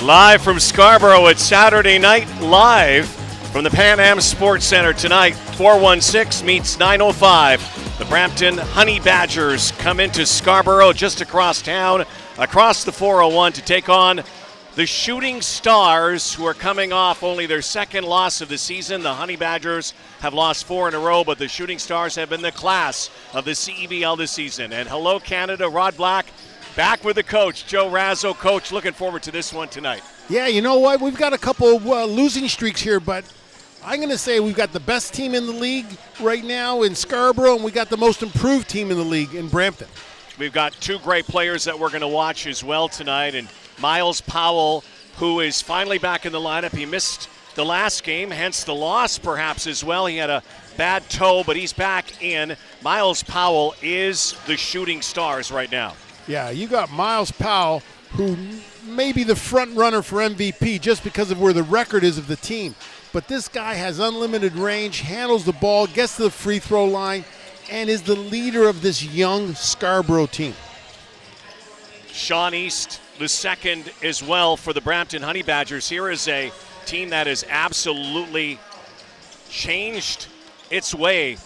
Live from Scarborough, it's Saturday Night Live from the Pan Am Sports Center tonight. 416 meets 905. The Brampton Honey Badgers come into Scarborough just across town, across the 401 to take on the Shooting Stars, who are coming off only their second loss of the season. The Honey Badgers have lost 4 in a row, but the Shooting Stars have been the class of the CEBL this season. And hello, Canada, Rod Black. Back with the coach, Joe Razzo. Coach, looking forward to this one tonight. Yeah, you know what? We've got a couple of losing streaks here, but I'm going to say we've got the best team in the league right now in Scarborough, and we got the most improved team in the league in Brampton. We've got 2 great players that we're going to watch as well tonight, and Miles Powell, who is finally back in the lineup. He missed the last game, hence the loss perhaps as well. He had a bad toe, but he's back in. Miles Powell is the Shooting Stars right now. Yeah, you got Miles Powell, who may be the front runner for MVP just because of where the record is of the team. But this guy has unlimited range, handles the ball, gets to the free throw line, and is the leader of this young Scarborough team. Sean East, the second as well for the Brampton Honey Badgers. Here is a team that has absolutely changed its way.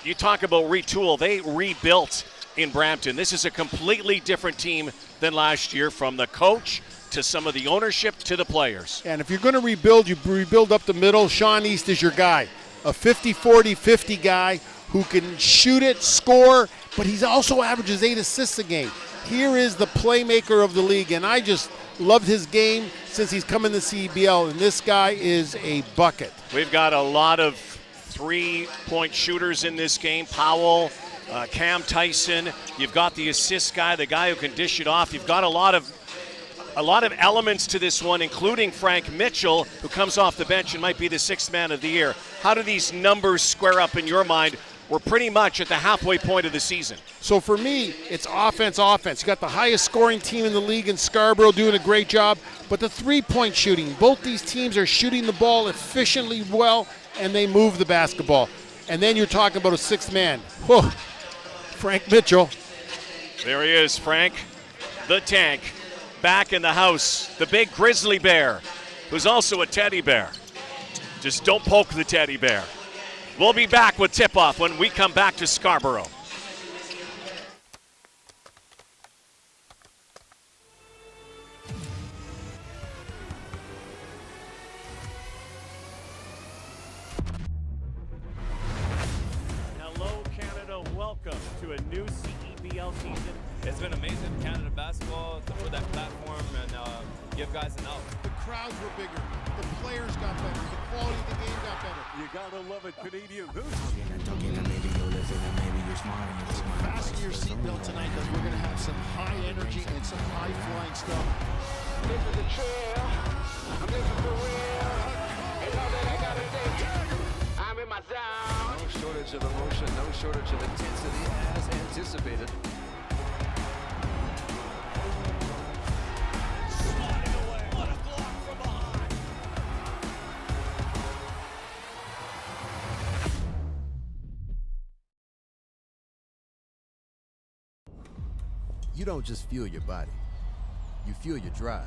You talk about retool. They rebuilt in Brampton. This is a completely different team than last year, from the coach to some of the ownership to the players. And if you're going to rebuild, you rebuild up the middle. Sean East is your guy. A 50-40-50 guy who can shoot it, score, but he also averages 8 assists a game. Here is the playmaker of the league, and I just loved his game since he's come in the CEBL, and this guy is a bucket. We've got a lot of 3-point shooters in this game. Powell, Cam Tyson, you've got the assist guy, the guy who can dish it off. You've got a lot of elements to this one, including Frank Mitchell, who comes off the bench and might be the 6th man of the year. How do these numbers square up in your mind? We're pretty much at the halfway point of the season. So for me, it's offense. You got the highest scoring team in the league in Scarborough doing a great job, but the 3-point shooting, both these teams are shooting the ball efficiently well, and they move the basketball. And then you're talking about a 6th man. Whew. Frank Mitchell. There he is, Frank, the tank, back in the house. The big grizzly bear, who's also a teddy bear. Just don't poke the teddy bear. We'll be back with tip-off when we come back to Scarborough. Hello, Canada. Welcome to a new CEBL season. It's been amazing, Canada basketball, to put that platform and give guys an out. The crowds were bigger. The players got better. The quality of the game got better. You gotta love it, Canadian Boost. Fasten your seatbelt tonight, because we're going to have some high energy and some high flying stuff. This is the trail. I'm living for real. It's all that I gotta do. I'm in my zone. No shortage of emotion, no shortage of intensity as anticipated. You don't just fuel your body, you fuel your drive.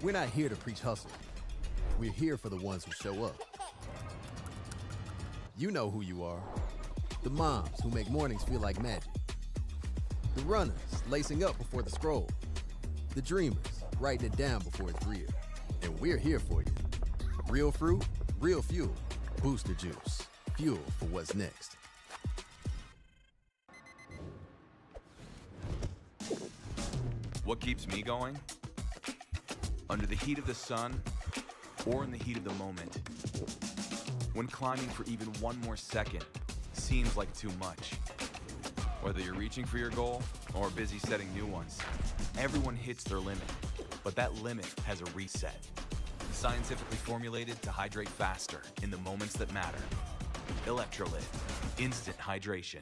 We're not here to preach hustle. We're here for the ones who show up. You know who you are. The moms who make mornings feel like magic. The runners lacing up before the scroll. The dreamers writing it down before it's real. And we're here for you. Real fruit, real fuel. Booster Juice. Fuel for what's next. What keeps me going? Under the heat of the sun, or in the heat of the moment. When climbing for even one more second seems like too much. Whether you're reaching for your goal or busy setting new ones, everyone hits their limit, but that limit has a reset. Scientifically formulated to hydrate faster in the moments that matter. Electrolyte, instant hydration.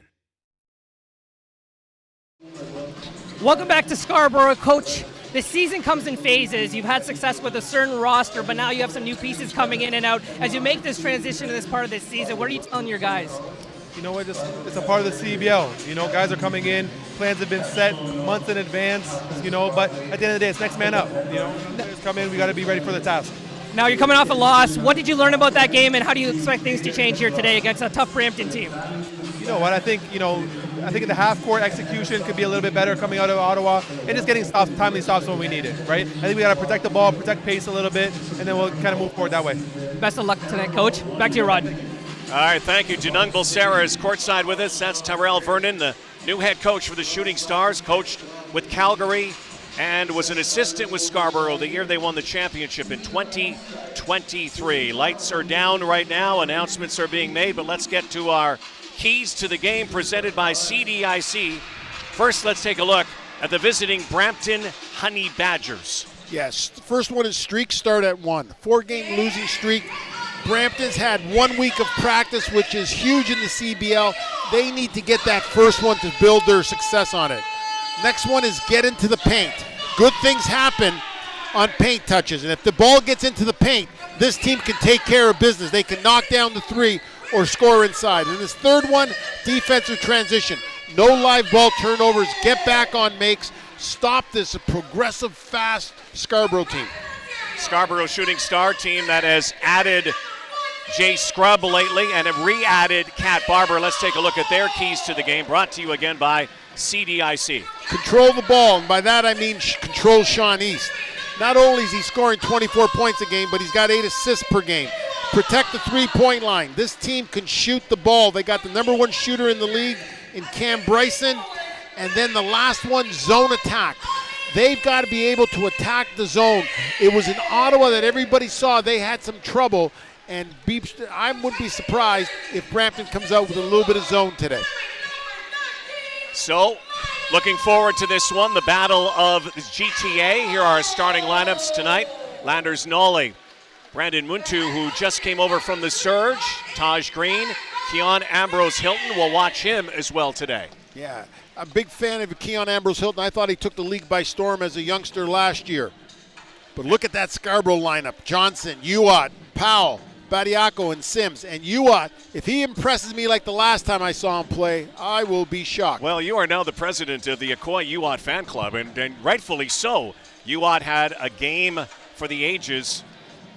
Welcome back to Scarborough, Coach. The season comes in phases. You've had success with a certain roster, but now you have some new pieces coming in and out. As you make this transition to this part of this season, what are you telling your guys? you know what, it's a part of the CEBL. You know, guys are coming in, plans have been set months in advance, you know, but at the end of the day, it's next man up. You know, players come in, we got to be ready for the task. Now you're coming off a loss. What did you learn about that game, and how do you expect things to change here today against a tough Brampton team? You know what, I think in the half-court execution could be a little bit better coming out of Ottawa, and just getting timely stops when we need it, right? I think we got to protect the ball, protect pace a little bit, and then we'll kind of move forward that way. Best of luck tonight, Coach. Back to you, Rod. All right, thank you. Janung Bulsara is courtside with us. That's Tyrell Vernon, the new head coach for the Shooting Stars, coached with Calgary and was an assistant with Scarborough the year they won the championship in 2023. Lights are down right now. Announcements are being made, but let's get to our keys to the game presented by CDIC. First, let's take a look at the visiting Brampton Honey Badgers. Yes, the first one is streaks start at 1. 4-game losing streak. Brampton's had 1 week of practice, which is huge in the CBL. They need to get that first one to build their success on it. Next one is get into the paint. Good things happen on paint touches, and if the ball gets into the paint, this team can take care of business. They can knock down the three or score inside. And this third one, defensive transition. No live ball turnovers, get back on makes, stop this progressive, fast Scarborough team. Scarborough Shooting Star team that has added Jay Scrub lately and have re-added Kat Barber. Let's take a look at their keys to the game, brought to you again by CDIC. Control the ball, and by that I mean control Sean East. Not only is he scoring 24 points a game, but he's got 8 assists per game. Protect the three-point line. This team can shoot the ball. They got the #1 shooter in the league in Cam Bryson, and then the last one, zone attack. They've got to be able to attack the zone. It was in Ottawa that everybody saw they had some trouble, and I wouldn't be surprised if Brampton comes out with a little bit of zone today. So, looking forward to this one, the battle of the GTA. Here are our starting lineups tonight. Landers Nolly, Brandon Muntu, who just came over from the Surge, Taj Green, Keon Ambrose Hilton. We'll watch him as well today. Yeah, I'm a big fan of Keon Ambrose Hilton. I thought he took the league by storm as a youngster last year. But look at that Scarborough lineup. Johnson, Uat, Powell, Badiako, and Sims. And Uat, if he impresses me like the last time I saw him play, I will be shocked. Well, you are now the president of the Akoi Uat fan club, and rightfully so. Uat had a game for the ages,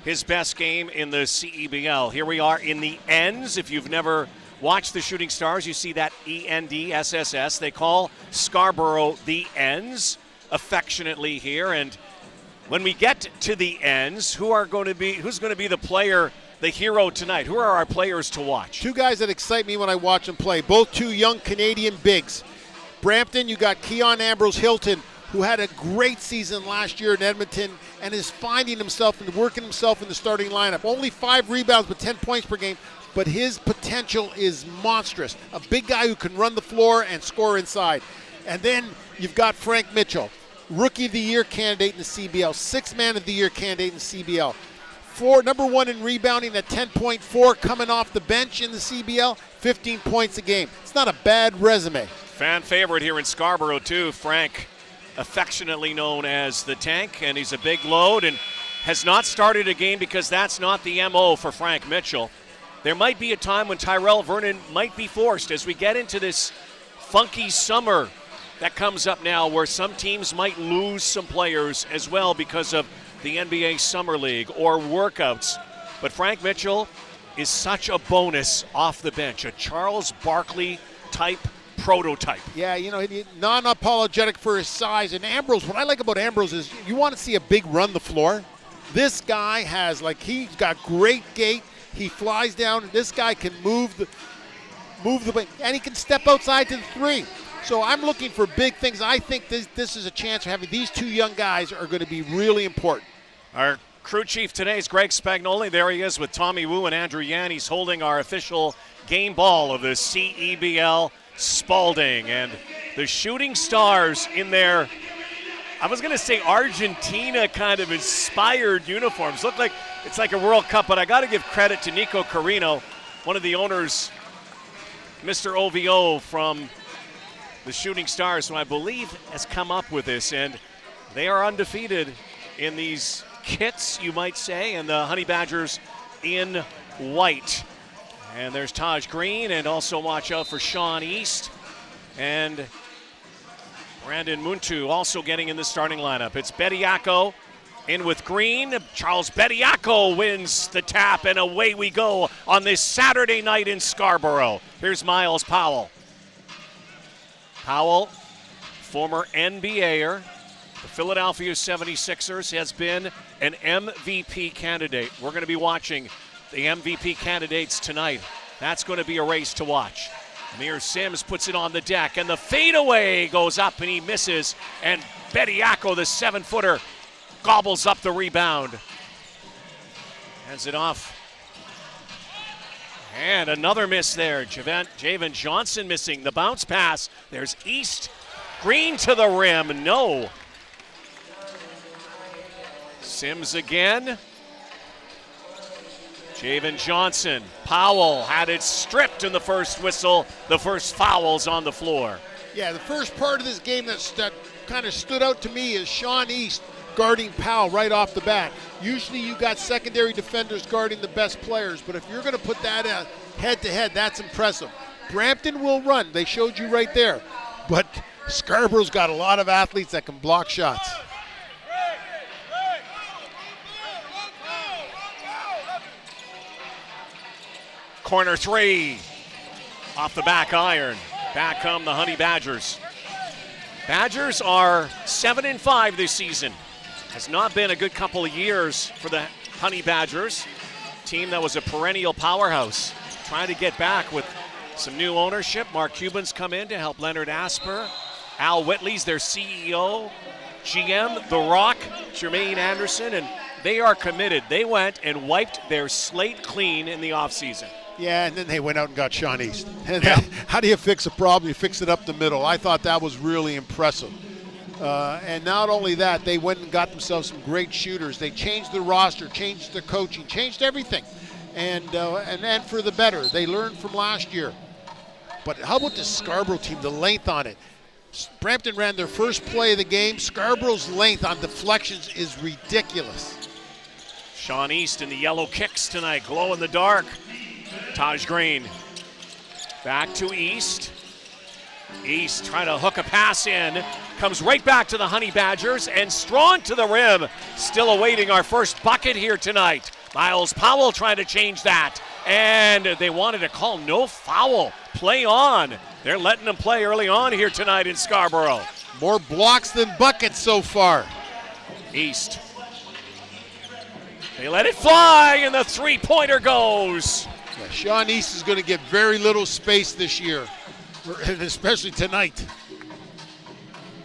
his best game in the CEBL. Here we are in the ends. If you've never watched the Shooting Stars, you see that ENDSSS. They call Scarborough the ends affectionately here. And when we get to the ends, who's going to be the player, the hero tonight? Who are our players to watch? Two guys that excite me when I watch them play, both two young Canadian bigs. Brampton, you got Keon Ambrose Hilton, who had a great season last year in Edmonton and is finding himself and working himself in the starting lineup. Only 5 rebounds but 10 points per game, but his potential is monstrous. A big guy who can run the floor and score inside. And then you've got Frank Mitchell, Rookie of the Year candidate in the CBL, 6th Man of the Year candidate in the CBL. #1 in rebounding at 10.4 coming off the bench in the CBL, 15 points a game. It's not a bad resume. Fan favorite here in Scarborough too, Frank, affectionately known as the Tank, and he's a big load and has not started a game because that's not the MO for Frank Mitchell. There might be a time when Tyrell Vernon might be forced as we get into this funky summer that comes up now where some teams might lose some players as well because of the NBA Summer League or workouts. But Frank Mitchell is such a bonus off the bench, a Charles Barkley type prototype. Yeah, non-apologetic for his size. And Ambrose, what I like about Ambrose is you want to see a big run the floor. This guy he's got great gait. He flies down. This guy can move the and he can step outside to the three. So I'm looking for big things. I think this is a chance for having these two young guys are going to be really important. Our crew chief today is Greg Spagnoli. There he is with Tommy Wu and Andrew Yan. He's holding our official game ball of the CEBL Spalding. And the Shooting Stars in their, I was going to say Argentina kind of inspired uniforms. Look like it's like a World Cup, but I got to give credit to Nico Carino, one of the owners, Mr. OVO from the Shooting Stars, who I believe has come up with this, and they are undefeated in these kits, you might say, and the Honey Badgers in white. And there's Taj Green, and also watch out for Sean East. And Brandon Muntu also getting in the starting lineup. It's Bediako in with Green. Charles Bediako wins the tap, and away we go on this Saturday night in Scarborough. Here's Miles Powell. Powell, former NBAer, the Philadelphia 76ers, has been an MVP candidate. We're going to be watching the MVP candidates tonight. That's going to be a race to watch. Amir Sims puts it on the deck, and the fadeaway goes up, and he misses. And Bediako, the 7-footer, gobbles up the rebound. Hands it off. And another miss there. Javen Johnson missing the bounce pass. There's East. Green to the rim. No. Sims again. Javen Johnson. Powell had it stripped in the first whistle. The first foul's on the floor. Yeah, the first part of this game that kind of stood out to me is Sean East guarding Powell right off the bat. Usually you got secondary defenders guarding the best players, but if you're going to put that head-to-head, that's impressive. Brampton will run. They showed you right there. But Scarborough's got a lot of athletes that can block shots. Corner three. Off the back iron. Back come the Honey Badgers. Badgers are 7-5 this season. Has not been a good couple of years for the Honey Badgers. Team that was a perennial powerhouse. Trying to get back with some new ownership. Mark Cuban's come in to help Leonard Asper. Al Whitley's their CEO. GM, The Rock, Jermaine Anderson, and they are committed. They went and wiped their slate clean in the offseason. Yeah, and then they went out and got Sean East. And how do you fix a problem? You fix it up the middle. I thought that was really impressive. And not only that, they went and got themselves some great shooters. They changed the roster, changed the coaching, changed everything. And for the better. They learned from last year. But how about this Scarborough team, the length on it? Brampton ran their first play of the game. Scarborough's length on deflections is ridiculous. Sean East in the yellow kicks tonight, glow in the dark. Taj Green back to East. East trying to hook a pass in. Comes right back to the Honey Badgers and strong to the rim. Still awaiting our first bucket here tonight. Miles Powell trying to change that. And they wanted to call no foul. Play on. They're letting them play early on here tonight in Scarborough. More blocks than buckets so far. East. They let it fly, and the three-pointer goes. Yeah, Sean East is going to get very little space this year, and especially tonight.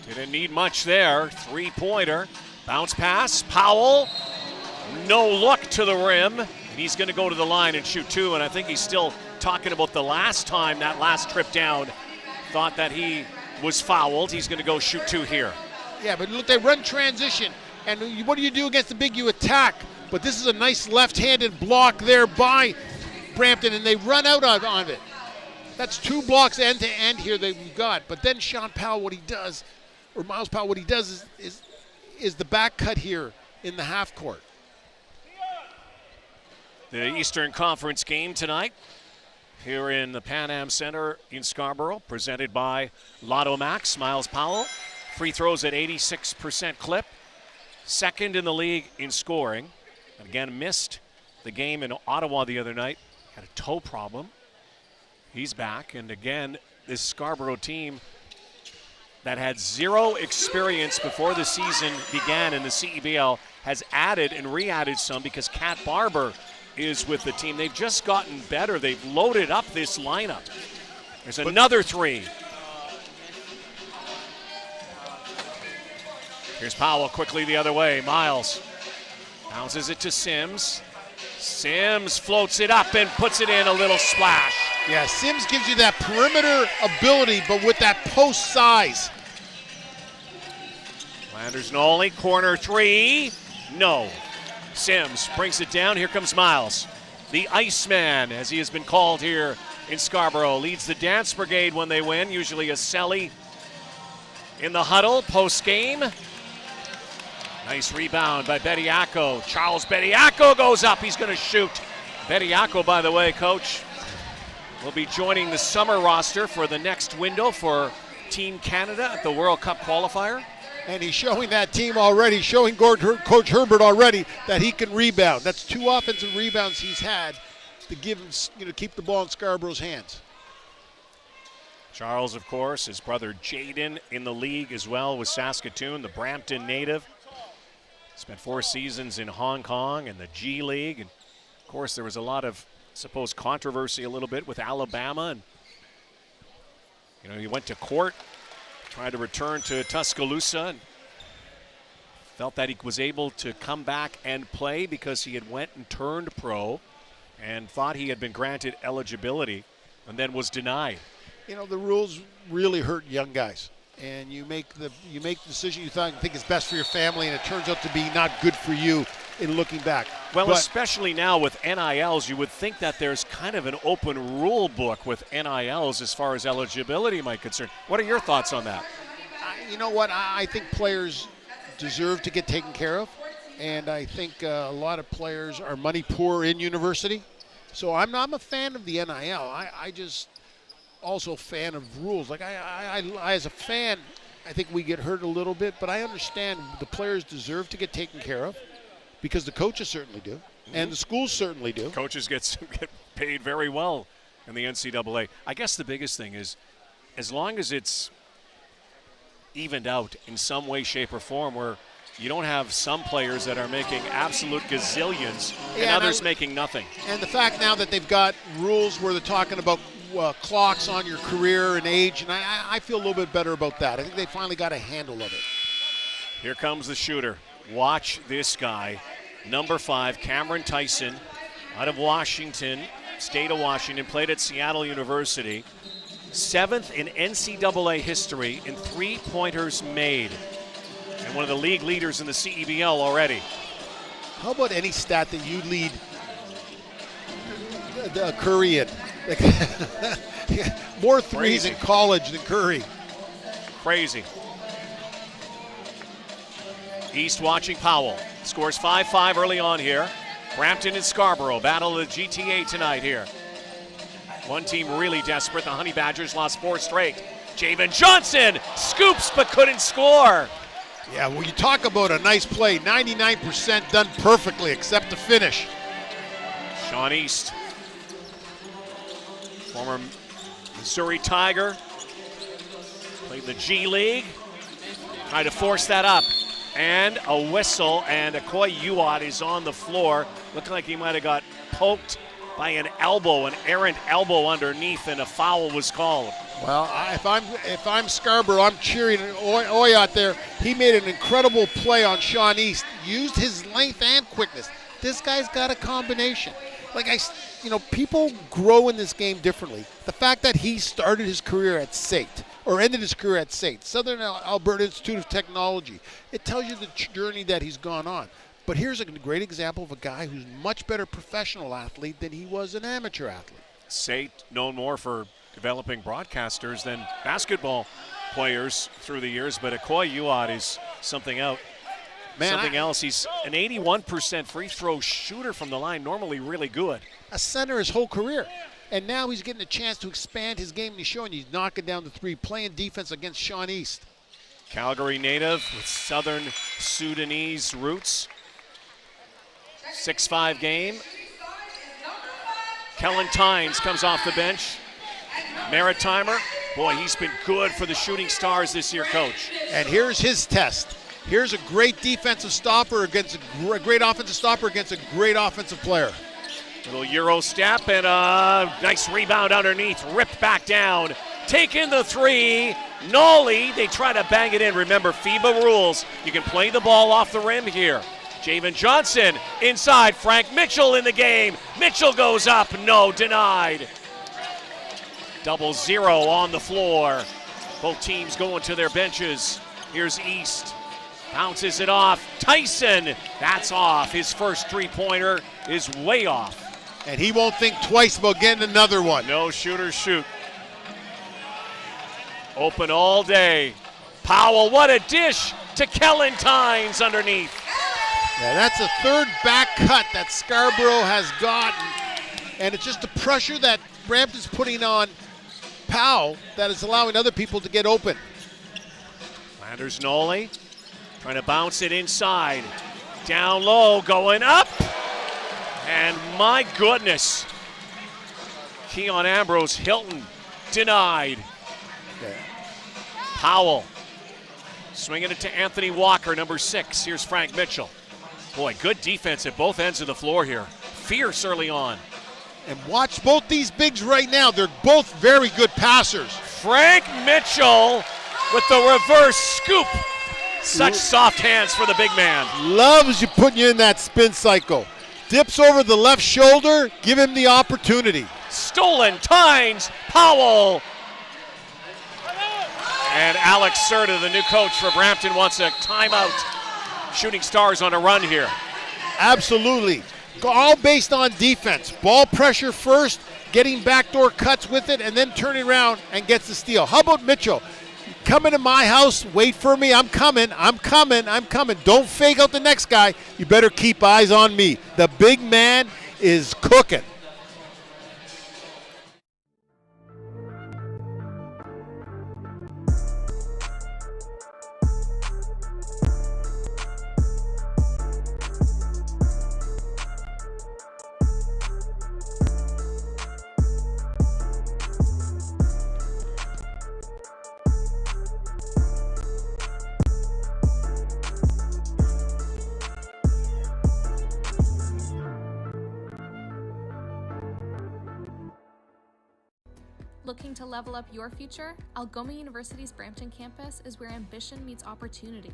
Didn't need much there. Three-pointer. Bounce pass. Powell. No look to the rim. And he's going to go to the line and shoot two, and I think he's still talking about the last time, that last trip down. Thought that he was fouled. He's going to go shoot two here. Yeah, but look, they run transition. And what do you do against the big? You attack. But this is a nice left-handed block there by Brampton, and they run out on it. That's two blocks end-to-end here that we've got. But then Sean Powell, what he does, or Miles Powell, what he does is the back cut here in the half court. The Eastern Conference game tonight here in the Pan Am Center in Scarborough, presented by Lotto Max. Miles Powell, free throws at 86% clip, second in the league in scoring. And again, missed the game in Ottawa the other night, had a toe problem. He's back, and again, this Scarborough team that had zero experience before the season began in the CEBL has added and re-added some because Kat Barber is with the team. They've just gotten better. They've loaded up this lineup. There's another three. Here's Powell quickly the other way. Miles bounces it to Sims. Sims floats it up and puts it in, a little splash. Yeah, Sims gives you that perimeter ability, but with that post size. Landers Nolly, corner three. No. Sims brings it down. Here comes Miles. The Iceman, as he has been called here in Scarborough, leads the dance brigade when they win. Usually a Selly in the huddle post-game. Nice rebound by Bediako. Charles Bediako goes up. He's going to shoot. Bediako, by the way, Coach, will be joining the summer roster for the next window for Team Canada at the World Cup qualifier. And he's showing that team already, showing Coach Herbert already that he can rebound. That's 2 offensive rebounds he's had to give him, keep the ball in Scarborough's hands. Charles, of course, his brother Jaden in the league as well with Saskatoon, the Brampton native. Spent 4 seasons in Hong Kong and the G League. And of course, there was a lot of, controversy a little bit with Alabama. And, he went to court, tried to return to Tuscaloosa, and felt that he was able to come back and play because he had went and turned pro and thought he had been granted eligibility and then was denied. The rules really hurt young guys. And you make the decision you think is best for your family, and it turns out to be not good for you in looking back. Well, especially now with NILs, you would think that there's kind of an open rule book with NILs as far as eligibility might concern. What are your thoughts on that? You know what? I think players deserve to get taken care of, and I think a lot of players are money poor in university. So I'm a fan of the NIL. I just also a fan of rules. Like I as a fan, I think we get hurt a little bit, but I understand the players deserve to get taken care of because the coaches certainly do, and the schools certainly do. Coaches get paid very well in the NCAA. I guess the biggest thing is, as long as it's evened out in some way, shape, or form, where you don't have some players that are making absolute gazillions and others making nothing. And the fact now that they've got rules where they're talking about clocks on your career and age, and I feel a little bit better about that. I think they finally got a handle of it. Here comes the shooter. Watch this guy, number 5, Cameron Tyson, out of Washington, state of Washington, played at Seattle University. 7th in NCAA history in 3-pointers made, and one of the league leaders in the CEBL already. How about any stat that you lead Curry in? More threes in college than Curry. Crazy. East watching Powell. Scores 5-5 early on here. Brampton and Scarborough battle of the GTA tonight here. One team really desperate. The Honey Badgers lost 4 straight. Javen Johnson scoops but couldn't score. Yeah, well, you talk about a nice play. 99% done perfectly except the finish. Sean East, former Missouri Tiger, played in the G League, tried to force that up. And a whistle, and Akoy Uwat is on the floor. Looking like he might have got poked by an errant elbow underneath, and a foul was called. Well, if I'm Scarborough, I'm cheering Oyat there. He made an incredible play on Sean East. Used his length and quickness. This guy's got a combination. People grow in this game differently. The fact that he started his career at SAIT, or ended his career at SAIT, Southern Alberta Institute of Technology, it tells you the journey that he's gone on. But here's a great example of a guy who's much better professional athlete than he was an amateur athlete. SAIT known more for developing broadcasters than basketball players through the years, but Akoy Uwat is something else. He's an 81% free throw shooter from the line, normally really good. A center his whole career. And now he's getting a chance to expand his game, and he's showing he's knocking down the 3, playing defense against Sean East. Calgary native with Southern Sudanese roots. 6'5" game. Kellen Tynes comes off the bench. Maritimer, boy, he's been good for the Shooting Stars this year, Coach. And here's his test. Here's a great defensive stopper against a great offensive stopper against a great offensive player. Little Euro step and a nice rebound underneath. Ripped back down. Taking the 3. Nolly, they try to bang it in. Remember, FIBA rules. You can play the ball off the rim here. Javen Johnson inside. Frank Mitchell in the game. Mitchell goes up. No, denied. 0-0 on the floor. Both teams going to their benches. Here's East. Bounces it off. Tyson, that's off. His first 3-pointer is way off. And he won't think twice about getting another one. No shooters shoot. Open all day. Powell, what a dish to Kellen Tynes underneath. Yeah, that's a third back cut that Scarborough has gotten. And it's just the pressure that Brampton's putting on Powell that is allowing other people to get open. Landers Noli trying to bounce it inside. Down low, going up. And my goodness. Keon Ambrose Hilton denied. Powell swinging it to Anthony Walker, number 6. Here's Frank Mitchell. Boy, good defense at both ends of the floor here. Fierce early on. And watch both these bigs right now. They're both very good passers. Frank Mitchell with the reverse scoop. Such soft hands for the big man. Loves you putting you in that spin cycle. Dips over the left shoulder, give him the opportunity. Stolen, Tynes, Powell. And Alex Serta, the new coach for Brampton, wants a timeout. Shooting Stars on a run here. Absolutely. All based on defense. Ball pressure first, getting backdoor cuts with it, and then turning around and gets the steal. How about Mitchell? Come into my house, wait for me, I'm coming. Don't fake out the next guy. You better keep eyes on me. The big man is cooking. Looking to level up your future? Algoma University's Brampton campus is where ambition meets opportunity.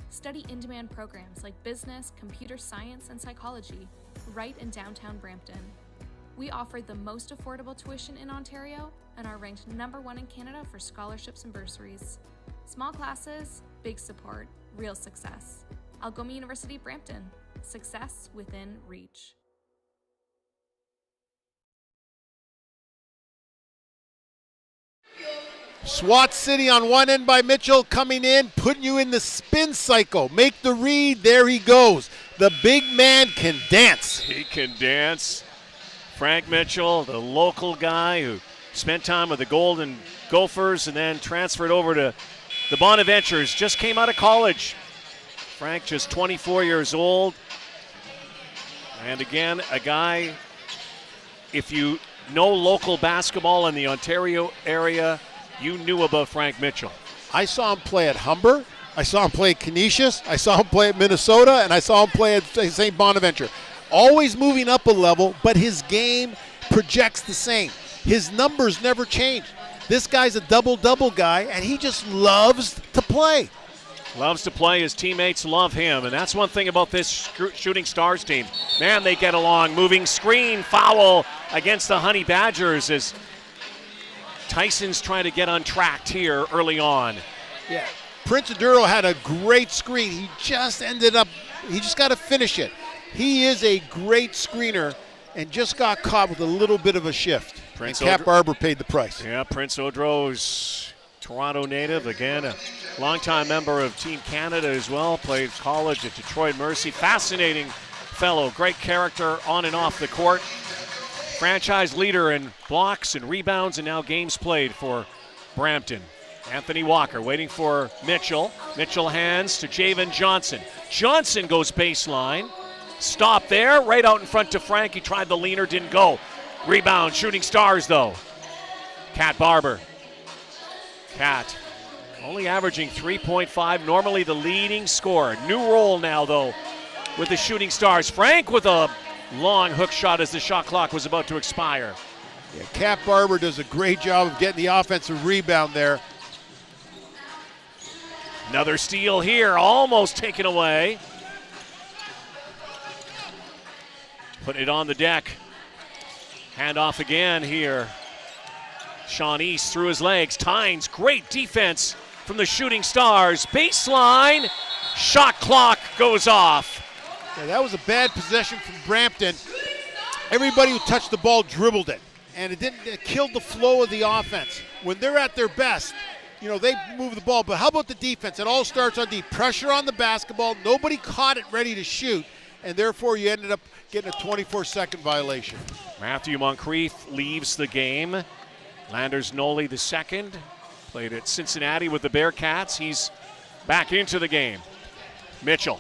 Study in-demand programs like business, computer science, and psychology right in downtown Brampton. We offer the most affordable tuition in Ontario and are ranked #1 in Canada for scholarships and bursaries. Small classes, big support, real success. Algoma University Brampton. Success within reach. SWAT City on one end by Mitchell, coming in, putting you in the spin cycle. Make the read, there he goes. The big man can dance. He can dance. Frank Mitchell, the local guy who spent time with the Golden Gophers and then transferred over to the Bonaventures, just came out of college. Frank just 24 years old. And again, a guy, if you know local basketball in the Ontario area, you knew about Frank Mitchell. I saw him play at Humber. I saw him play at Canisius. I saw him play at Minnesota. And I saw him play at St. Bonaventure. Always moving up a level, but his game projects the same. His numbers never change. This guy's a double-double guy, and he just loves to play. Loves to play. His teammates love him. And that's one thing about this Shooting Stars team. Man, they get along. Moving screen, foul against the Honey Badgers as Tyson's trying to get untracked here early on. Yeah, Prince Aduro had a great screen. He just got to finish it. He is a great screener and just got caught with a little bit of a shift. And Cap Barber paid the price. Yeah, Prince Odro's Toronto native. Again, a longtime member of Team Canada as well. Played college at Detroit Mercy. Fascinating fellow. Great character on and off the court. Franchise leader in blocks and rebounds and now games played for Brampton. Anthony Walker waiting for Mitchell. Mitchell hands to Javen Johnson. Johnson goes baseline. Stop there, right out in front to Frank. He tried the leaner, didn't go. Rebound, Shooting Stars though. Cat Barber. Cat only averaging 3.5, normally the leading scorer. New role now though with the Shooting Stars. Frank with a long hook shot as the shot clock was about to expire. Yeah, Cap Barber does a great job of getting the offensive rebound there. Another steal here, almost taken away. Putting it on the deck. Handoff again here. Sean East through his legs. Tynes, great defense from the Shooting Stars. Baseline, shot clock goes off. Yeah, that was a bad possession from Brampton. Everybody who touched the ball dribbled it, and it killed the flow of the offense. When they're at their best, you know, they move the ball, but how about the defense? It all starts on deep. Pressure on the basketball. Nobody caught it ready to shoot, and therefore you ended up getting a 24-second violation. Matthew Moncrief leaves the game. Landers Noli the second. Played at Cincinnati with the Bearcats. He's back into the game. Mitchell.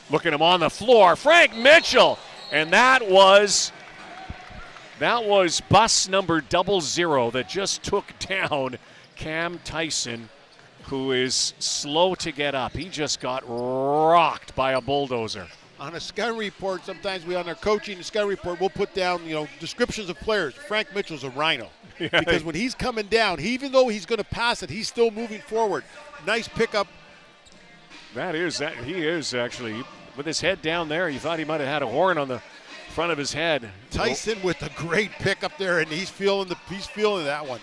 Look at him on the floor. Frank Mitchell. And that was bus number 00 that just took down Cam Tyson, who is slow to get up. He just got rocked by a bulldozer. On a scouting report, sometimes we on our coaching scouting report, we'll put down, descriptions of players. Frank Mitchell's a rhino. Yeah. Because when he's coming down, even though he's going to pass it, he's still moving forward. Nice pickup. He is actually, with his head down there, you thought he might have had a horn on the front of his head. Tyson with a great pick up there, and he's feeling that one.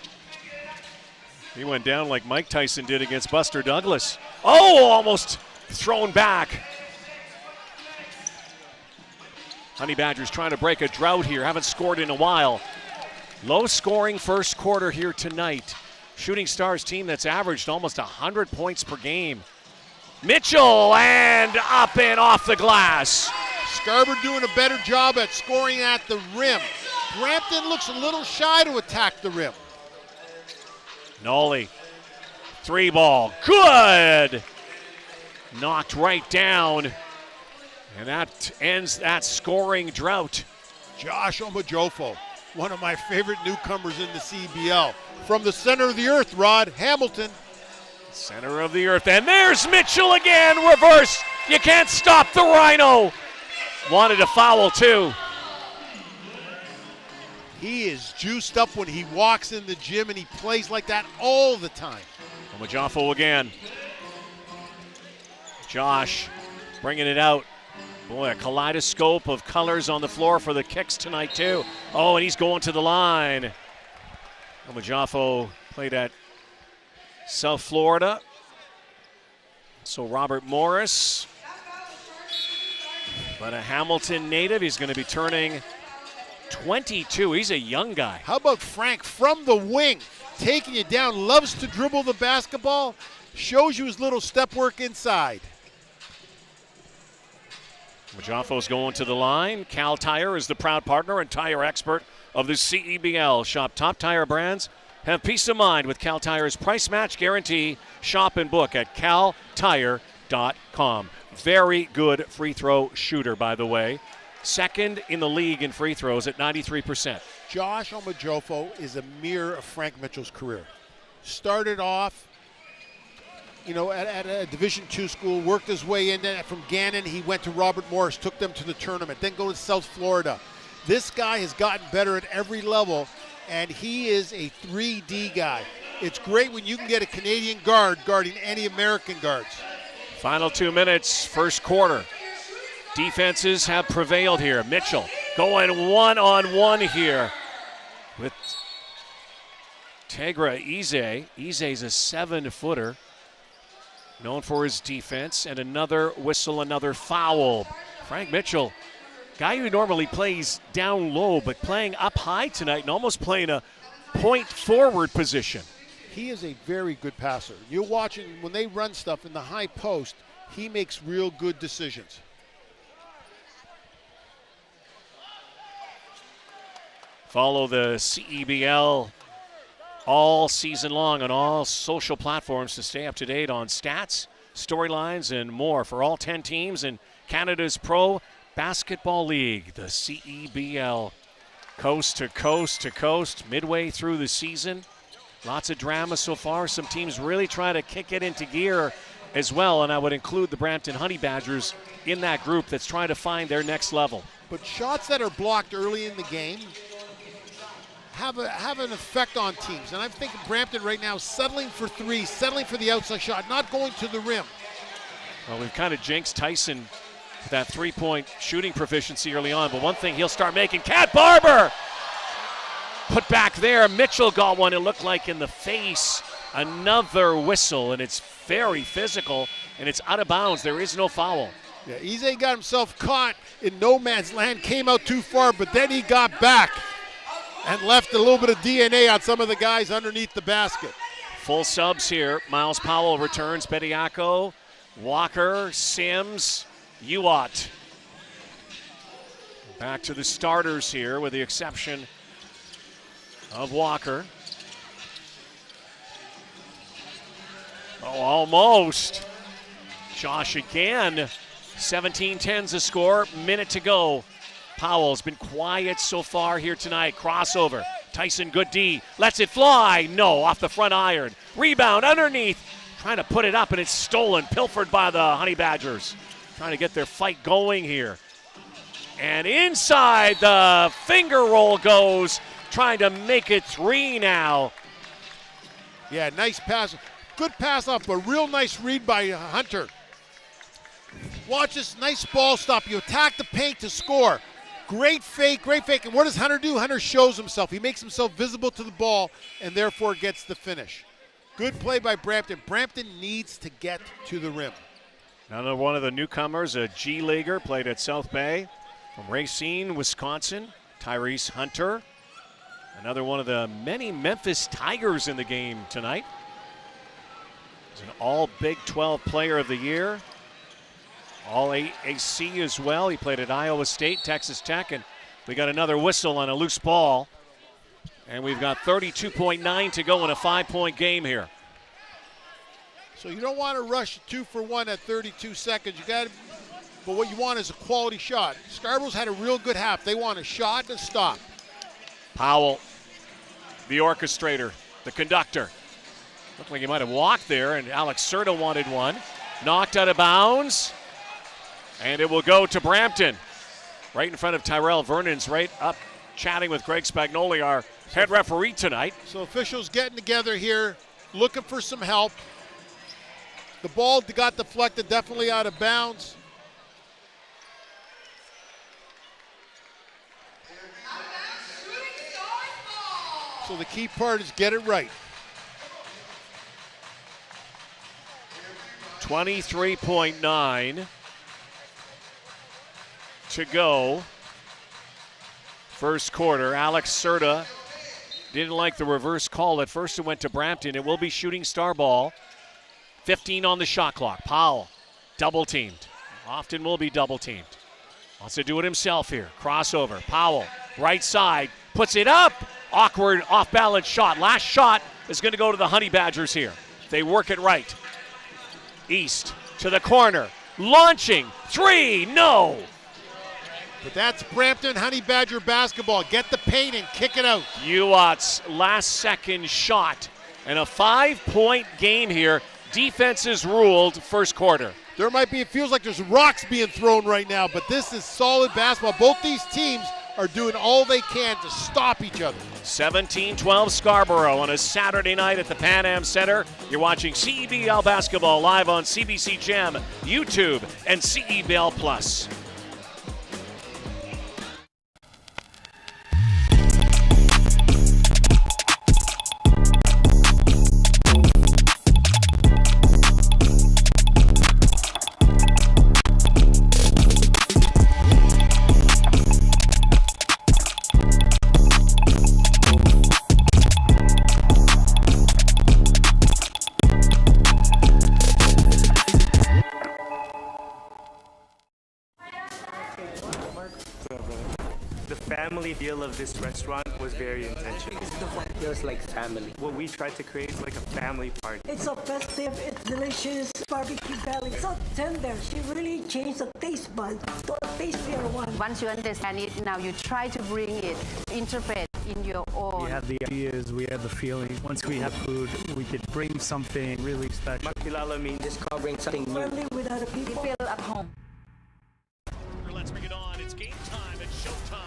He went down like Mike Tyson did against Buster Douglas. Oh, almost thrown back. Honey Badgers trying to break a drought here. Haven't scored in a while. Low scoring first quarter here tonight. Shooting Stars team that's averaged almost 100 points per game. Mitchell, and up and off the glass. Scarborough doing a better job at scoring at the rim. Brampton looks a little shy to attack the rim. Nolly, 3 ball, good. Knocked right down, and that ends that scoring drought. Josh Omajofo, one of my favorite newcomers in the CEBL. From the center of the earth, Rod, Hamilton. Center of the earth, and there's Mitchell again, reverse. You can't stop the Rhino. Wanted a foul too. He is juiced up when he walks in the gym, and he plays like that all the time. Omajofo again. Josh bringing it out. Boy, a kaleidoscope of colors on the floor for the kicks tonight too. Oh, and he's going to the line. Omajofo played at South Florida. So Robert Morris, but a Hamilton native. He's going to be turning 22. He's a young guy. How about Frank from the wing, taking you down, loves to dribble the basketball, shows you his little step work inside. Majafo's going to the line. Cal Tire is the proud partner and tire expert of the CEBL. Shop top tire brands. Have peace of mind with Cal Tire's price match guarantee. Shop and book at caltire.com. Very good free throw shooter, by the way. Second in the league in free throws at 93%. Josh Omajofo is a mirror of Frank Mitchell's career. Started off, at a Division II school, worked his way in. From Gannon, he went to Robert Morris, took them to the tournament, then go to South Florida. This guy has gotten better at every level, and he is a 3D guy. It's great when you can get a Canadian guard guarding any American guards. Final 2 minutes, first quarter. Defenses have prevailed here. Mitchell going one-on-one here with Tegra Ize. Ize's a 7-footer, known for his defense, and another whistle, another foul. Frank Mitchell, guy who normally plays down low, but playing up high tonight and almost playing a point forward position. He is a very good passer. You're watching when they run stuff in the high post, he makes real good decisions. Follow the CEBL all season long on all social platforms to stay up to date on stats, storylines, and more for all 10 teams in Canada's Pro Basketball League, the CEBL. Coast to coast to coast, midway through the season. Lots of drama so far. Some teams really try to kick it into gear as well, and I would include the Brampton Honey Badgers in that group that's trying to find their next level. But shots that are blocked early in the game have an effect on teams. And I'm thinking Brampton right now settling for three, settling for the outside shot, not going to the rim. Well, we've kind of jinxed Tyson with that three-point shooting proficiency early on, but one thing he'll start making. Cat Barber put back there. Mitchell got one, it looked like in the face. Another whistle, and it's very physical, and it's out of bounds. There is no foul. Yeah, Ize got himself caught in no man's land, came out too far, but then he got back and left a little bit of DNA on some of the guys underneath the basket. Full subs here. Miles Powell returns. Bediako, Walker, Sims, Uwat. Back to the starters here with the exception of Walker. Oh, almost. Josh again. 17-10's the score. Minute to go. Powell's been quiet so far here tonight. Crossover. Tyson, good D. Lets it fly. No, off the front iron. Rebound underneath. Trying to put it up, and it's stolen. Pilfered by the Honey Badgers. Trying to get their fight going here. And inside the finger roll goes. Trying to make it 3 now. Yeah, nice pass. Good pass off, a real nice read by Hunter. Watch this nice ball stop. You attack the paint to score. Great fake, great fake. And what does Hunter do? Hunter shows himself. He makes himself visible to the ball and therefore gets the finish. Good play by Brampton. Brampton needs to get to the rim. Another one of the newcomers, a G-Leaguer, played at South Bay from Racine, Wisconsin, Tyrese Hunter. Another one of the many Memphis Tigers in the game tonight. He's an all Big 12 Player of the Year. All AAC as well. He played at Iowa State, Texas Tech, and we got another whistle on a loose ball. And we've got 32.9 to go in a 5-point game here. So you don't want to rush 2 for 1 at 32 seconds. But what you want is a quality shot. Scarborough's had a real good half. They want a shot and a stop. Powell, the orchestrator, the conductor. Looked like he might have walked there, and Alex Serta wanted one. Knocked out of bounds, and it will go to Brampton. Right in front of Tyrell Vernon's, right up chatting with Greg Spagnoli, our head referee tonight. So officials getting together here, looking for some help. The ball got deflected, definitely out of bounds. So the key part is get it right. 23.9 to go. First quarter. Alex Serta didn't like the reverse call. At first it went to Brampton. It will be shooting star ball. 15 on the shot clock. Powell double teamed. Often will be double teamed. Wants to do it himself here. Crossover. Powell, right side, puts it up. Awkward off balance shot. Last shot is going to go to the Honey Badgers here. They work it right. East to the corner. Launching. 3. No. But that's Brampton Honey Badger basketball. Get the paint and kick it out. Uat's last second shot. And a 5-point game here. Defenses ruled first quarter. There might be, it feels like there's rocks being thrown right now, but this is solid basketball. Both these teams are doing all they can to stop each other. 17-12 Scarborough on a Saturday night at the Pan Am Center. You're watching CEBL basketball live on CBC Gem, YouTube, and CEBL Plus. The family feel of this restaurant was very intentional. It feels like family. What we tried to create is like a family party. It's so festive, it's delicious. Barbecue belly, so tender. She really changed the taste buds to a tastier one. Once you understand it, now you try to bring it, interpret in your own. We have the ideas, we have the feeling. Once we have food, we could bring something really special. Makilala means discovering something new. Friendly with other people. You feel at home. Let's bring it on. It's game time. It's showtime.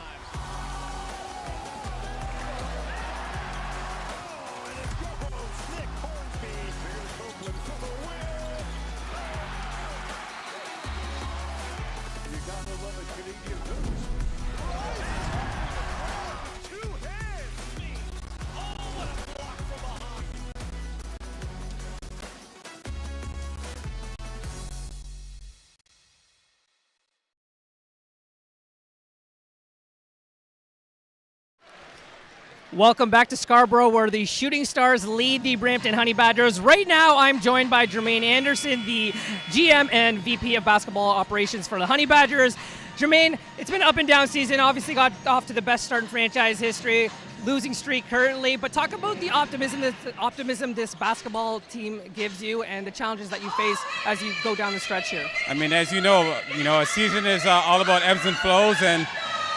Welcome back to Scarborough, where the Shooting Stars lead the Brampton Honey Badgers. Right now, I'm joined by Jermaine Anderson, the GM and VP of Basketball Operations for the Honey Badgers. Jermaine, it's been an up and down season. Obviously got off to the best start in franchise history, losing streak currently. But talk about the optimism this basketball team gives you and the challenges that you face as you go down the stretch here. I mean, as you know, a season is all about ebbs and flows, and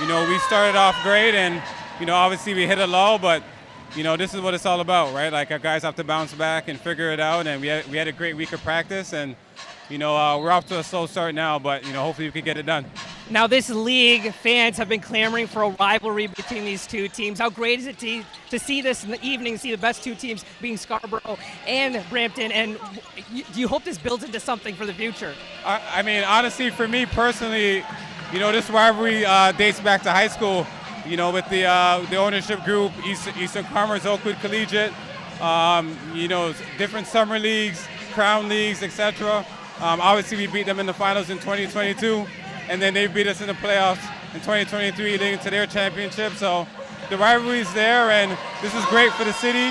we started off great, and obviously we hit a low, but this is what it's all about, right? Like, our guys have to bounce back and figure it out, and we had a great week of practice, and we're off to a slow start now, but hopefully we can get it done. Now, this league, fans have been clamoring for a rivalry between these two teams. How great is it to see this in the evening, see the best two teams being Scarborough and Brampton, and do you hope this builds into something for the future? I mean, honestly, for me personally, this rivalry dates back to high school, with the ownership group, Eastern Commerce, Oakwood Collegiate, different summer leagues, crown leagues, etc. Obviously, we beat them in the finals in 2022. And then they beat us in the playoffs in 2023, leading to their championship. So the rivalry is there, and this is great for the city,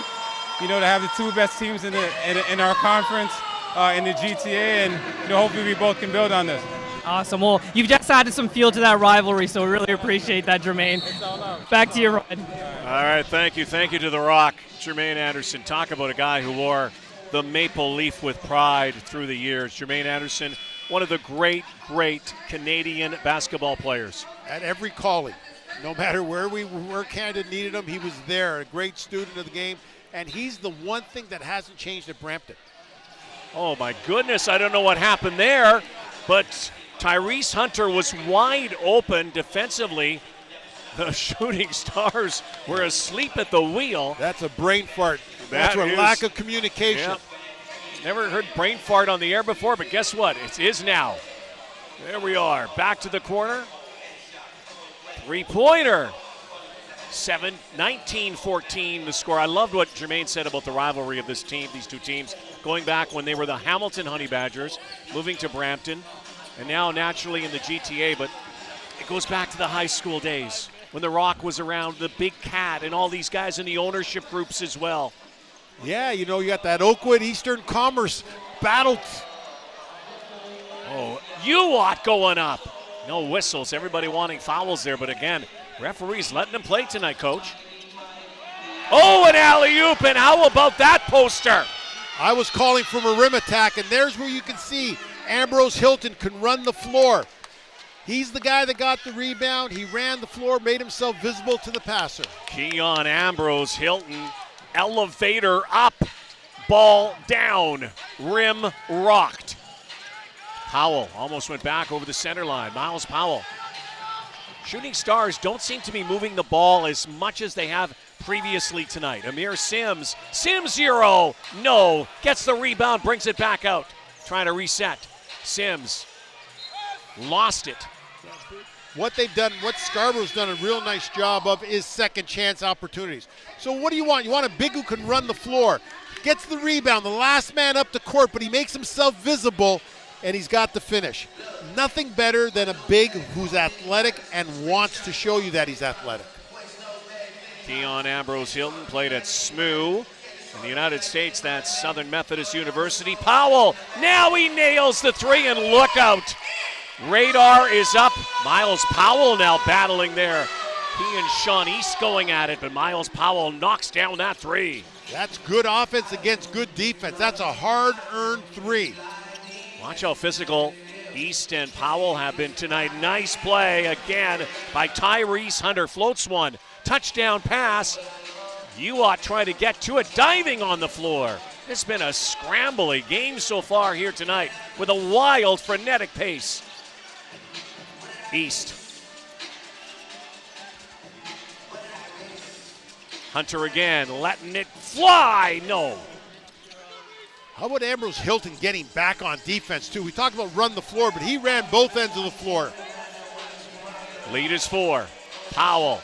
to have the two best teams in our conference, in the GTA, and hopefully we both can build on this. Awesome. Well, you've just added some fuel to that rivalry, so we really appreciate that, Jermaine. Back to you, Ryan. All right, thank you. Thank you to The Rock, Jermaine Anderson. Talk about a guy who wore the maple leaf with pride through the years. Jermaine Anderson, one of the great Canadian basketball players. At every calling, no matter where Canada needed him, he was there. A great student of the game, and he's the one thing that hasn't changed at Brampton. Oh my goodness, I don't know what happened there, but Tyrese Hunter was wide open defensively. The Shooting Stars were asleep at the wheel. That's a brain fart. That's a lack of communication. Yep. Never heard brain fart on the air before, but guess what? It is now. There we are. Back to the corner. Three-pointer. 19-14 the score. I loved what Jermaine said about the rivalry of this team, these two teams, going back when they were the Hamilton Honey Badgers, moving to Brampton, and now naturally in the GTA, but it goes back to the high school days when The Rock was around, the Big Cat, and all these guys in the ownership groups as well. Yeah, you got that Oakwood Eastern Commerce battle. Oh, Uwat going up. No whistles. Everybody wanting fouls there, but again, referees letting them play tonight, Coach. Oh, an alley-oop, and how about that poster? I was calling from a rim attack, and there's where you can see Ambrose Hilton can run the floor. He's the guy that got the rebound. He ran the floor, made himself visible to the passer. Keon Ambrose Hilton. Elevator up, ball down, rim rocked. Powell almost went back over the center line. Miles Powell. Shooting Stars don't seem to be moving the ball as much as they have previously tonight. Amir Sims. Zero. No. Gets the rebound, brings it back out. Trying to reset. Sims lost it. What they've done, what Scarborough's done a real nice job of is second chance opportunities. So what do you want? You want a big who can run the floor. Gets the rebound, the last man up the court, but he makes himself visible, and he's got the finish. Nothing better than a big who's athletic and wants to show you that he's athletic. Keon Ambrose Hilton played at SMU. In the United States, that's Southern Methodist University. Powell, now he nails the three, and look out. Radar is up. Miles Powell now battling there. He and Sean East going at it, but Miles Powell knocks down that three. That's good offense against good defense. That's a hard-earned three. Watch how physical East and Powell have been tonight. Nice play again by Tyrese Hunter. Floats one. Touchdown pass. Uwat trying to get to it, diving on the floor. It's been a scrambly game so far here tonight with a wild, frenetic pace. East. Hunter again, letting it fly. No. How about Ambrose Hilton getting back on defense, too? We talked about run the floor, but he ran both ends of the floor. Lead is 4. Powell.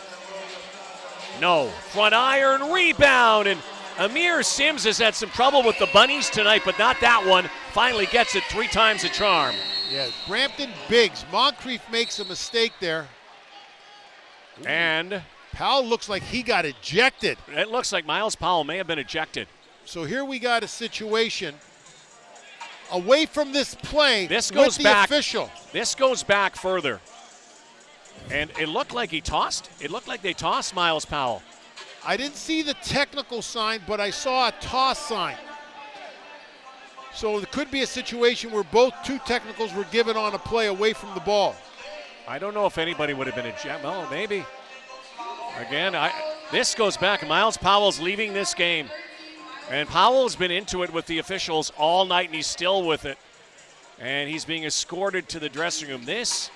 No. Front iron rebound. And Amir Sims has had some trouble with the bunnies tonight, but not that one. Finally gets it 3 times the charm. Yeah, Brampton bigs. Moncrief makes a mistake there. And Powell looks like he got ejected. It looks like Miles Powell may have been ejected. So here we got a situation away from this play This goes with the back. official. This goes back further. And it looked like he tossed. It looked like they tossed Miles Powell. I didn't see the technical sign, but I saw a toss sign. So it could be a situation where both two technicals were given on a play away from the ball. I don't know if anybody would have been ejected. Well, maybe. Again, this goes back. Miles Powell's leaving this game. And Powell's been into it with the officials all night, and he's still with it. And he's being escorted to the dressing room. This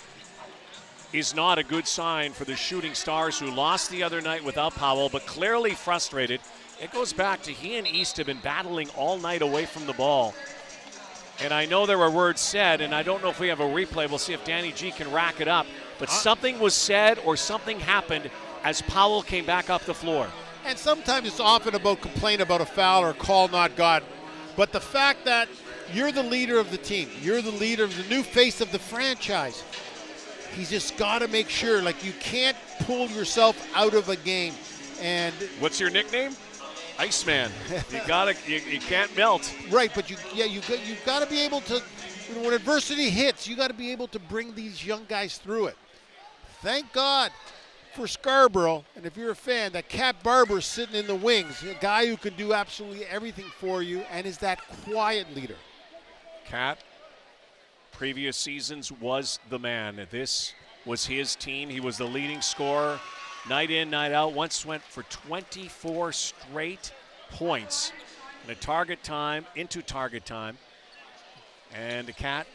is not a good sign for the Shooting Stars, who lost the other night without Powell, but clearly frustrated. It goes back to he and East have been battling all night away from the ball. And I know there were words said, and I don't know if we have a replay. We'll see if Danny G can rack it up. But something was said or something happened as Powell came back up the floor. And sometimes it's often about complaint about a foul or a call not gotten. But the fact that you're the leader of the team, you're the leader of the new face of the franchise, he's just got to make sure, like, you can't pull yourself out of a game. And what's your nickname? Iceman. You can't melt. Right, but you got to be able to, when adversity hits, you got to be able to bring these young guys through it. Thank God for Scarborough, and if you're a fan, that Cat Barber's sitting in the wings, a guy who can do absolutely everything for you and is that quiet leader. Cat, previous seasons, was the man. This was his team. He was the leading scorer night in, night out. Once went for 24 straight points in a target time, into target time. And the Cat,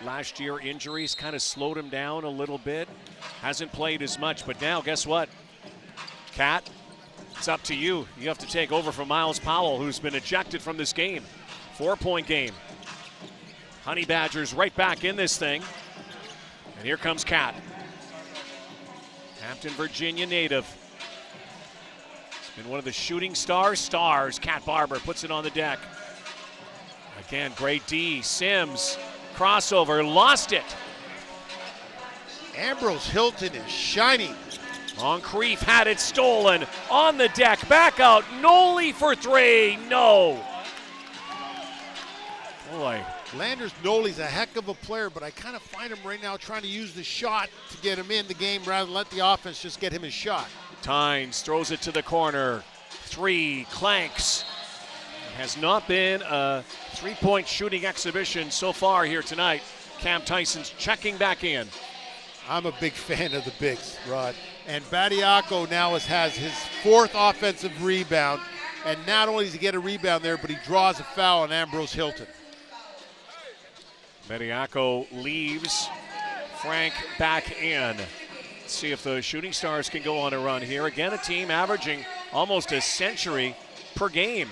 last year, injuries kind of slowed him down a little bit. Hasn't played as much, but now, guess what? Cat, it's up to you. You have to take over from Miles Powell, who's been ejected from this game. 4-point game. Honey Badgers right back in this thing. And here comes Cat. Hampton, Virginia native. He's been one of the Shooting Stars. Cat Barber puts it on the deck. Again, great D. Sims. Crossover, lost it. Ambrose Hilton is shining. Moncrief had it stolen. On the deck, back out. Noli for three. No. Boy. Landers Noli's a heck of a player, but I kind of find him right now trying to use the shot to get him in the game rather than let the offense just get him his shot. Tynes throws it to the corner. Three, clanks. It has not been a three-point shooting exhibition so far here tonight. Cam Tyson's checking back in. I'm a big fan of the bigs, Rod. And Badiako now has his fourth offensive rebound. And not only does he get a rebound there, but he draws a foul on Ambrose Hilton. Badiako leaves. Frank back in. Let's see if the Shooting Stars can go on a run here. Again, a team averaging almost a century per game.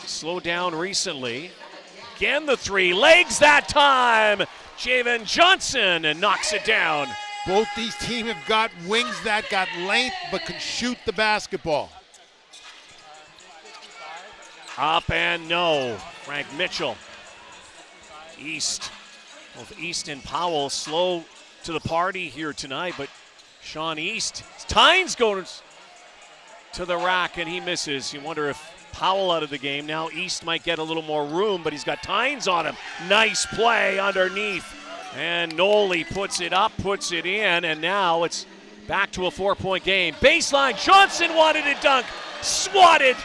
Slowed down recently. Again, the three. Legs that time. Javen Johnson and knocks it down. Both these teams have got wings that got length but can shoot the basketball. Up and no. Frank Mitchell. East. Both East and Powell slow to the party here tonight, but Sean East. Tynes goes to the rack and he misses. You wonder if Powell out of the game. Now East might get a little more room, but he's got Tynes on him. Nice play underneath. And Noli puts it up, puts it in, and now it's back to a 4-point game. Baseline, Johnson wanted a dunk. Swatted.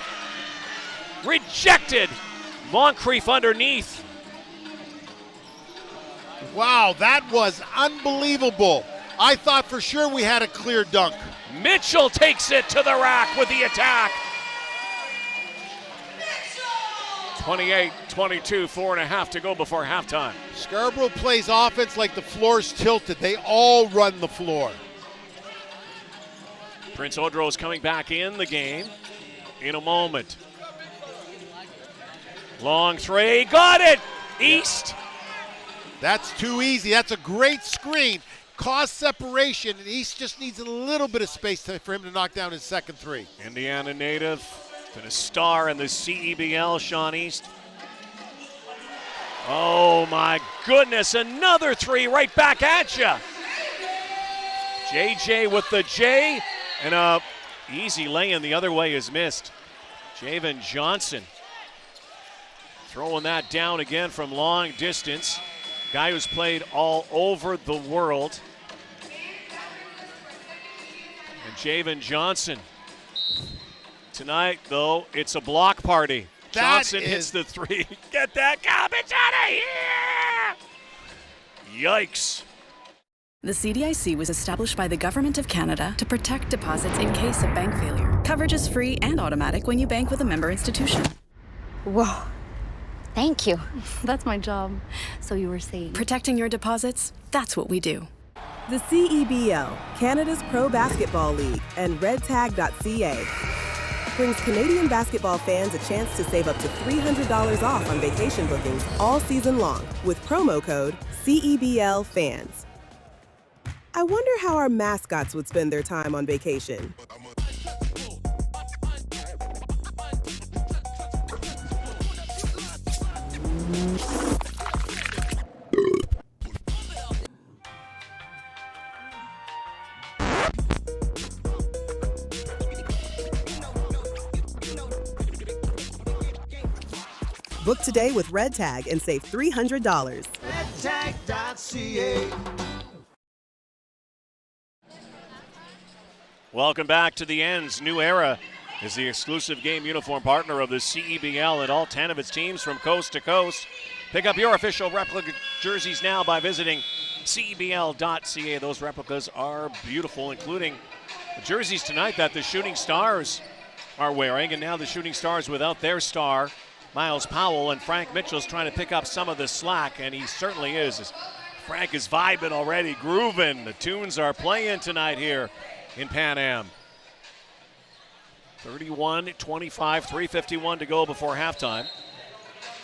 Rejected. Moncrief underneath. Wow, that was unbelievable. I thought for sure we had a clear dunk. Mitchell takes it to the rack with the attack. 28-22, 4.5 to go before halftime. Scarborough plays offense like the floor's tilted. They all run the floor. Prince Odro is coming back in the game in a moment. Long three, got it! East. That's too easy. That's a great screen. Cause separation, and East just needs a little bit of space for him to knock down his second three. Indiana native, been a star in the CEBL, Sean East. Oh my goodness, another three right back at you. JJ with the J, And a easy lay-in the other way is missed. Javen Johnson throwing that down again from long distance. Guy who's played all over the world. And Javen Johnson. Tonight, though, it's a block party. Johnson hits the three. Get that garbage out of here! Yikes. The CDIC was established by the Government of Canada to protect deposits in case of bank failure. Coverage is free and automatic when you bank with a member institution. Whoa. Thank you. That's my job. So you were saying? Protecting your deposits, that's what we do. The CEBL, Canada's Pro Basketball League, and redtag.ca brings Canadian basketball fans a chance to save up to $300 off on vacation bookings all season long with promo code CEBLFans. I wonder how our mascots would spend their time on vacation. Book today with Red Tag and save $300. redtag.ca. Welcome back to the Ends. New Era is the exclusive game uniform partner of the CEBL and all 10 of its teams from coast to coast. Pick up your official replica jerseys now by visiting CEBL.ca. Those replicas are beautiful, including the jerseys tonight that the Shooting Stars are wearing. And now the Shooting Stars without their star, Miles Powell, and Frank Mitchell's trying to pick up some of the slack, and he certainly is. Frank is vibing already, grooving. The tunes are playing tonight here in Pan Am. 31-25, 3:51 to go before halftime.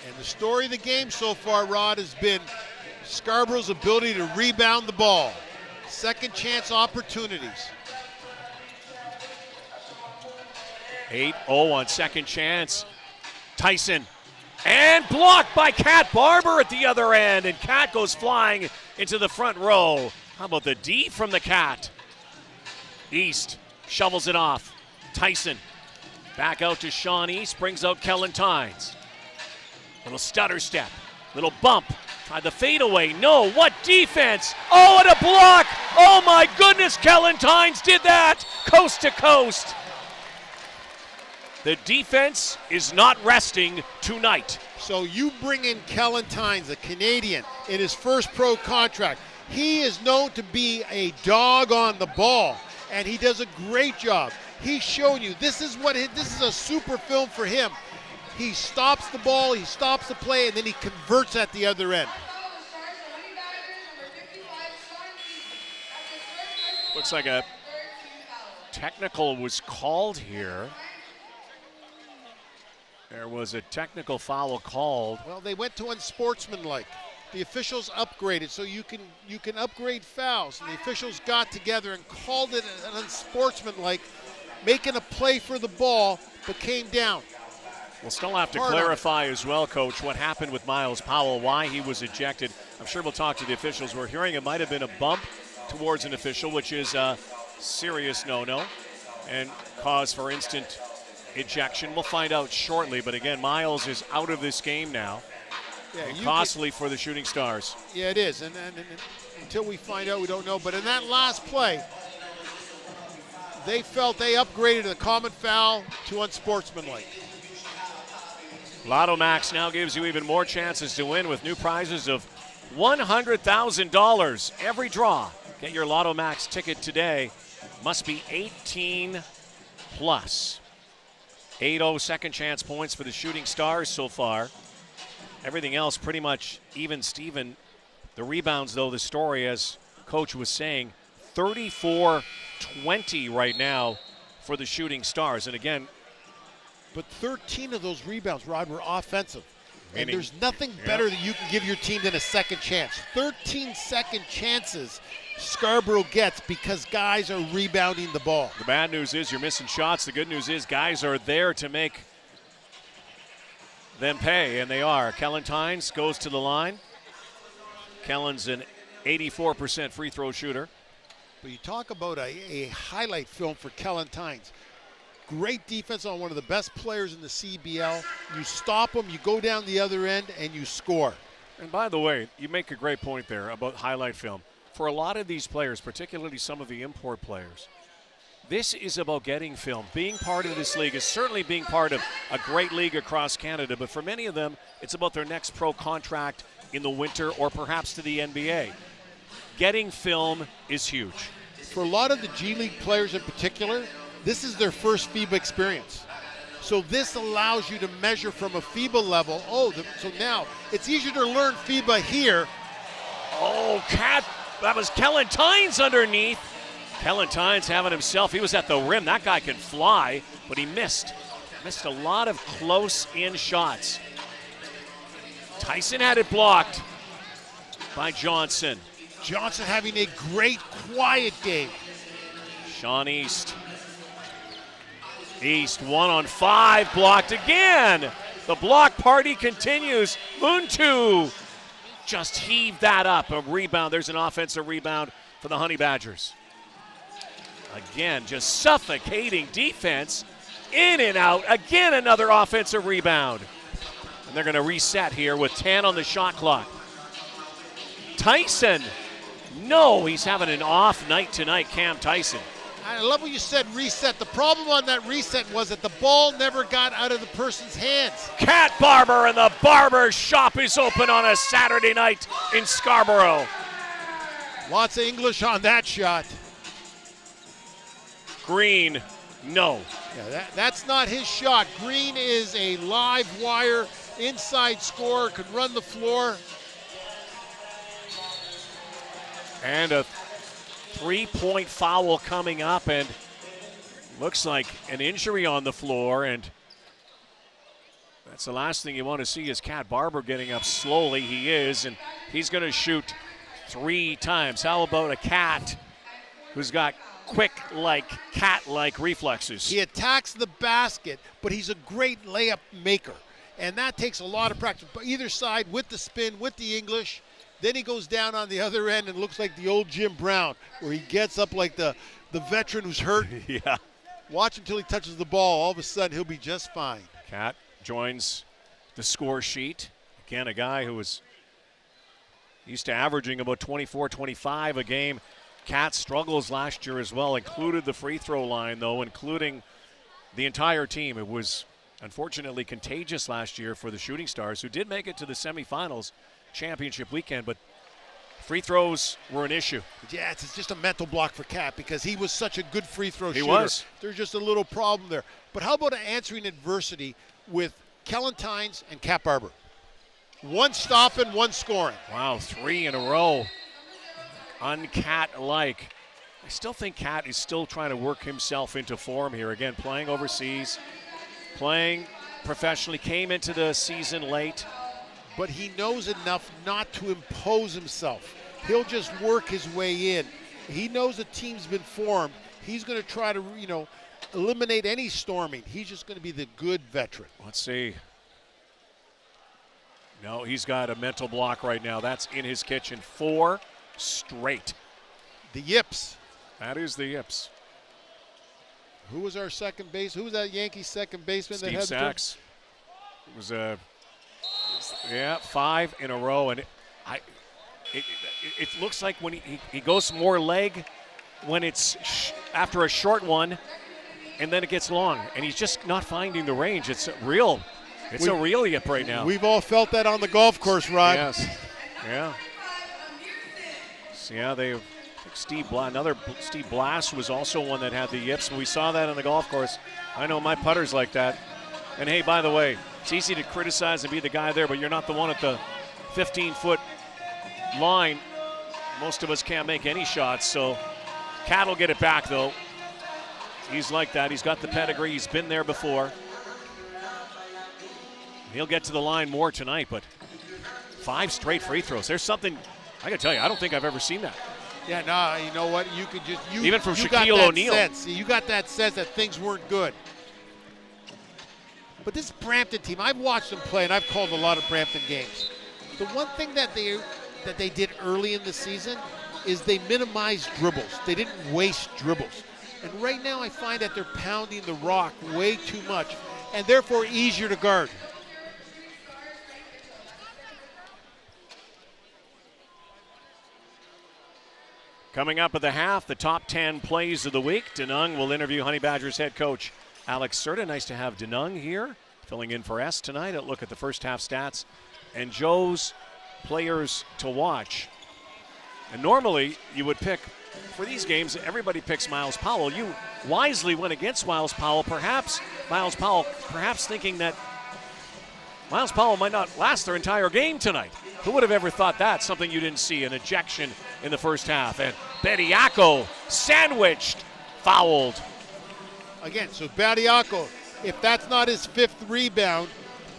And the story of the game so far, Rod, has been Scarborough's ability to rebound the ball. Second chance opportunities. 8-0 on second chance. Tyson, and blocked by Kat Barber at the other end, and Kat goes flying into the front row. How about the D from the Cat? East shovels it off. Tyson back out to Sean East, brings out Kellen Tynes. Little stutter step, little bump. Tried the fadeaway. No, what defense? Oh, and a block. Oh my goodness, Kellen Tynes did that. Coast to coast. The defense is not resting tonight. So you bring in Kellen Tynes, a Canadian, in his first pro contract. He is known to be a dog on the ball, and he does a great job. He's showing you this is a super film for him. He stops the ball, he stops the play, and then he converts at the other end. Looks like a technical was called here. There was a technical foul called. Well, they went to unsportsmanlike. The officials upgraded, so you can upgrade fouls. And the officials got together and called it an unsportsmanlike, making a play for the ball, but came down. We'll still have to clarify as well, Coach, what happened with Miles Powell, why he was ejected. I'm sure we'll talk to the officials. We're hearing it might have been a bump towards an official, which is a serious no-no and cause for instant ejection. We'll find out shortly, but again, Miles is out of this game now. Yeah, costly for the Shooting Stars. Yeah, it is, and until we find out, we don't know. But in that last play, they felt they upgraded the common foul to unsportsmanlike. Lotto Max now gives you even more chances to win with new prizes of $100,000 every draw. Get your Lotto Max ticket today. Must be 18 plus. 8-0 second chance points for the Shooting Stars so far. Everything else pretty much even Steven. The rebounds, though, the story, as Coach was saying, 34-20 right now for the Shooting Stars. And again, but 13 of those rebounds, Rod, were offensive. And meaning, there's nothing better that you can give your team than a second chance. 13 second chances Scarborough gets because guys are rebounding the ball. The bad news is you're missing shots. The good news is guys are there to make them pay, and they are. Kellen Tynes goes to the line. Kellen's an 84% free throw shooter. But you talk about a highlight film for Kellen Tynes. Great defense on one of the best players in the CEBL. You stop him, you go down the other end, and you score. And by the way, you make a great point there about highlight film. For a lot of these players, particularly some of the import players, this is about getting film. Being part of this league is certainly being part of a great league across Canada, but for many of them, it's about their next pro contract in the winter or perhaps to the NBA. Getting film is huge. For a lot of the G League players in particular, this is their first FIBA experience. So this allows you to measure from a FIBA level. So now it's easier to learn FIBA here. Oh, that was Kellen Tynes underneath. Kellen Tynes having himself, he was at the rim. That guy can fly, but he missed. Missed a lot of close-in shots. Tyson had it blocked by Johnson. Johnson having a great, quiet game. Sean East. East 1-on-5, blocked again. The block party continues. Muntu just heaved that up. A rebound. There's an offensive rebound for the Honey Badgers. Again, just suffocating defense. In and out. Again, another offensive rebound. And they're going to reset here with 10 on the shot clock. Tyson. No, he's having an off night tonight, Cam Tyson. I love what you said, reset. The problem on that reset was that the ball never got out of the person's hands. Cat Barber, and the barber shop is open on a Saturday night in Scarborough. Lots of English on that shot. Green, no. Yeah, that's not his shot. Green is a live wire, inside scorer, could run the floor. And a 3-point foul coming up, and looks like an injury on the floor, and that's the last thing you want to see is Cat Barber getting up slowly. He is, and he's going to shoot 3 times. How about a Cat who's got cat-like reflexes? He attacks the basket, but he's a great layup maker, and that takes a lot of practice. But either side, with the spin, with the English. Then he goes down on the other end and looks like the old Jim Brown, where he gets up like the veteran who's hurt. Yeah. Watch until he touches the ball. All of a sudden, he'll be just fine. Cat joins the score sheet. Again, a guy who was used to averaging about 24, 25 a game. Cat struggles last year as well, included the free throw line, though, including the entire team. It was unfortunately contagious last year for the Shooting Stars, who did make it to the semifinals championship weekend, but free throws were an issue. Yeah, it's just a mental block for Cat because he was such a good free throw shooter. He was. There's just a little problem there. But how about answering adversity with Kellen Tynes and Cat Barber? 1 stop and 1 scoring. Wow, 3 in a row. Un-Cat-like. I still think Cat is still trying to work himself into form here. Again, playing overseas, playing professionally, came into the season late. But he knows enough not to impose himself. He'll just work his way in. He knows the team's been formed. He's going to try to, eliminate any storming. He's just going to be the good veteran. Let's see. No, he's got a mental block right now. That's in his kitchen. 4 straight. The Yips. That is the Yips. Who was our second base? Who was that Yankees second baseman? Steve that had Sachs. It was a... 5 in a row, and it looks like when he goes more leg when it's after a short one, and then it gets long, and he's just not finding the range. It's real. It's a real yip right now. We've all felt that on the golf course, Rod. Yes. Yeah. So I think another Steve Blass was also one that had the yips, and we saw that on the golf course. I know my putter's like that. And hey, by the way, it's easy to criticize and be the guy there, but you're not the one at the 15-foot line. Most of us can't make any shots, so Cat will get it back, though. He's like that. He's got the pedigree. He's been there before. He'll get to the line more tonight, but 5 straight free throws. There's something, I got to tell you, I don't think I've ever seen that. Yeah, no, you know what? You could just even from Shaquille O'Neal. You got that sense that things weren't good. But this Brampton team, I've watched them play, and I've called a lot of Brampton games. The one thing that they did early in the season, is they minimize dribbles. They didn't waste dribbles. And right now I find that they're pounding the rock way too much and therefore easier to guard. Coming up at the half, the top 10 plays of the week. Denung will interview Honey Badgers head coach Alex Serta. Nice to have Denung here, filling in for S tonight. A look at the first half stats and Joe's players to watch. And normally you would pick, for these games, everybody picks Miles Powell. You wisely went against Miles Powell, perhaps thinking that Miles Powell might not last their entire game tonight. Who would have ever thought that? Something you didn't see, an ejection in the first half. And Bediako sandwiched, fouled. Again, so Bediako, if that's not his 5th rebound,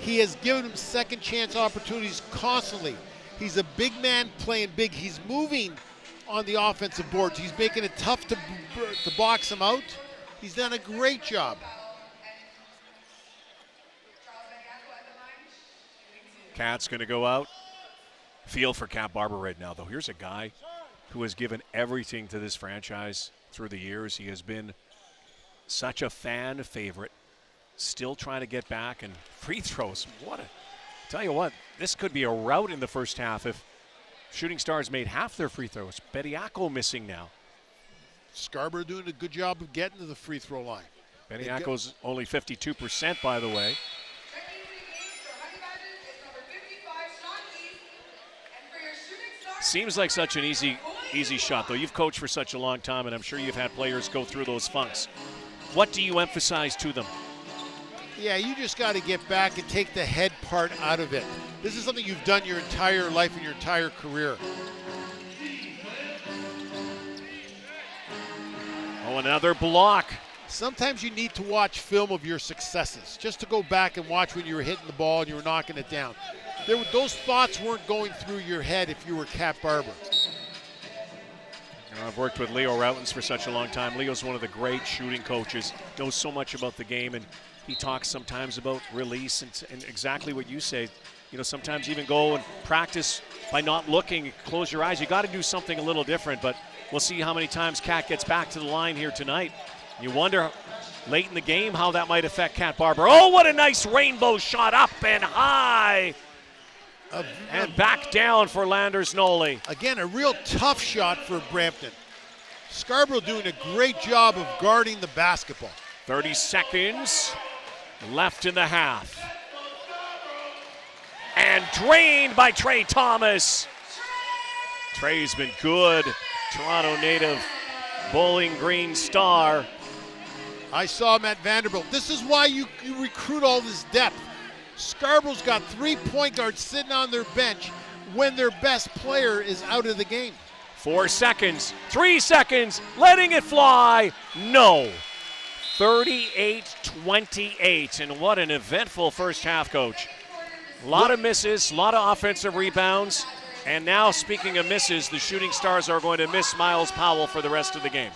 he has given him second chance opportunities constantly. He's a big man playing big. He's moving on the offensive boards. He's making it tough to box him out. He's done a great job. Cat's going to go out. Feel for Cat Barber right now, though. Here's a guy who has given everything to this franchise through the years. He has been such a fan favorite, still trying to get back, and free throws. Tell you what, this could be a rout in the first half if Shooting Stars made half their free throws. Bediako missing now. Scarborough doing a good job of getting to the free throw line. Bediako's only 52%, by the way. Seems like such an easy shot, though. You've coached for such a long time, and I'm sure you've had players go through those funks. What do you emphasize to them? Yeah, you just got to get back and take the head part out of it. This is something you've done your entire life and your entire career. Oh, another block. Sometimes you need to watch film of your successes, just to go back and watch when you were hitting the ball and you were knocking it down. Those thoughts weren't going through your head if you were Cat Barber. I've worked with Leo Routens for such a long time. Leo's one of the great shooting coaches, knows so much about the game, and he talks sometimes about release and exactly what you say. You know, sometimes even go and practice by not looking, close your eyes. You got to do something a little different, but we'll see how many times Cat gets back to the line here tonight. You wonder late in the game how that might affect Cat Barber. Oh, what a nice rainbow shot up and high. And back down for Landers Noli. Again, a real tough shot for Brampton. Scarborough doing a great job of guarding the basketball. 30 seconds left in the half. And drained by Trey Thomas. Trey's been good. Toronto native, Bowling Green star. I saw him at Vanderbilt. This is why you recruit all this depth. Scarborough's got 3 point guards sitting on their bench when their best player is out of the game. 4 seconds, 3 seconds, letting it fly. No. 38-28, and what an eventful first half, Coach. A lot of misses, a lot of offensive rebounds, and now, speaking of misses, the Shooting Stars are going to miss Miles Powell for the rest of the game.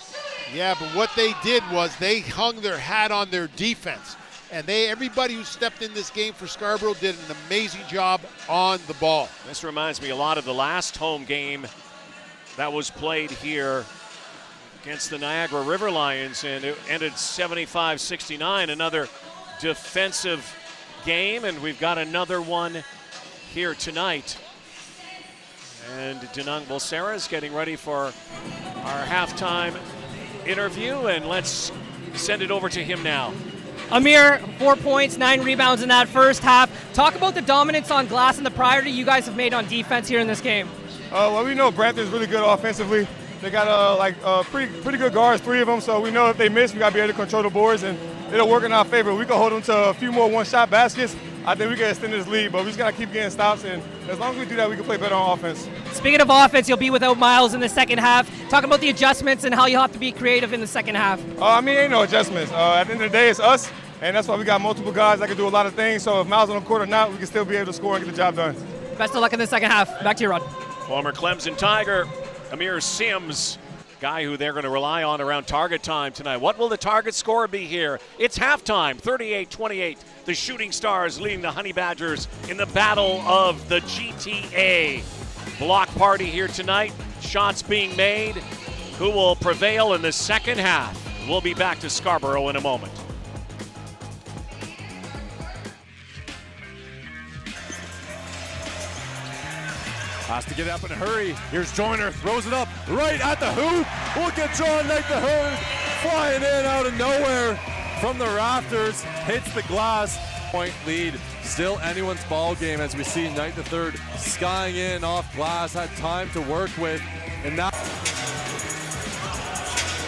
Yeah, but what they did was they hung their hat on their defense. And everybody who stepped in this game for Scarborough did an amazing job on the ball. This reminds me a lot of the last home game that was played here against the Niagara River Lions, and it ended 75-69. Another defensive game, and we've got another one here tonight. And Denung Bolsera is getting ready for our halftime interview, and let's send it over to him now. Amir, 4 points, 9 rebounds in that first half. Talk about the dominance on glass and the priority you guys have made on defense here in this game. Well, we know Brampton's really good offensively. They got pretty good guards, 3 of them. So we know if they miss, we got to be able to control the boards, and it'll work in our favor. We can hold them to a few more one-shot baskets. I think we can extend this lead, but we just got to keep getting stops, and as long as we do that, we can play better on offense. Speaking of offense, you'll be without Miles in the second half. Talk about the adjustments and how you'll have to be creative in the second half. Ain't no adjustments. At the end of the day, it's us, and that's why we got multiple guys that can do a lot of things. So if Miles on the court or not, we can still be able to score and get the job done. Best of luck in the second half. Back to you, Rod. Former Clemson Tiger, Amir Sims, guy who they're going to rely on around target time tonight. What will the target score be here? It's halftime, 38-28. The Shooting Stars leading the Honey Badgers in the battle of the GTA. Block party here tonight. shots being made. Who will prevail in the second half? We'll be back to Scarborough in a moment. Has to get up in a hurry. Here's Joyner, throws it up right at the hoop. Look at John Knight the Herd flying in out of nowhere from the rafters, hits the glass. Point lead, still anyone's ball game as we see Knight the Third skying in off glass, had time to work with, and now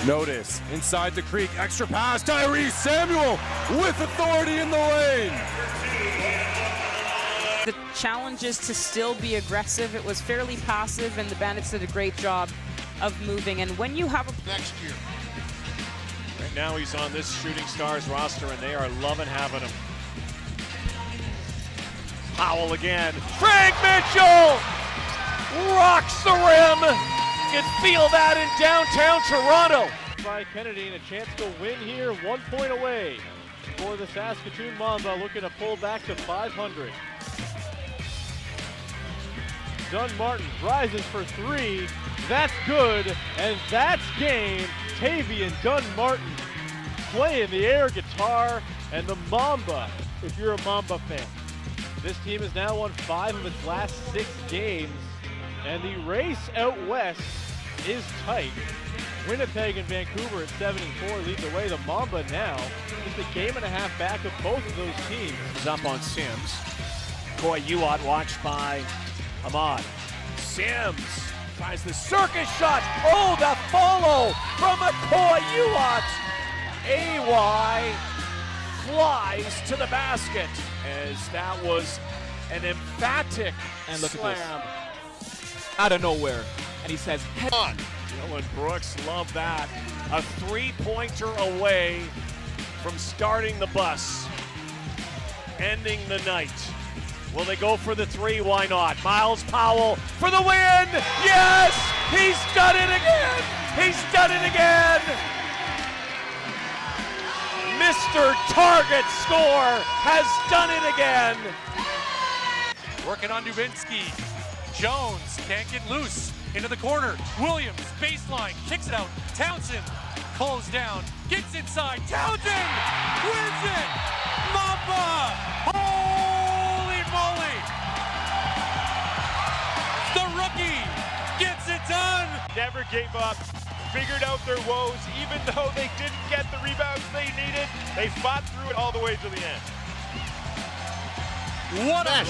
notice inside the creek, extra pass, Tyrese Samuel with authority in the lane. The challenge is to still be aggressive. It was fairly passive, and the Bandits did a great job of moving. And when you have a next year. Right now he's on this Shooting Stars roster, and they are loving having him. Powell again. Frank Mitchell rocks the rim. You can feel that in downtown Toronto. By Kennedy, and a chance to win here, 1 point away for the Saskatoon Mamba, looking to pull back to 500. Dunn Martin rises for three. That's good, and that's game. Tavian Dunn Martin playing the air guitar, and the Mamba, if you're a Mamba fan. This team has now won 5 of its last 6 games, and the race out west is tight. Winnipeg and Vancouver at 74 lead the way. The Mamba now just a game and a half back of both of those teams. Is up on Sims. Coy Uat watched by Ahmad. Sims tries the circus shot. Oh, the follow from McCoy Uat. AY flies to the basket as that was an emphatic And look slam. at this. Out of nowhere. And he says, head on. Dylan Brooks loved that. A three-pointer away from starting the bus. Ending the night. Will they go for the three? Why not? Miles Powell for the win! Yes! He's done it again! He's done it again! Mr. Target Score has done it again! Working on Dubinsky. Jones can't get loose. Into the corner. Williams, baseline, kicks it out. Townsend calls down, gets inside. Townsend wins it! Mamba! Holy moly! The rookie gets it done! Never gave up, figured out their woes. Even though they didn't get the rebounds they needed, they fought through it all the way to the end. What a...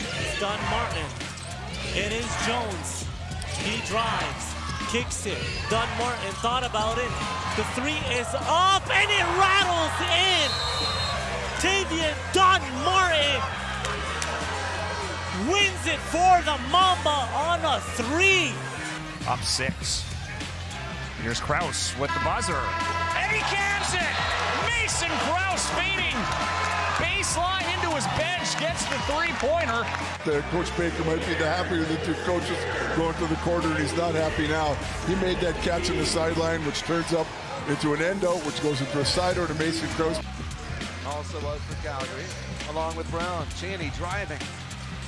It's Dunn Martin. It is Jones. He drives, kicks it. Dunn Martin thought about it. The three is up and it rattles in. Tavian Dunn Martin wins it for the Mamba on a three. Up 6. Here's Krause with the buzzer. And he cans it. Mason Krause fading. Baseline into his bench, gets the three-pointer. Coach Baker might be the happier of the two coaches going to the corner, and he's not happy now. He made that catch on the sideline, which turns up into an endo, which goes into a sider to Mason Krause. Also was for Calgary, along with Brown. Chaney driving.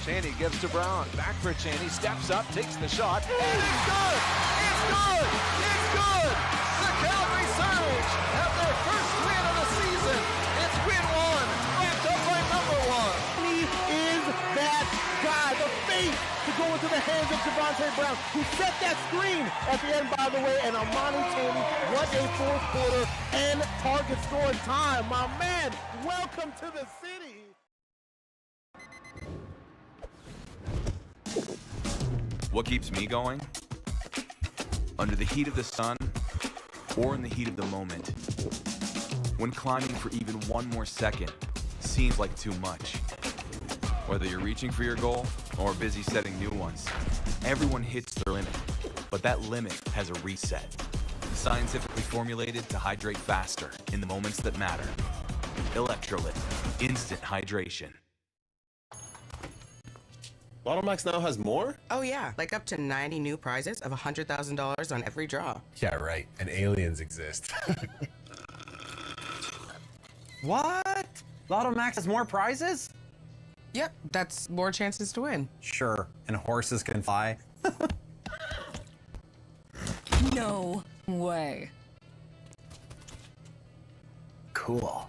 Chaney gives to Brown. Back for Chaney. Steps up, takes the shot. And it's good! It's good! It's good! The Calgary Surge have their first win of the season. It's win 1. Wrapped up by number 1. He is that guy, the face to go into the hands of Javonte Brown, who set that screen at the end, by the way, and Amani Chaney, what a fourth quarter and target scoring time. My man, welcome to the city. What keeps me going? Under the heat of the sun or in the heat of the moment. When climbing for even one more second seems like too much. Whether you're reaching for your goal or busy setting new ones, everyone hits their limit, but that limit has a reset. Scientifically formulated to hydrate faster in the moments that matter. Electrolyte, instant hydration. Lotto Max now has more? Oh yeah, like up to 90 new prizes of $100,000 on every draw. Yeah, right. And aliens exist. What? Lotto Max has more prizes? Yep, that's more chances to win. Sure, and horses can fly. No way. Cool.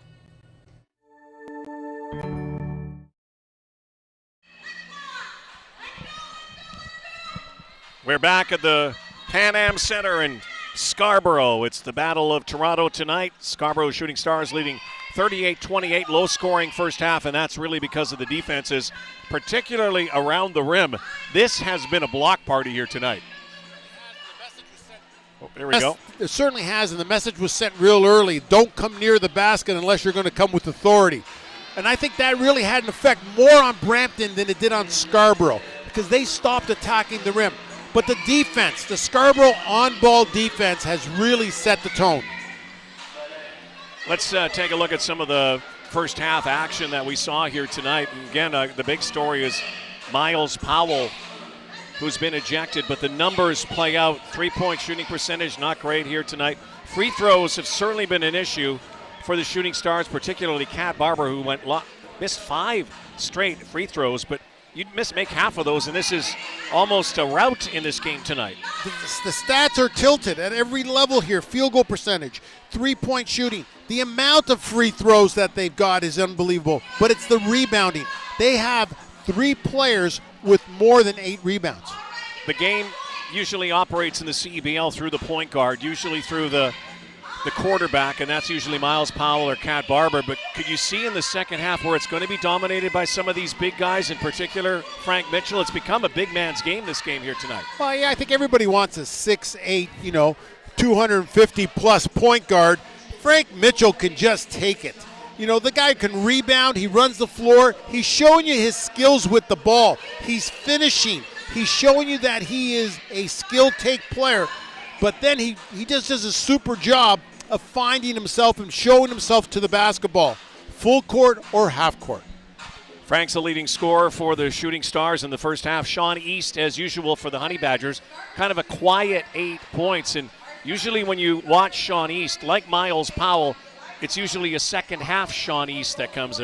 We're back at the Pan Am Center in Scarborough. It's the Battle of Toronto tonight. Scarborough Shooting Stars leading 38-28, low-scoring first half, and that's really because of the defenses, particularly around the rim. This has been a block party here tonight. Oh, there we go. It certainly has, and the message was sent real early. Don't come near the basket unless you're going to come with authority. And I think that really had an effect more on Brampton than it did on Scarborough because they stopped attacking the rim. But the defense, the Scarborough on-ball defense has really set the tone. Let's take a look at some of the first half action that we saw here tonight. And again, the big story is Miles Powell, who's been ejected, but the numbers play out. Three-point shooting percentage, not great here tonight. Free throws have certainly been an issue for the Shooting Stars, particularly Kat Barber, who missed 5 straight free throws, but you'd make half of those, and this is almost a rout in this game tonight. The stats are tilted at every level here. Field goal percentage, three-point shooting. The amount of free throws that they've got is unbelievable, but it's the rebounding. They have 3 players with more than 8 rebounds. The game usually operates in the CEBL through the point guard, usually through the quarterback, and that's usually Miles Powell or Kat Barber. But could you see in the second half where it's going to be dominated by some of these big guys, in particular Frank Mitchell? It's become a big man's game, this game here tonight. Well, yeah, I think everybody wants a 6'8", 250-plus point guard. Frank Mitchell can just take it. The guy can rebound. He runs the floor. He's showing you his skills with the ball. He's finishing. He's showing you that he is a skill-take player. But then he just does a super job of finding himself and showing himself to the basketball, full court or half court. Frank's the leading scorer for the Shooting Stars in the first half. Sean East, as usual, for the Honey Badgers, kind of a quiet 8 points. And usually when you watch Sean East, like Miles Powell, it's usually a second half Sean East that comes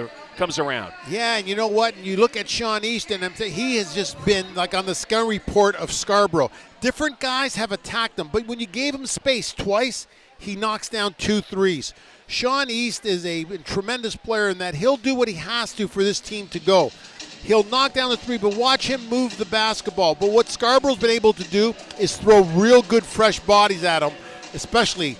around. Yeah, and you know what? You look at Sean East, and he has just been like on the scouting report of Scarborough. Different guys have attacked him, but when you gave him space twice, he knocks down 2 threes. Sean East is a tremendous player in that he'll do what he has to for this team to go. He'll knock down the 3, but watch him move the basketball. But what Scarborough's been able to do is throw real good fresh bodies at him, especially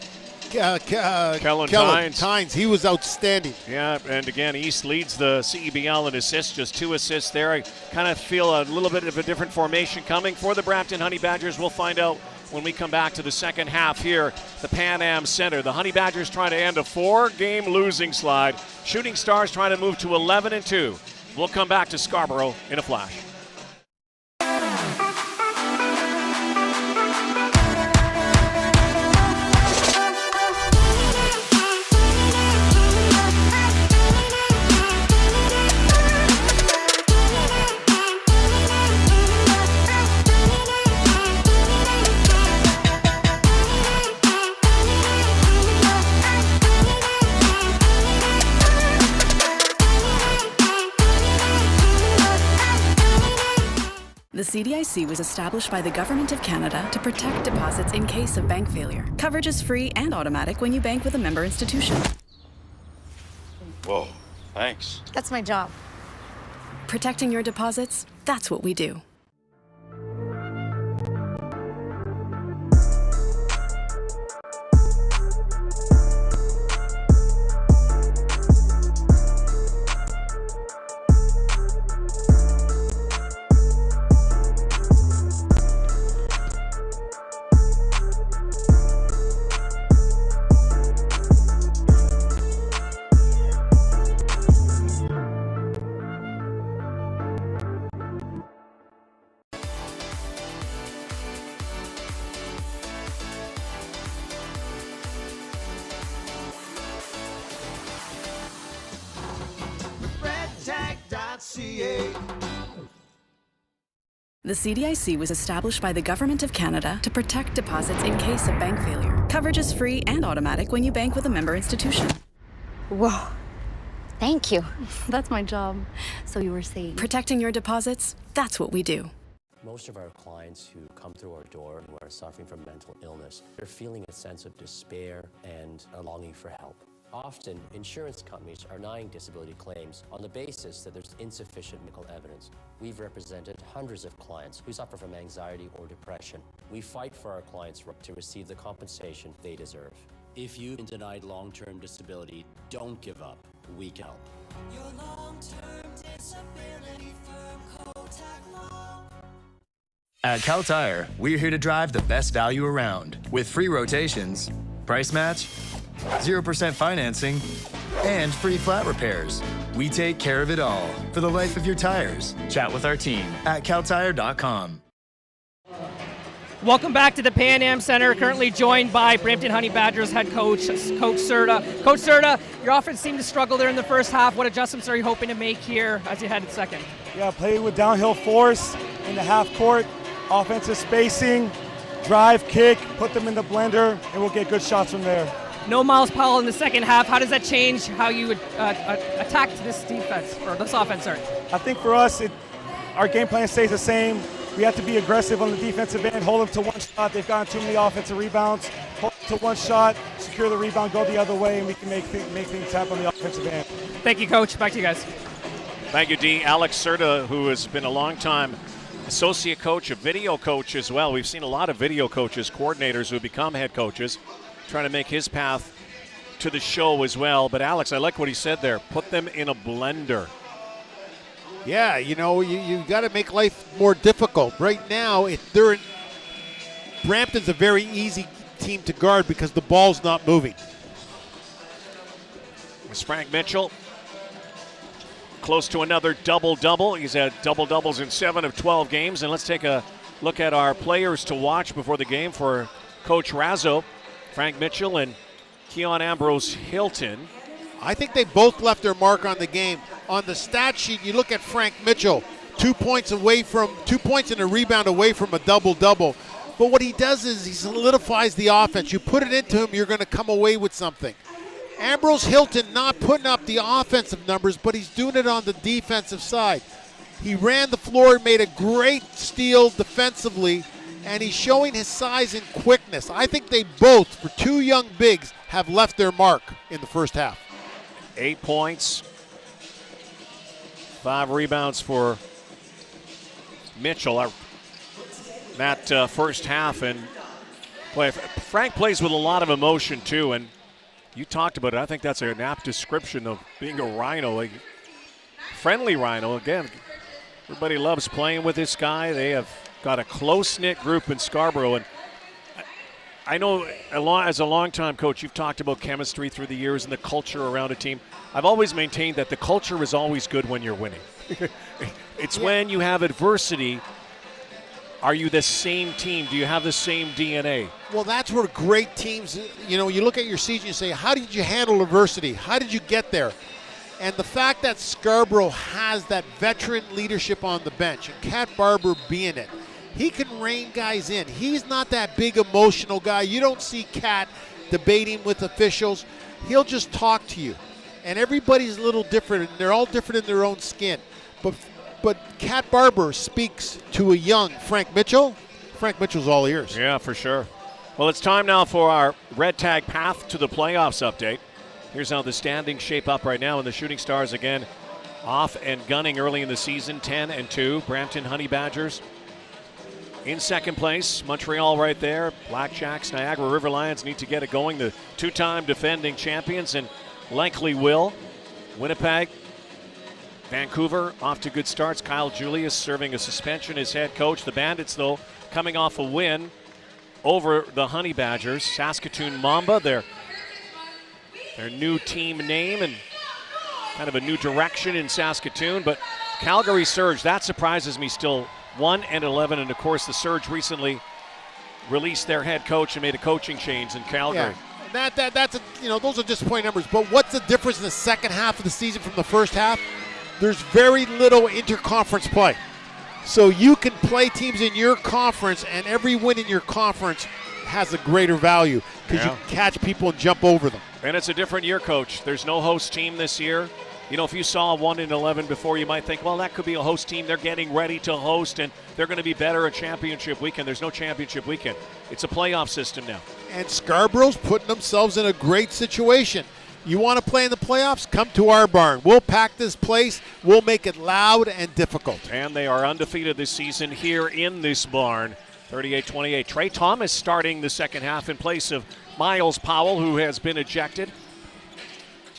Kellen Tynes. He was outstanding. Yeah, and again, East leads the CEBL in assists, just 2 assists there. I kind of feel a little bit of a different formation coming for the Brampton Honey Badgers. We'll find out when we come back to the second half here at the Pan Am Center. The Honey Badgers trying to end a 4-game losing slide. Shooting Stars trying to move to 11-2. We'll come back to Scarborough in a flash. The CDIC was established by the Government of Canada to protect deposits in case of bank failure. Coverage is free and automatic when you bank with a member institution. Whoa, thanks. That's my job. Protecting your deposits, that's what we do. The CDIC was established by the Government of Canada to protect deposits in case of bank failure. Coverage is free and automatic when you bank with a member institution. Whoa. Thank you. That's my job. So you were saying. Protecting your deposits, that's what we do. Most of our clients who come through our door who are suffering from mental illness, they're feeling a sense of despair and a longing for help. Often, insurance companies are denying disability claims on the basis that there's insufficient medical evidence. We've represented hundreds of clients who suffer from anxiety or depression. We fight for our clients to receive the compensation they deserve. If you've been denied long-term disability, don't give up. We can help. Your long-term disability firm, Kotak Law. At Cal Tire, we're here to drive the best value around with free rotations, price match, 0% financing, and free flat repairs. We take care of it all for the life of your tires. Chat with our team at caltire.com. Welcome back to the Pan Am Center, currently joined by Brampton Honey Badgers head coach, Coach Serta. Coach Serta, your offense seemed to struggle there in the first half. What adjustments are you hoping to make here as you head to second? Yeah, play with downhill force in the half court, offensive spacing, drive, kick, put them in the blender, and we'll get good shots from there. No Miles Powell in the second half. How does that change how you would attack this defense, or this offense, sorry? I think for us, our game plan stays the same. We have to be aggressive on the defensive end, hold them to one shot. They've gotten too many offensive rebounds. Hold them to one shot, secure the rebound, go the other way, and we can make things happen on the offensive end. Thank you, Coach. Back to you guys. Thank you, D. Alex Serta, who has been a long-time associate coach, a video coach as well. We've seen a lot of video coaches, coordinators who become head coaches, trying to make his path to the show as well. But Alex, I like what he said there. Put them in a blender. Yeah, you know, you got to make life more difficult. Right now, Brampton's a very easy team to guard because the ball's not moving. It's Frank Mitchell, close to another double-double. He's had double-doubles in 7 of 12 games. And let's take a look at our players to watch before the game for Coach Razzo. Frank Mitchell and Keon Ambrose Hilton. I think they both left their mark on the game. On the stat sheet, you look at Frank Mitchell, 2 points and a rebound away from a double-double. But what he does is he solidifies the offense. You put it into him, you're going to come away with something. Ambrose Hilton not putting up the offensive numbers, but he's doing it on the defensive side. He ran the floor, made a great steal defensively, and he's showing his size and quickness. I think they both, for two young bigs, have left their mark in the first half. 8 points, 5 rebounds for Mitchell. That first half, and boy, Frank plays with a lot of emotion too, and you talked about it. I think that's an apt description of being a Rhino, a friendly Rhino. Again, everybody loves playing with this guy. They have got a close-knit group in Scarborough, and I know as a longtime coach, you've talked about chemistry through the years and the culture around a team. I've always maintained that the culture is always good when you're winning. It's when you have adversity, are you the same team? Do you have the same DNA? Well, that's where great teams, you know, you look at your season, you say, how did you handle adversity? How did you get there? And the fact that Scarborough has that veteran leadership on the bench, and Cat Barber being it, he can rein guys in. He's not that big emotional guy. You don't see Cat debating with officials. He'll just talk to you. And everybody's a little different, and they're all different in their own skin. But Cat Barber speaks to a young Frank Mitchell. Frank Mitchell's all ears. Yeah, for sure. Well, it's time now for our Red Tag Path to the Playoffs update. Here's how the standings shape up right now, and the Shooting Stars again off and gunning early in the season, 10-2. Brampton Honey Badgers in second place. Montreal right there. Blackjacks, Niagara River Lions need to get it going. The two-time defending champions and likely will. Winnipeg, Vancouver off to good starts. Kyle Julius serving a suspension as head coach. The Bandits, though, coming off a win over the Honey Badgers. Saskatoon Mamba, their new team name and kind of a new direction in Saskatoon. But Calgary Surge, that surprises me still. 1-11, and of course the Surge recently released their head coach and made a coaching change in Calgary. Yeah. That's those are disappointing numbers. But what's the difference in the second half of the season from the first half? There's very little interconference play. So you can play teams in your conference, and every win in your conference has a greater value because you can catch people and jump over them. And it's a different year, Coach. There's no host team this year. You know, if you saw 1-11 before, you might think, well, that could be a host team. They're getting ready to host, and they're going to be better at championship weekend. There's no championship weekend. It's a playoff system now. And Scarborough's putting themselves in a great situation. You want to play in the playoffs? Come to our barn. We'll pack this place. We'll make it loud and difficult. And they are undefeated this season here in this barn, 38-28. Trey Thomas starting the second half in place of Miles Powell, who has been ejected.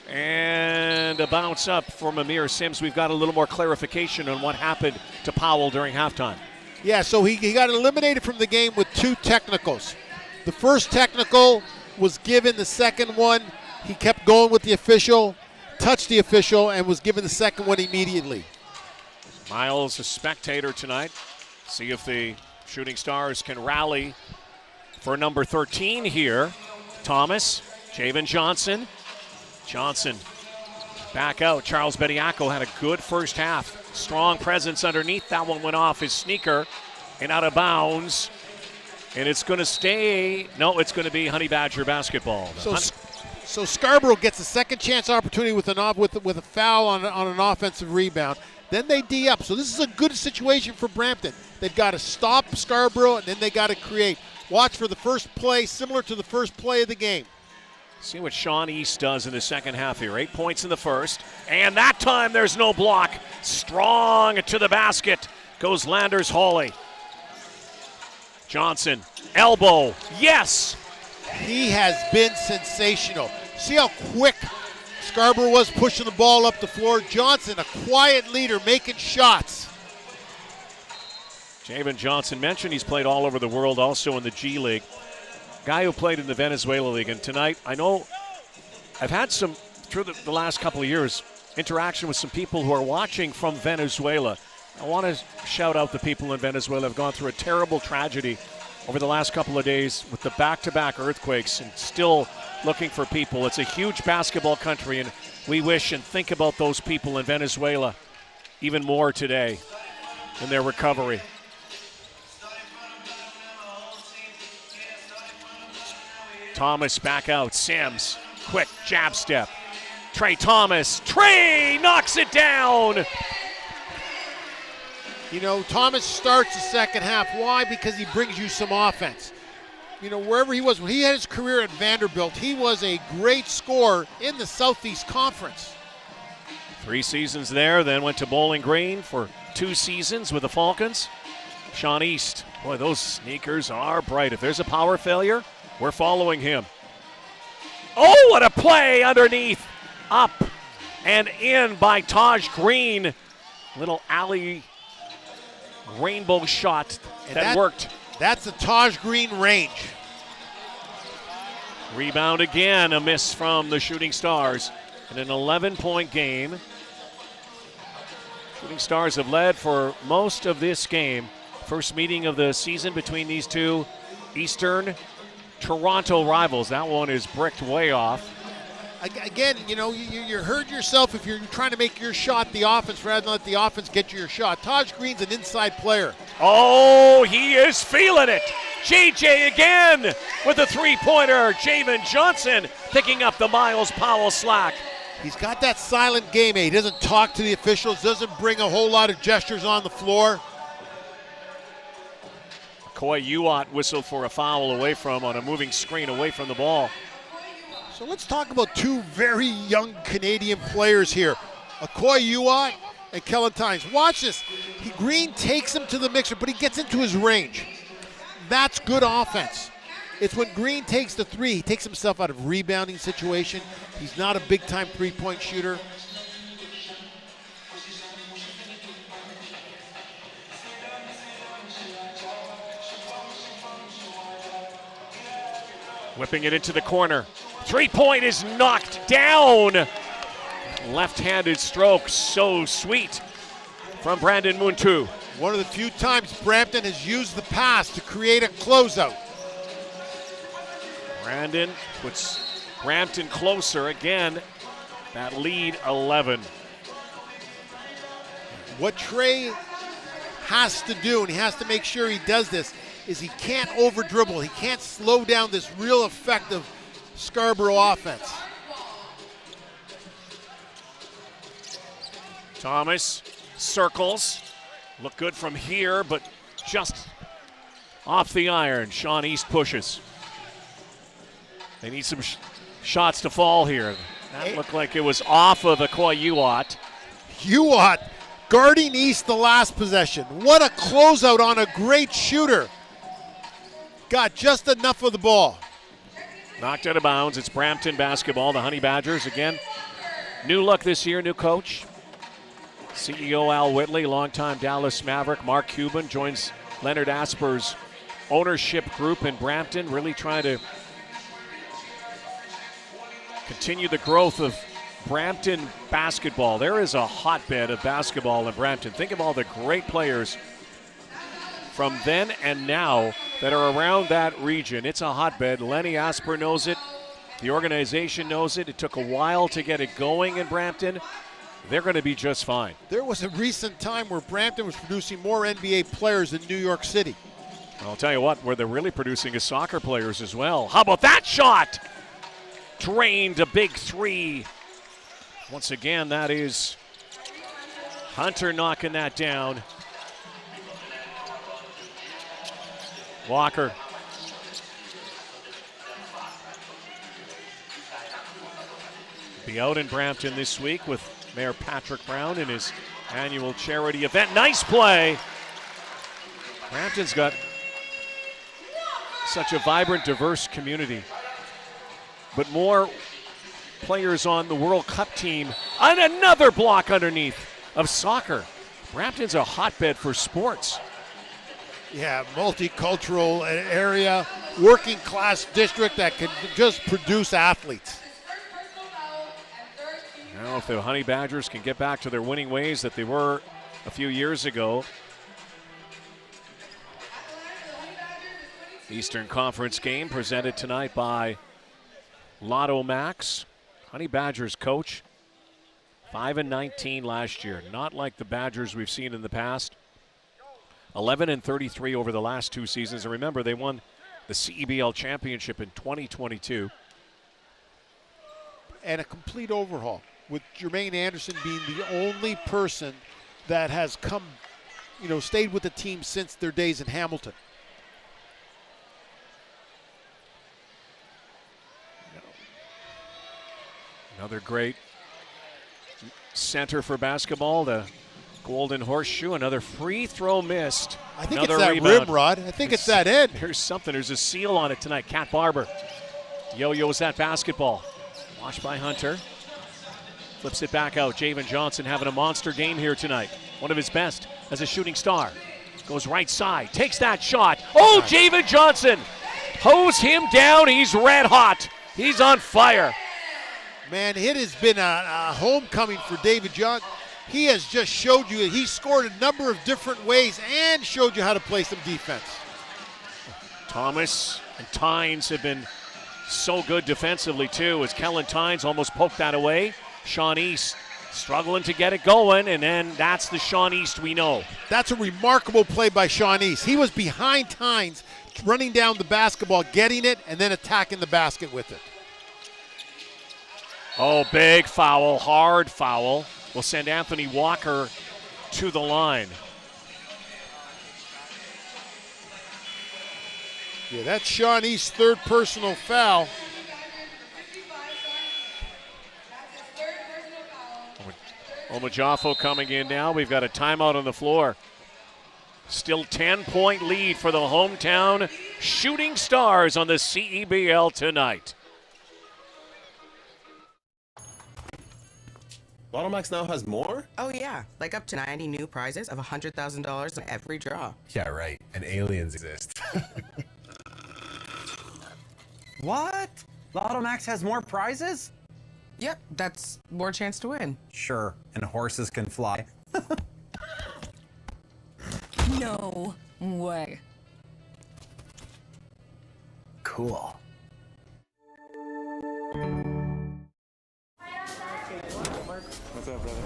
And a bounce up from Amir Sims. We've got a little more clarification on what happened to Powell during halftime. Yeah, so he got eliminated from the game with 2 technicals. The first technical was given, the second one, he kept going with the official, touched the official, and was given the second one immediately. Miles, a spectator tonight. See if the Shooting Stars can rally for number 13 here. Thomas, Javen Johnson. Johnson back out. Charles Bediako had a good first half. Strong presence underneath. That one went off his sneaker and out of bounds. And it's going to stay. No, it's going to be Honey Badger basketball. So Scarborough gets a second chance opportunity with a foul on an offensive rebound. Then they D up. So this is a good situation for Brampton. They've got to stop Scarborough, and then they got to create. Watch for the first play, similar to the first play of the game. See what Sean East does in the second half here. 8 points in the first. And that time there's no block. Strong to the basket goes Landers Hawley. Johnson, elbow, yes! He has been sensational. See how quick Scarborough was pushing the ball up the floor. Johnson, a quiet leader, making shots. Javen Johnson mentioned he's played all over the world, also in the G League. Guy who played in the Venezuela League. And tonight, I know I've had some, through the last couple of years, interaction with some people who are watching from Venezuela. I want to shout out the people in Venezuela who have gone through a terrible tragedy over the last couple of days with the back-to-back earthquakes and still looking for people. It's a huge basketball country, and we wish and think about those people in Venezuela even more today in their recovery. Thomas back out. Sims, quick jab step. Trey Thomas. Trey knocks it down. You know, Thomas starts the second half. Why? Because he brings you some offense. You know, wherever he was, when he had his career at Vanderbilt, he was a great scorer in the Southeast Conference. 3 seasons there, then went to Bowling Green for 2 seasons with the Falcons. Sean East, boy, those sneakers are bright. If there's a power failure, we're following him. Oh, what a play underneath. Up and in by Taj Green. Little alley rainbow shot that worked. That's a Taj Green range. Rebound again, a miss from the Shooting Stars. In an 11-point game. Shooting Stars have led for most of this game. First meeting of the season between these two Eastern Toronto rivals. That one is bricked way off. Again, you know, you hurt yourself if you're trying to make your shot the offense rather than let the offense get you your shot. Taj Green's an inside player. Oh, he is feeling it. JJ again with a three-pointer. Javen Johnson picking up the Miles Powell slack. He's got that silent game. He doesn't talk to the officials, doesn't bring a whole lot of gestures on the floor. Koy Uwat whistled for a foul away from on a moving screen away from the ball. So let's talk about 2 very young Canadian players here. Koy Uwat and Kellen Tynes. Watch this. Green takes him to the mixer, but he gets into his range. That's good offense. It's when Green takes the 3, he takes himself out of rebounding situation. He's not a big-time three-point shooter. Whipping it into the corner. 3-point is knocked down. Left-handed stroke, so sweet from Brandon Muntu. One of the few times Brampton has used the pass to create a closeout. Brandon puts Brampton closer again. That lead 11. What Trey has to do, and he has to make sure he does this, is he can't over-dribble. He can't slow down this real effective Scarborough offense. Thomas circles. Look good from here, but just off the iron. Sean East pushes. They need some shots to fall here. That looked like it was off of Akoy Uat. Uat guarding East the last possession. What a closeout on a great shooter. Got just enough of the ball. Knocked out of bounds. It's Brampton basketball. The Honey Badgers again. New look this year, new coach. CEO Al Whitley, longtime Dallas Maverick. Mark Cuban joins Leonard Asper's ownership group in Brampton, really trying to continue the growth of Brampton basketball. There is a hotbed of basketball in Brampton. Think of all the great players from then and now that are around that region. It's a hotbed. Lenny Asper knows it. The organization knows it. It took a while to get it going in Brampton. They're going to be just fine. There was a recent time where Brampton was producing more NBA players than New York City. I'll tell you what, where they're really producing is soccer players as well. How about that shot? Drained, a big three. Once again, that is Hunter knocking that down. Walker. Be out in Brampton this week with Mayor Patrick Brown in his annual charity event. Nice play. Brampton's got such a vibrant, diverse community. But more players on the World Cup team. And another block underneath of soccer. Brampton's a hotbed for sports. Yeah, multicultural area, working class district that can just produce athletes. Now, if the Honey Badgers can get back to their winning ways that they were a few years ago. Eastern Conference game presented tonight by Lotto Max. Honey Badgers coach, 5-19 last year. Not like the Badgers we've seen in the past. 11-33 over the last two seasons. And remember, they won the CEBL championship in 2022. And a complete overhaul, with Jermaine Anderson being the only person that has come, stayed with the team since their days in Hamilton. Another great center for basketball, the Golden Horseshoe. Another free throw missed. I think another it's that rebound. rim, Rod. I think it's that end. There's something. There's a seal on it tonight. Cat Barber yo-yos that basketball. Watched by Hunter. Flips it back out. Javen Johnson having a monster game here tonight. One of his best as a shooting star. Goes right side. Takes that shot. Oh, Javen Johnson. Hose him down. He's red hot. He's on fire. Man, it has been a homecoming for David Johnson. He has just showed you, he scored a number of different ways and showed you how to play some defense. Thomas and Tynes have been so good defensively too, as Kellen Tynes almost poked that away. Sean East struggling to get it going, and then that's the Sean East we know. That's a remarkable play by Sean East. He was behind Tynes, running down the basketball, getting it, and then attacking the basket with it. Oh, big foul, hard foul. Will send Anthony Walker to the line. Yeah, that's Sean East's third personal foul. Omajafo coming in now. We've got a timeout on the floor. Still 10-point lead for the hometown Shooting Stars on the CEBL tonight. Lotto Max now has more? Oh, yeah. Like up to 90 new prizes of $100,000 in every draw. Yeah, right. And aliens exist. What? Lotto Max has more prizes? Yep, that's more chance to win. Sure, and horses can fly. No way. Cool. What's up, brother?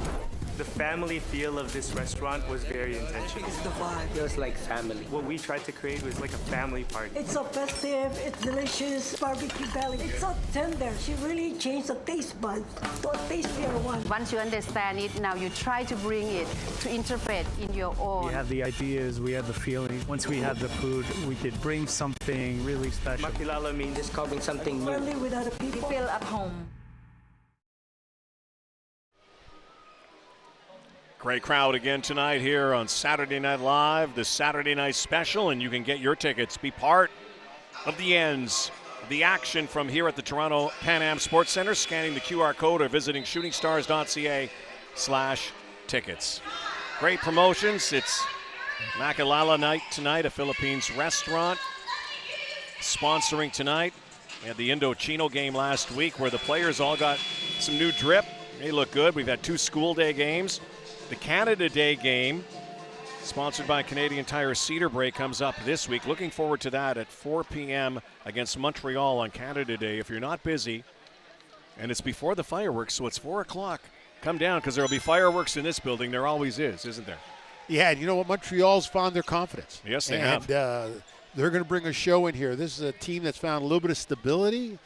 The family feel of this restaurant was very intentional. It's the vibe. Feels like family. What we tried to create was like a family party. It's so festive, it's delicious, barbecue belly. It's so tender. She really changed the taste buds to a tastier one. Once you understand it, now you try to bring it to interpret in your own. We had the ideas, we had the feeling. Once we had the food, we could bring something really special. Makilala means discovering something new. Friendly with other people. You feel at home. Great crowd again tonight here on Saturday Night Live, the Saturday Night Special, and you can get your tickets. Be part of the ends of the action from here at the Toronto Pan Am Sports Centre, scanning the QR code or visiting shootingstars.ca/tickets. Great promotions. It's Makilala night tonight, a Philippines restaurant sponsoring tonight. We had the Indochino game last week where the players all got some new drip. They look good. We've had 2 school day games. The Canada Day game, sponsored by Canadian Tire Cedar Break, comes up this week. Looking forward to that at 4 p.m. against Montreal on Canada Day. If you're not busy, and it's before the fireworks, so it's 4 o'clock, come down because there will be fireworks in this building. There always is, isn't there? Yeah, and you know what? Montreal's found their confidence. Yes, they have. And they're going to bring a show in here. This is a team that's found a little bit of stability,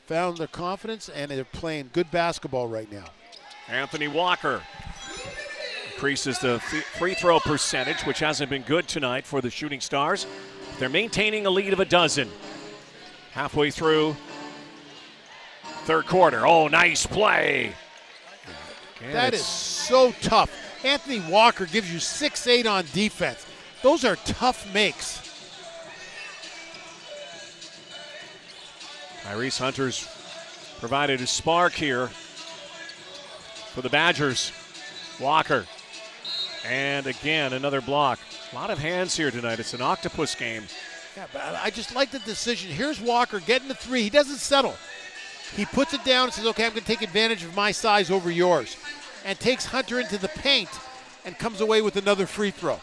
found their confidence, and they're playing good basketball right now. Anthony Walker increases the free throw percentage, which hasn't been good tonight for the Shooting Stars. They're maintaining a lead of 12. Halfway through third quarter. Oh, nice play. That is so tough. Anthony Walker gives you 6'8" on defense. Those are tough makes. Tyrese Hunter's provided a spark here for the Badgers. Walker. And again, another block. A lot of hands here tonight. It's an octopus game. Yeah, but I just like the decision. Here's Walker getting the 3. He doesn't settle. He puts it down and says, okay, I'm going to take advantage of my size over yours. And takes Hunter into the paint and comes away with another free throw.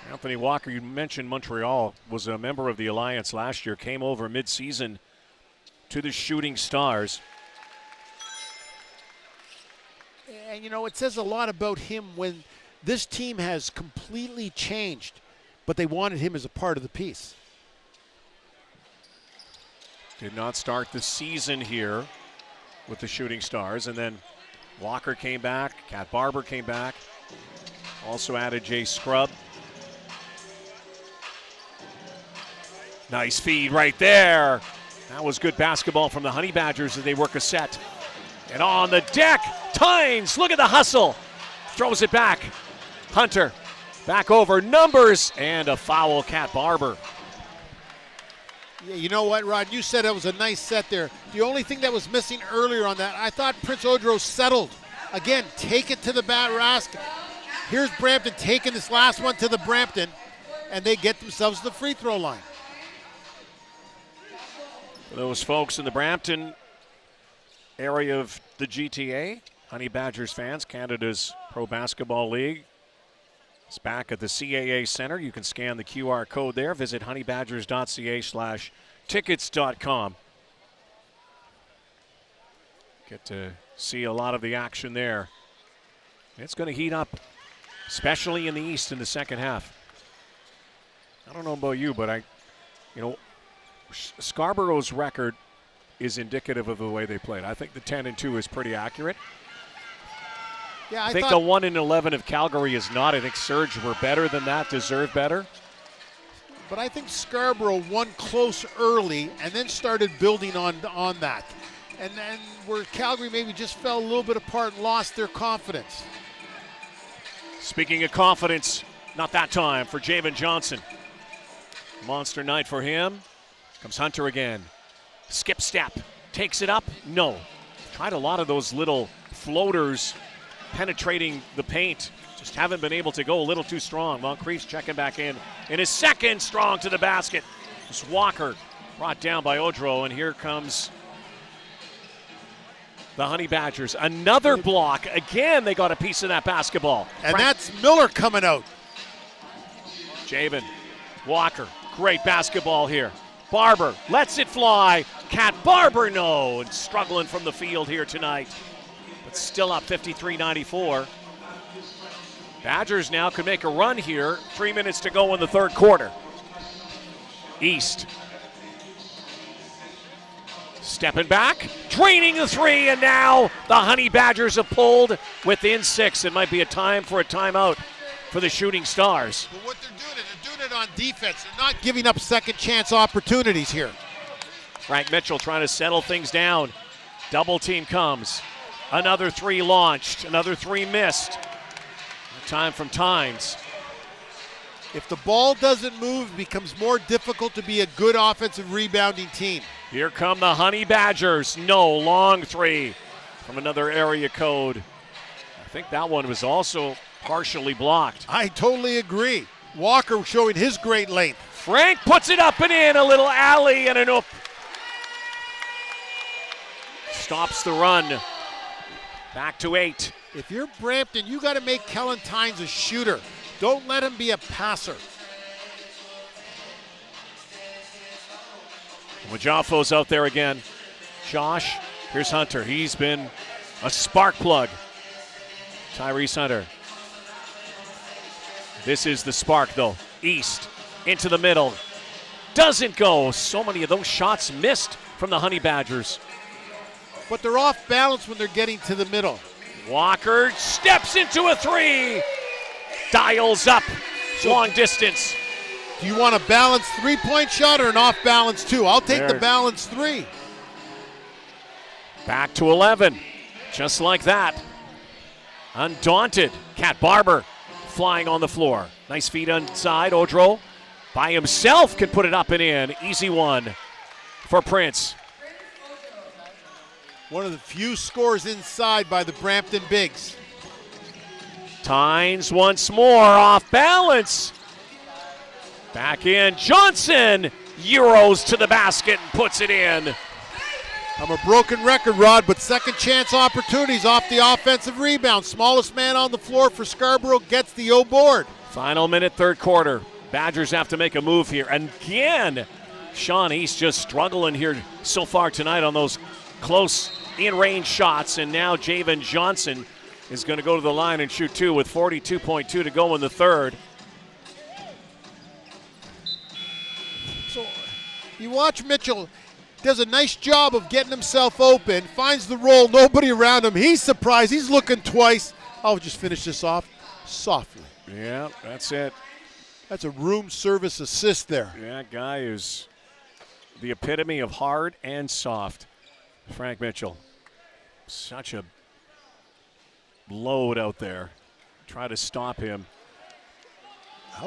Anthony Walker, you mentioned Montreal, was a member of the Alliance last year, came over mid-season to the Shooting Stars. And, you know, it says a lot about him when this team has completely changed, but they wanted him as a part of the piece. Did not start the season here with the Shooting Stars, and then Walker came back, Kat Barber came back, also added Jay Scrubb. Nice feed right there. That was good basketball from the Honey Badgers as they work a set. And on the deck, Tynes, look at the hustle. Throws it back. Hunter, back over, numbers, and a foul, Kat Barber. Yeah, you know what, Rod? You said it was a nice set there. The only thing that was missing earlier on that, I thought Prince Odro settled. Again, take it to the Rask. Here's Brampton taking this last one to the Brampton, and they get themselves to the free throw line. For those folks in the Brampton area of the GTA, Honey Badgers fans, Canada's Pro Basketball League, it's back at the CAA Center. You can scan the QR code there. Visit honeybadgers.ca/tickets.com. Get to see a lot of the action there. It's going to heat up, especially in the East in the second half. I don't know about you, but Scarborough's record is indicative of the way they played. I think the 10-2 is pretty accurate. Yeah, I think the 1-11 of Calgary is not. I think Surge were better than that, deserve better. But I think Scarborough won close early and then started building on that. And then where Calgary maybe just fell a little bit apart and lost their confidence. Speaking of confidence, not that time for Javen Johnson. Monster night for him. Comes Hunter again. Skip step. Takes it up. No. Tried a lot of those little floaters penetrating the paint. Just haven't been able to go. A little too strong. Moncrief's checking back in his second, strong to the basket. It's Walker brought down by Odro, and here comes the Honey Badgers. Another block. Again, they got a piece of that basketball. And that's Miller coming out. Javen, Walker, great basketball here. Barber lets it fly. Kat Barber, no. And struggling from the field here tonight. But still up 53-94. Badgers now could make a run here. 3 minutes to go in the third quarter. East. Stepping back, draining the three, and now the Honey Badgers have pulled within 6. It might be a time for a timeout for the Shooting Stars. But what they're doing it on defense. They're not giving up second chance opportunities here. Frank Mitchell trying to settle things down. Double team comes. Another 3 launched, another 3 missed. Time from Tynes. If the ball doesn't move, it becomes more difficult to be a good offensive rebounding team. Here come the Honey Badgers. No, long 3 from another area code. I think that one was also partially blocked. I totally agree. Walker showing his great length. Frank puts it up and in, a little alley and an oop. Stops the run. Back to 8. If you're Brampton, you got to make Kellen Tynes a shooter. Don't let him be a passer. Wajafo's out there again. Josh, here's Hunter. He's been a spark plug. Tyrese Hunter. This is the spark, though. East, into the middle. Doesn't go. So many of those shots missed from the Honey Badgers. But they're off balance when they're getting to the middle. Walker steps into a 3. Dials up. Long distance. Do you want a balanced 3-point shot or an off balance 2? I'll take the balanced 3. Back to 11. Just like that. Undaunted. Cat Barber flying on the floor. Nice feet inside. Odro by himself can put it up and in. Easy one for Prince. One of the few scores inside by the Brampton Bigs. Tynes once more off balance. Back in. Johnson Euros to the basket and puts it in. I'm a broken record, Rod, but second chance opportunities off the offensive rebound. Smallest man on the floor for Scarborough gets the O board. Final minute, third quarter. Badgers have to make a move here. And again, Sean East just struggling here so far tonight on those close in-range shots. And now Javen Johnson is going to go to the line and shoot 2 with 42.2 to go in the third. So you watch Mitchell. Does a nice job of getting himself open, finds the roll, nobody around him. He's surprised, he's looking twice. I'll just finish this off softly. Yeah, that's it. That's a room service assist there. Yeah, that guy is the epitome of hard and soft. Frank Mitchell. Such a load out there. Try to stop him.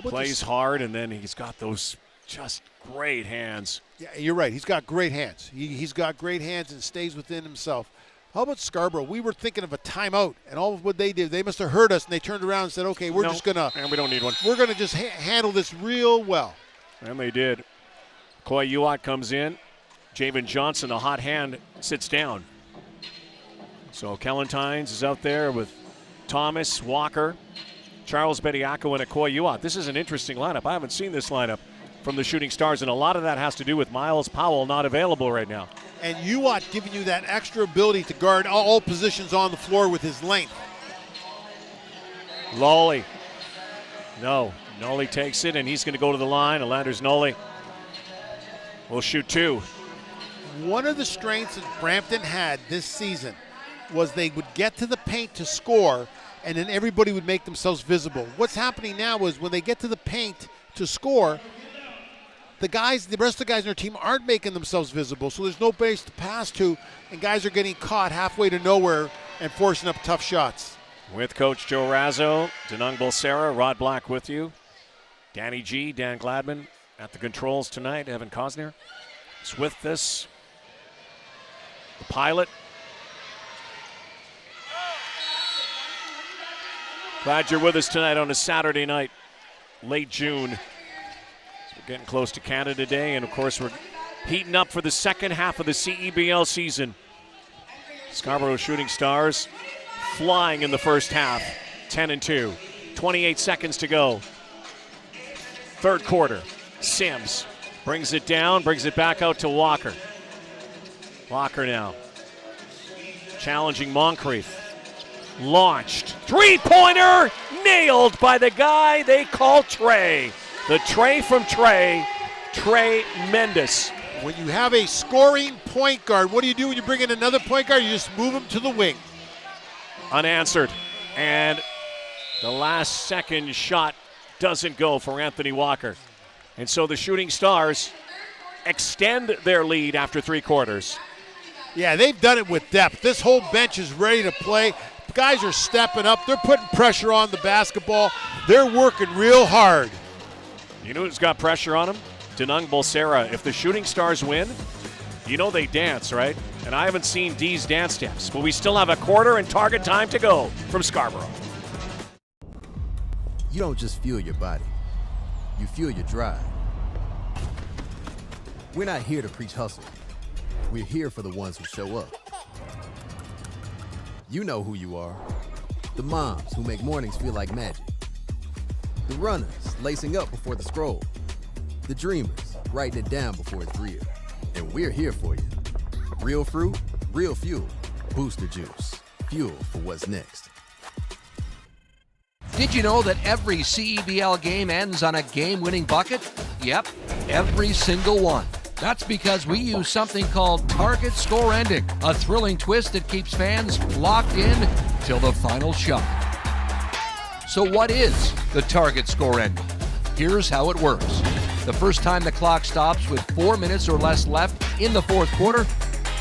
Plays hard, and then he's got those just great hands. Yeah, you're right. He's got great hands. He's got great hands and stays within himself. How about Scarborough? We were thinking of a timeout, and all of what they did, they must have heard us, and they turned around and said, okay, we're just going to. And we don't need one. We're going to just handle this real well. And they did. Coy Uwat comes in. Javen Johnson, a hot hand, sits down. So Kellen Tynes is out there with Thomas, Walker, Charles Bediako, and Coy Uwat. This is an interesting lineup. I haven't seen this lineup from the Shooting Stars, and a lot of that has to do with Miles Powell not available right now. And Uwat giving you that extra ability to guard all positions on the floor with his length. Lawley. No. Nolly takes it, and he's going to go to the line. Elanders Nolly will shoot 2. One of the strengths that Brampton had this season was they would get to the paint to score, and then everybody would make themselves visible. What's happening now is when they get to the paint to score, the rest of the guys in their team aren't making themselves visible, so there's no base to pass to, and guys are getting caught halfway to nowhere and forcing up tough shots. With Coach Joe Razzo, Denung Bolsera, Rod Black with you. Danny G, Dan Gladman at the controls tonight. Evan Cosner is with this. The pilot. Glad you're with us tonight on a Saturday night, late June. Getting close to Canada Day, and of course we're heating up for the second half of the CEBL season. Scarborough Shooting Stars flying in the first half, 10-2. 28 seconds to go. Third quarter. Sims brings it down, brings it back out to Walker. Walker now challenging Moncrief. launched. Three-pointer nailed by the guy they call Trey. The Trey from Trey Mendes. When you have a scoring point guard, what do you do when you bring in another point guard? You just move him to the wing. Unanswered. And the last second shot doesn't go for Anthony Walker. And so the Shooting Stars extend their lead after 3 quarters. Yeah, they've done it with depth. This whole bench is ready to play. Guys are stepping up. They're putting pressure on the basketball. They're working real hard. You know who's got pressure on him? Denung Bolsera. If the Shooting Stars win, you know they dance, right? And I haven't seen D's dance steps, but we still have a quarter and target time to go from Scarborough. You don't just feel your body. You feel your drive. We're not here to preach hustle. We're here for the ones who show up. You know who you are. The moms who make mornings feel like magic. The runners lacing up before the scroll. The dreamers writing it down before it's real. And we're here for you. Real fruit, real fuel. Booster Juice. Fuel for what's next. Did you know that every CEBL game ends on a game-winning bucket? Yep, every single one. That's because we use something called target score ending, a thrilling twist that keeps fans locked in till the final shot. So what is the target score ending? Here's how it works. The first time the clock stops with 4 minutes or less left in the fourth quarter,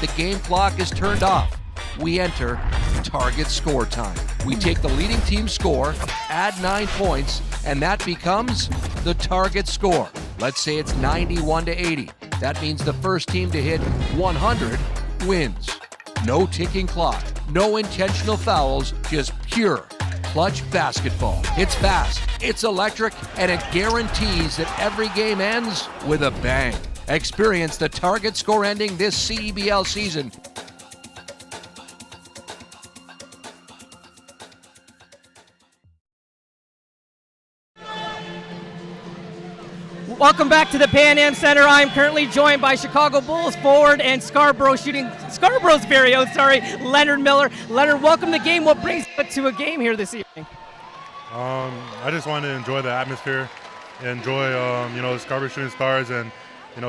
the game clock is turned off. We enter target score time. We take the leading team's score, add 9 points, and that becomes the target score. Let's say it's 91-80. That means the first team to hit 100 wins. No ticking clock, no intentional fouls, just pure clutch basketball. It's fast, it's electric, and it guarantees that every game ends with a bang. Experience the target score ending this CEBL season. Welcome back to the Pan Am Center. I'm currently joined by Chicago Bulls forward and Scarborough's very own, Leonard Miller. Leonard, welcome to the game. What brings you to a game here this evening? I just wanted to enjoy the atmosphere, enjoy the Scarborough Shooting Stars, and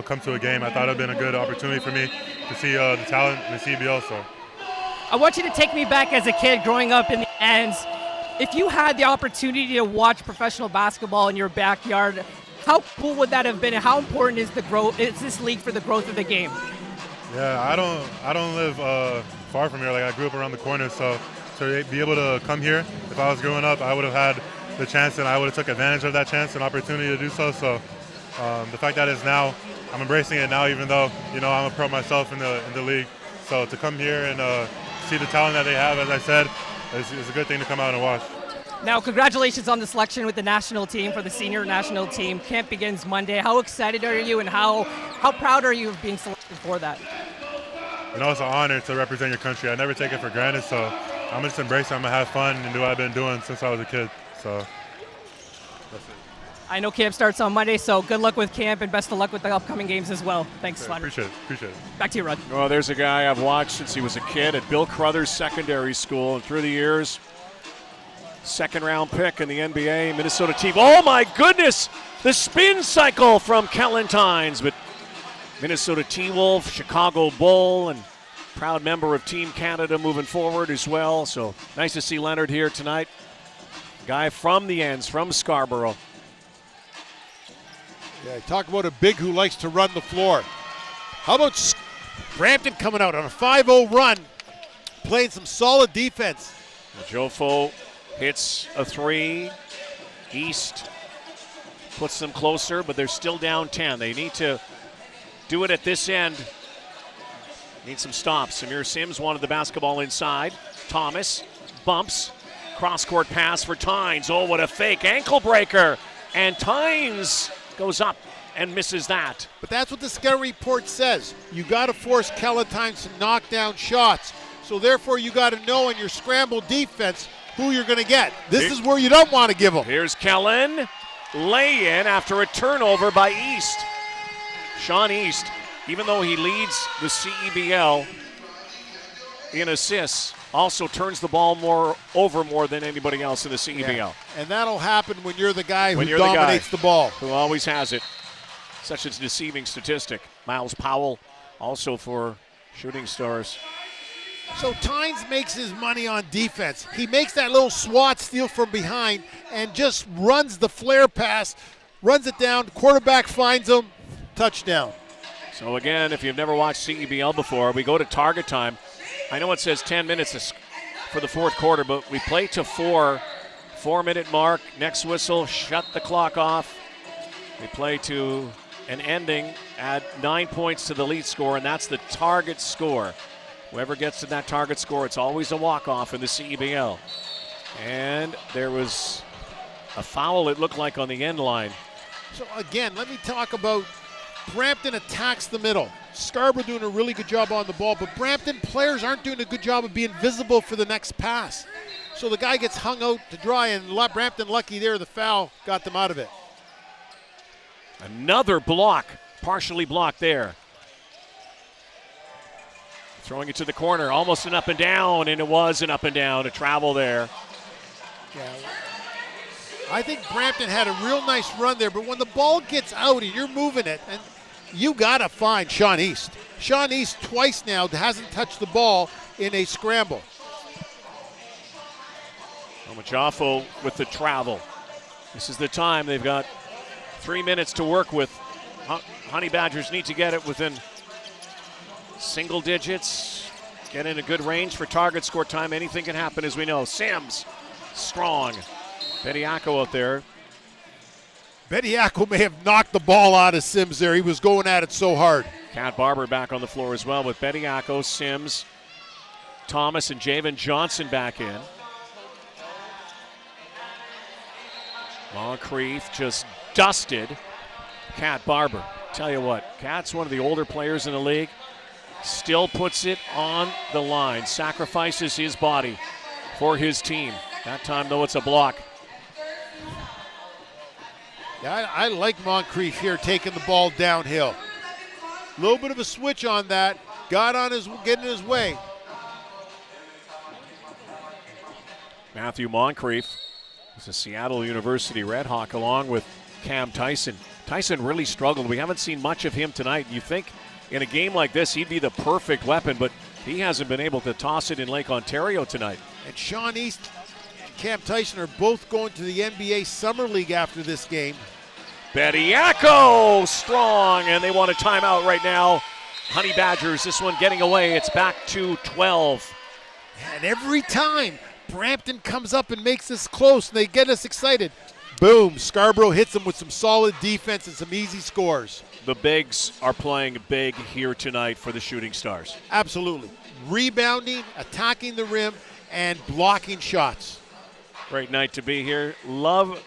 come to a game. I thought it would have been a good opportunity for me to see the talent in the CEBL. So I want you to take me back as a kid growing up in the ends. If you had the opportunity to watch professional basketball in your backyard, how cool would that have been, and how important is this league for the growth of the game? Yeah, I don't live far from here. Like, I grew up around the corner, so to be able to come here, if I was growing up, I would have had the chance, and I would have took advantage of that chance and opportunity to do so. So the fact that it's now, I'm embracing it now, even though I'm a pro myself in the league. So to come here and see the talent that they have, as I said, is a good thing to come out and watch. Now, congratulations on the selection with the national team for the senior national team. Camp begins Monday. How excited are you, and how proud are you of being selected for that? It's an honor to represent your country. I never take it for granted, so I'm just embracing it. I'm going to have fun and do what I've been doing since I was a kid. So that's it. I know camp starts on Monday, so good luck with camp and best of luck with the upcoming games as well. Thanks, Leonard. Appreciate it. Back to you, Rod. Well, there's a guy I've watched since he was a kid at Bill Crothers Secondary School, and through the years, second-round pick in the NBA, Minnesota T. Oh, my goodness! The spin cycle from Kellen Tynes. But Minnesota T-Wolf, Chicago Bull, and proud member of Team Canada moving forward as well. So nice to see Leonard here tonight. Guy from the ends, from Scarborough. Yeah, talk about a big who likes to run the floor. How about Brampton coming out on a 5-0 run, playing some solid defense. Jofo hits a 3. East puts them closer, but they're still down 10. They need to do it at this end. Need some stops. Samir Sims wanted the basketball inside. Thomas bumps. Cross-court pass for Tynes. Oh, what a fake ankle breaker. And Tynes goes up and misses that. But that's what the scouting report says. You got to force Kellen Tynes to knock down shots. So therefore, you got to know in your scramble defense who you're going to get. This is where you don't want to give them. Here's Kellen. Lay-in after a turnover by East. Sean East, even though he leads the CEBL in assists, also turns the ball more than anybody else in the CEBL. Yeah. And that'll happen when you're the guy who When dominates the ball. Who always has it. Such a deceiving statistic. Miles Powell also for Shooting Stars. So Tynes makes his money on defense. He makes that little swat steal from behind and just runs the flare pass, runs it down, quarterback finds him, touchdown. So again, if you've never watched CEBL before, we go to target time. I know it says 10 minutes for the fourth quarter, but we play to 4-minute mark. Next whistle, shut the clock off. We play to an ending, add 9 points to the lead score, and that's the target score. Whoever gets to that target score, it's always a walk-off in the CEBL. And there was a foul, it looked like, on the end line. So again, let me talk about Brampton attacks the middle. Scarborough doing a really good job on the ball, but Brampton players aren't doing a good job of being visible for the next pass. So the guy gets hung out to dry, and Brampton lucky there, the foul got them out of it. Another block, partially blocked there. Throwing it to the corner, almost an up and down, and it was an up and down, a travel there. Yeah. I think Brampton had a real nice run there, but when the ball gets out and you're moving it, and you got to find Sean East. Sean East twice now hasn't touched the ball in a scramble. Machafo with the travel. This is the time. They've got 3 minutes to work with. Honey Badgers need to get it within single digits, get in a good range for target score time. Anything can happen, as we know. Sims, strong. Bediako out there. Bediako may have knocked the ball out of Sims there. He was going at it so hard. Cat Barber back on the floor as well with Bediako, Sims, Thomas, and Javen Johnson back in. Moncrief just dusted Cat Barber. Tell you what, Cat's one of the older players in the league. Still puts it on the line, sacrifices his body for his team. That time, though, it's a block. Yeah, I like Moncrief here taking the ball downhill. A little bit of a switch on that. Got on getting his way. Matthew Moncrief is a Seattle University Red Hawk along with Cam Tyson. Tyson really struggled. We haven't seen much of him tonight. You think in a game like this, he'd be the perfect weapon, but he hasn't been able to toss it in Lake Ontario tonight. And Sean East and Cam Tyson are both going to the NBA Summer League after this game. Bediako strong, and they want a timeout right now. Honey Badgers, this one getting away. It's back to 12. And every time Brampton comes up and makes this close, and they get us excited, boom, Scarborough hits them with some solid defense and some easy scores. The bigs are playing big here tonight for the Shooting Stars. Absolutely. Rebounding, attacking the rim, and blocking shots. Great night to be here. Love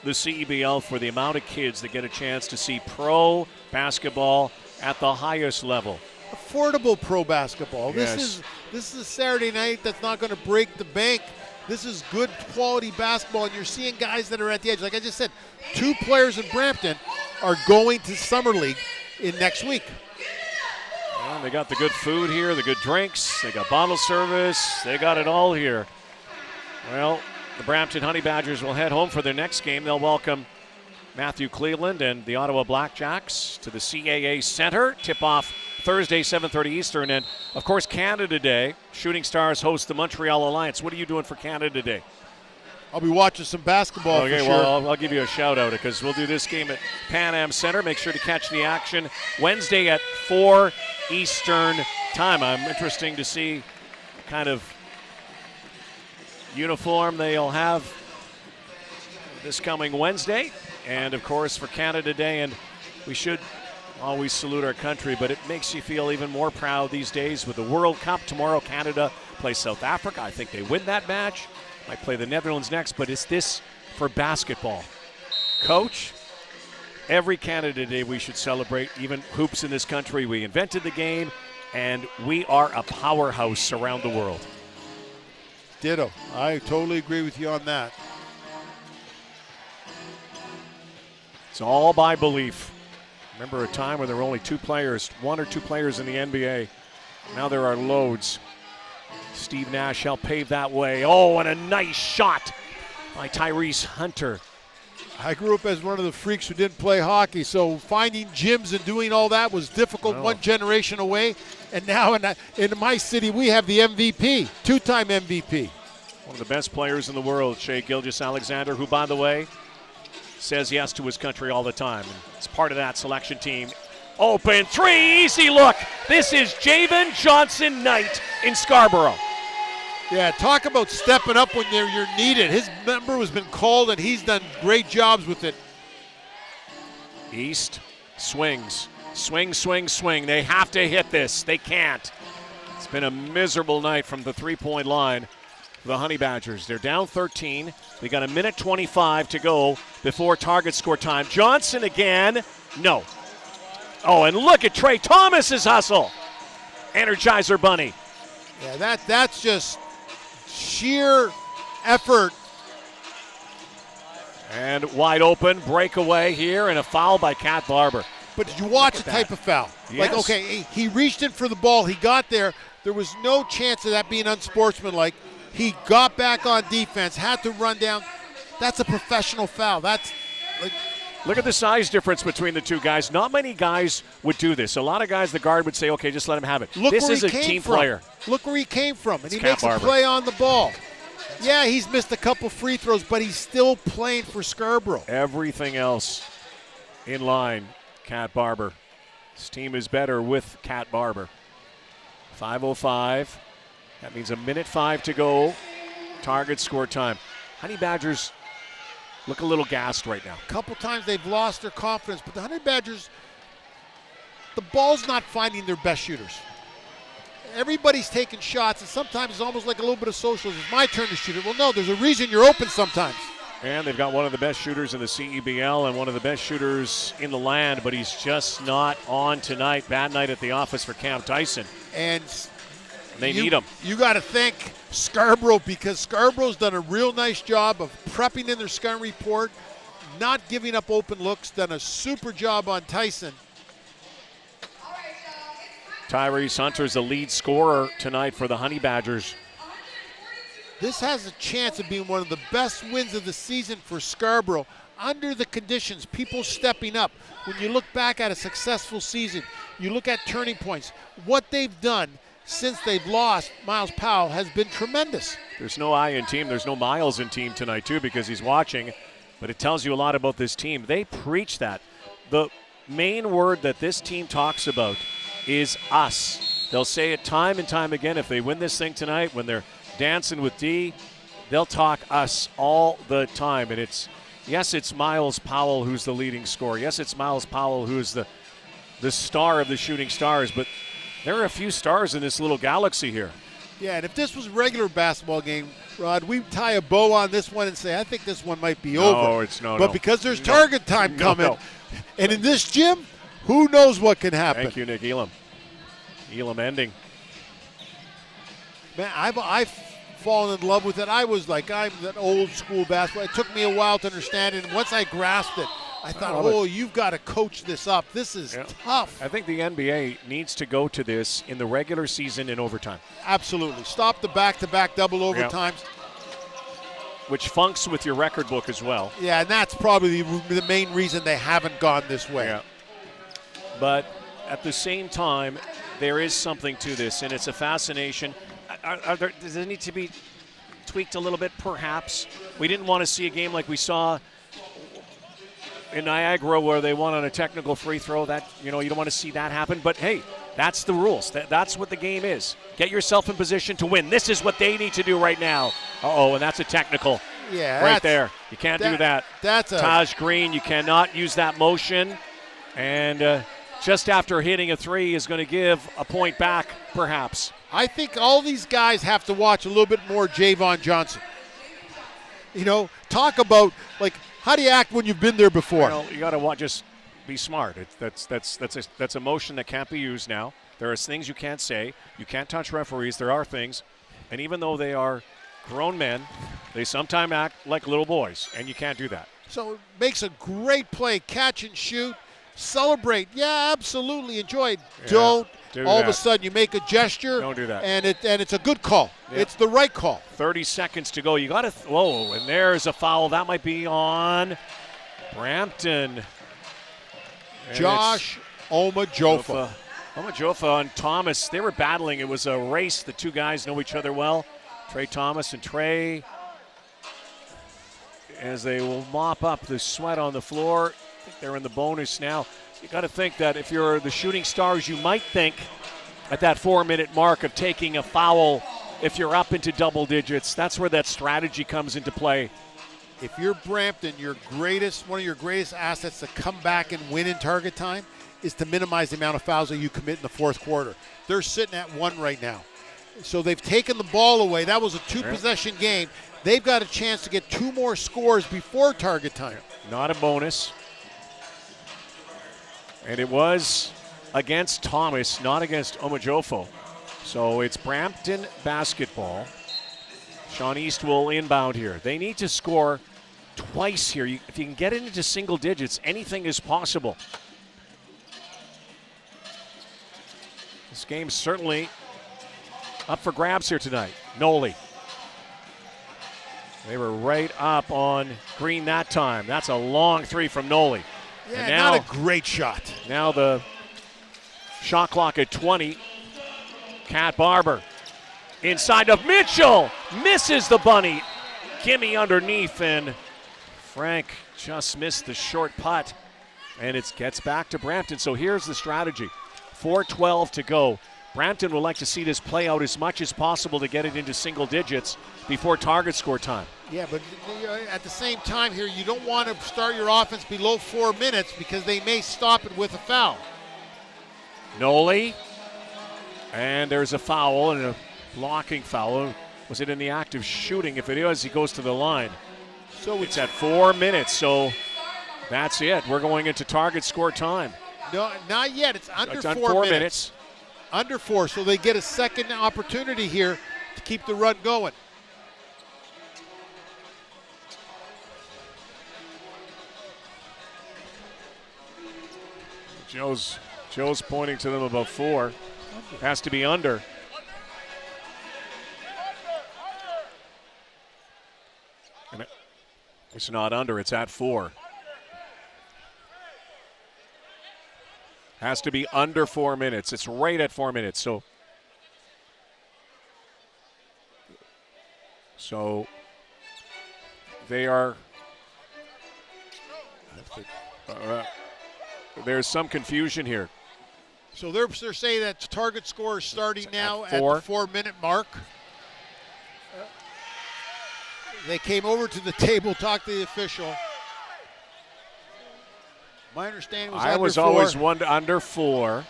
the CEBL for the amount of kids that get a chance to see pro basketball at the highest level. Affordable pro basketball. Yes. This is a Saturday night that's not going to break the bank. This is good quality basketball, and you're seeing guys that are at the edge. Like I just said, 2 players in Brampton are going to Summer League in next week. Well, they got the good food here, the good drinks, they got bottle service, they got it all here. Well, the Brampton Honey Badgers will head home for their next game. They'll welcome Matthew Cleveland and the Ottawa Blackjacks to the CAA Center. Tip-off Thursday, 7:30 Eastern. And, of course, Canada Day. Shooting Stars host the Montreal Alliance. What are you doing for Canada Day? I'll be watching some basketball okay, for well, sure. I'll give you a shout-out because we'll do this game at Pan Am Center. Make sure to catch the action Wednesday at 4 Eastern time. I'm interested to see kind of uniform they'll have this coming Wednesday. And, of course, for Canada Day, and we should always salute our country, but it makes you feel even more proud these days with the World Cup. Tomorrow, Canada plays South Africa. I think they win that match. Might play the Netherlands next, but is this for basketball? Coach, every Canada Day we should celebrate, even hoops in this country. We invented the game, and we are a powerhouse around the world. Ditto. I totally agree with you on that. It's all by belief. Remember a time when there were only 2 players, 1 or 2 players in the NBA. Now there are loads. Steve Nash helped pave that way. Oh, and a nice shot by Tyrese Hunter. I grew up as one of the freaks who didn't play hockey, so finding gyms and doing all that was difficult one generation away. And now in my city, we have the MVP, two-time MVP. One of the best players in the world, Shea Gilgeous-Alexander, who, by the way, says yes to his country all the time. And it's part of that selection team. Open three, easy look. This is Javen Johnson-Knight in Scarborough. Yeah, talk about stepping up when you're needed. His number has been called, and he's done great jobs with it. East swings. Swing, swing, swing. They have to hit this. They can't. It's been a miserable night from the three-point line for the Honey Badgers. They're down 13. They got a minute 25 to go before target score time. Johnson again. No. Oh, and look at Trey Thomas's hustle. Energizer Bunny. Yeah, that's just sheer effort. And wide open, breakaway here, and a foul by Kat Barber. But did you watch the type of foul? Yes. Like, okay, he reached in for the ball. He got there. There was no chance of that being unsportsmanlike. He got back on defense, had to run down. That's a professional foul. That's like. Look at the size difference between the two guys. Not many guys would do this. A lot of guys, the guard would say, okay, just let him have it. Look this where is he a came team from. player. Look where he came from, and It's he Kat makes Barber. a play on the ball. Yeah, he's missed a couple free throws, but he's still playing for Scarborough. Everything else in line, Kat Barber. This team is better with Kat Barber. 5:05. That means a minute 5 to go. Target score time. Honey Badgers look a little gassed right now. A couple times they've lost their confidence, but the Honey Badgers, the ball's not finding their best shooters. Everybody's taking shots, and sometimes it's almost like a little bit of socialism. It's my turn to shoot it. Well, no, there's a reason you're open sometimes. And they've got one of the best shooters in the CEBL and one of the best shooters in the land, but he's just not on tonight. Bad night at the office for Cam Tyson. And they need him. You got to thank Scarborough, because Scarborough's done a real nice job of prepping in their scouting report, not giving up open looks, done a super job on Tyson. Tyrese Hunter's the lead scorer tonight for the Honey Badgers. This has a chance of being one of the best wins of the season for Scarborough under the conditions, people stepping up. When you look back at a successful season, you look at turning points. What they've done since they've lost Miles Powell has been tremendous. There's no I in team. There's no Miles in team tonight, too, because he's watching. But it tells you a lot about this team. They preach that. The main word that this team talks about is us. They'll say it time and time again. If they win this thing tonight, when they're dancing with D, they'll talk us all the time. And it's Miles Powell who's the leading scorer. Yes, it's Miles Powell who's the star of the Shooting Stars. But there are a few stars in this little galaxy here. Yeah, and if this was a regular basketball game, Rod, we'd tie a bow on this one and say, I think this one might be over. But because there's target time coming, and in this gym, who knows what can happen. Thank you, Nick Elam. Elam ending. Man, I've fallen in love with it. I'm that old school basketball. It took me a while to understand it, and once I grasped it, I thought, you've got to coach this up. This is tough. I think the NBA needs to go to this in the regular season in overtime. Absolutely. Stop the back-to-back double overtimes. Which funks with your record book as well. Yeah, and that's probably the main reason they haven't gone this way. Yeah. But at the same time, there is something to this, and it's a fascination. Does it need to be tweaked a little bit? Perhaps. We didn't want to see a game like we saw in Niagara where they won on a technical free throw. That you don't want to see that happen. But hey, that's the rules. That's what the game is. Get yourself in position to win. This is what they need to do right now. And that's a technical. Yeah, right there. You can't do that. That's Taj Green. You cannot use that motion. And just after hitting a three is going to give a point back, perhaps. I think all these guys have to watch a little bit more Javon Johnson. Talk about, how do you act when you've been there before? You got to just be smart. That's a motion that can't be used now. There are things you can't say. You can't touch referees. There are things. And even though they are grown men, they sometimes act like little boys, and you can't do that. So it makes a great play, catch and shoot, celebrate. Yeah, absolutely, enjoy it. Yeah. Don't all of a sudden you make a gesture. Don't do that. And it's a good call. Yep. It's the right call. 30 seconds to go. You got to, whoa, and there's a foul. That might be on Brampton. And Josh Omajofa. Omajofa and Thomas, they were battling. It was a race. The two guys know each other well. Trey Thomas and Trey, as they will mop up the sweat on the floor. I think they're in the bonus now. You got to think that if you're the Shooting Stars, you might think at that 4-minute mark of taking a foul if you're up into double digits. That's where that strategy comes into play. If you're Brampton, one of your greatest assets to come back and win in target time is to minimize the amount of fouls that you commit in the fourth quarter. They're sitting at 1 right now. So they've taken the ball away. That was a 2-possession game. They've got a chance to get 2 more scores before target time. Not a bonus. And it was against Thomas, not against Omajofo. So it's Brampton basketball. Sean East will inbound here. They need to score twice here. If you can get it into single digits, anything is possible. This game's certainly up for grabs here tonight. Noli. They were right up on Green that time. That's a long 3 from Noli. Yeah, and now, not a great shot. Now the shot clock at 20. Cat Barber inside of Mitchell. Misses the bunny. Gimme underneath, and Frank just missed the short putt. And it gets back to Brampton. So here's the strategy. 4:12 to go. Brampton would like to see this play out as much as possible to get it into single digits before target score time. Yeah, but at the same time here, you don't want to start your offense below 4 minutes because they may stop it with a foul. Noli. And there's a foul and a blocking foul. Was it in the act of shooting? If it is, he goes to the line. So it's at 4 minutes, so that's it. We're going into target score time. No, not yet. It's under it's 4 minutes. Under 4, so they get a second opportunity here to keep the run going. Joe's pointing to them about 4. Has to be under. And it's not under, it's at 4. Has to be under 4 minutes. It's right at 4 minutes. So they are. There's some confusion here. So they're saying that target score is starting now at the 4-minute mark. They came over to the table, talked to the official. My understanding was I under was 4. always under 4.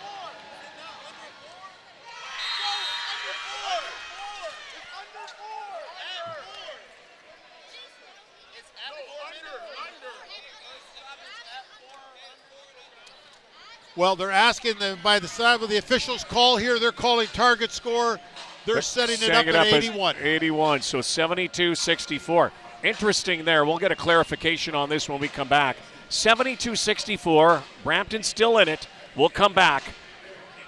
Well, they're asking them by the side of the officials' call here. They're calling target score. They're setting it up at 81. 81, so 72-64. Interesting there. We'll get a clarification on this when we come back. 72-64. Brampton still in it. We'll come back.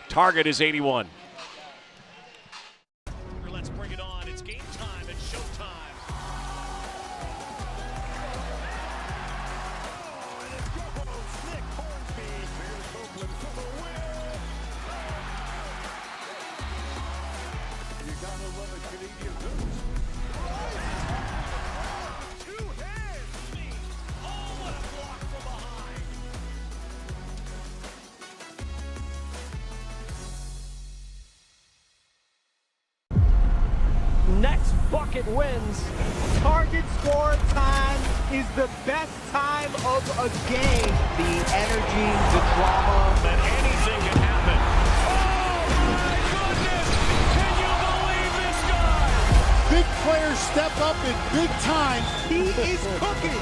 Target is 81. Let's bring it on. It's game time. It's showtime. Next bucket wins. Target score time is the best time of a game. The energy, the drama. That anything can happen. Oh, my goodness! Can you believe this guy? Big players step up in big time. He is cooking.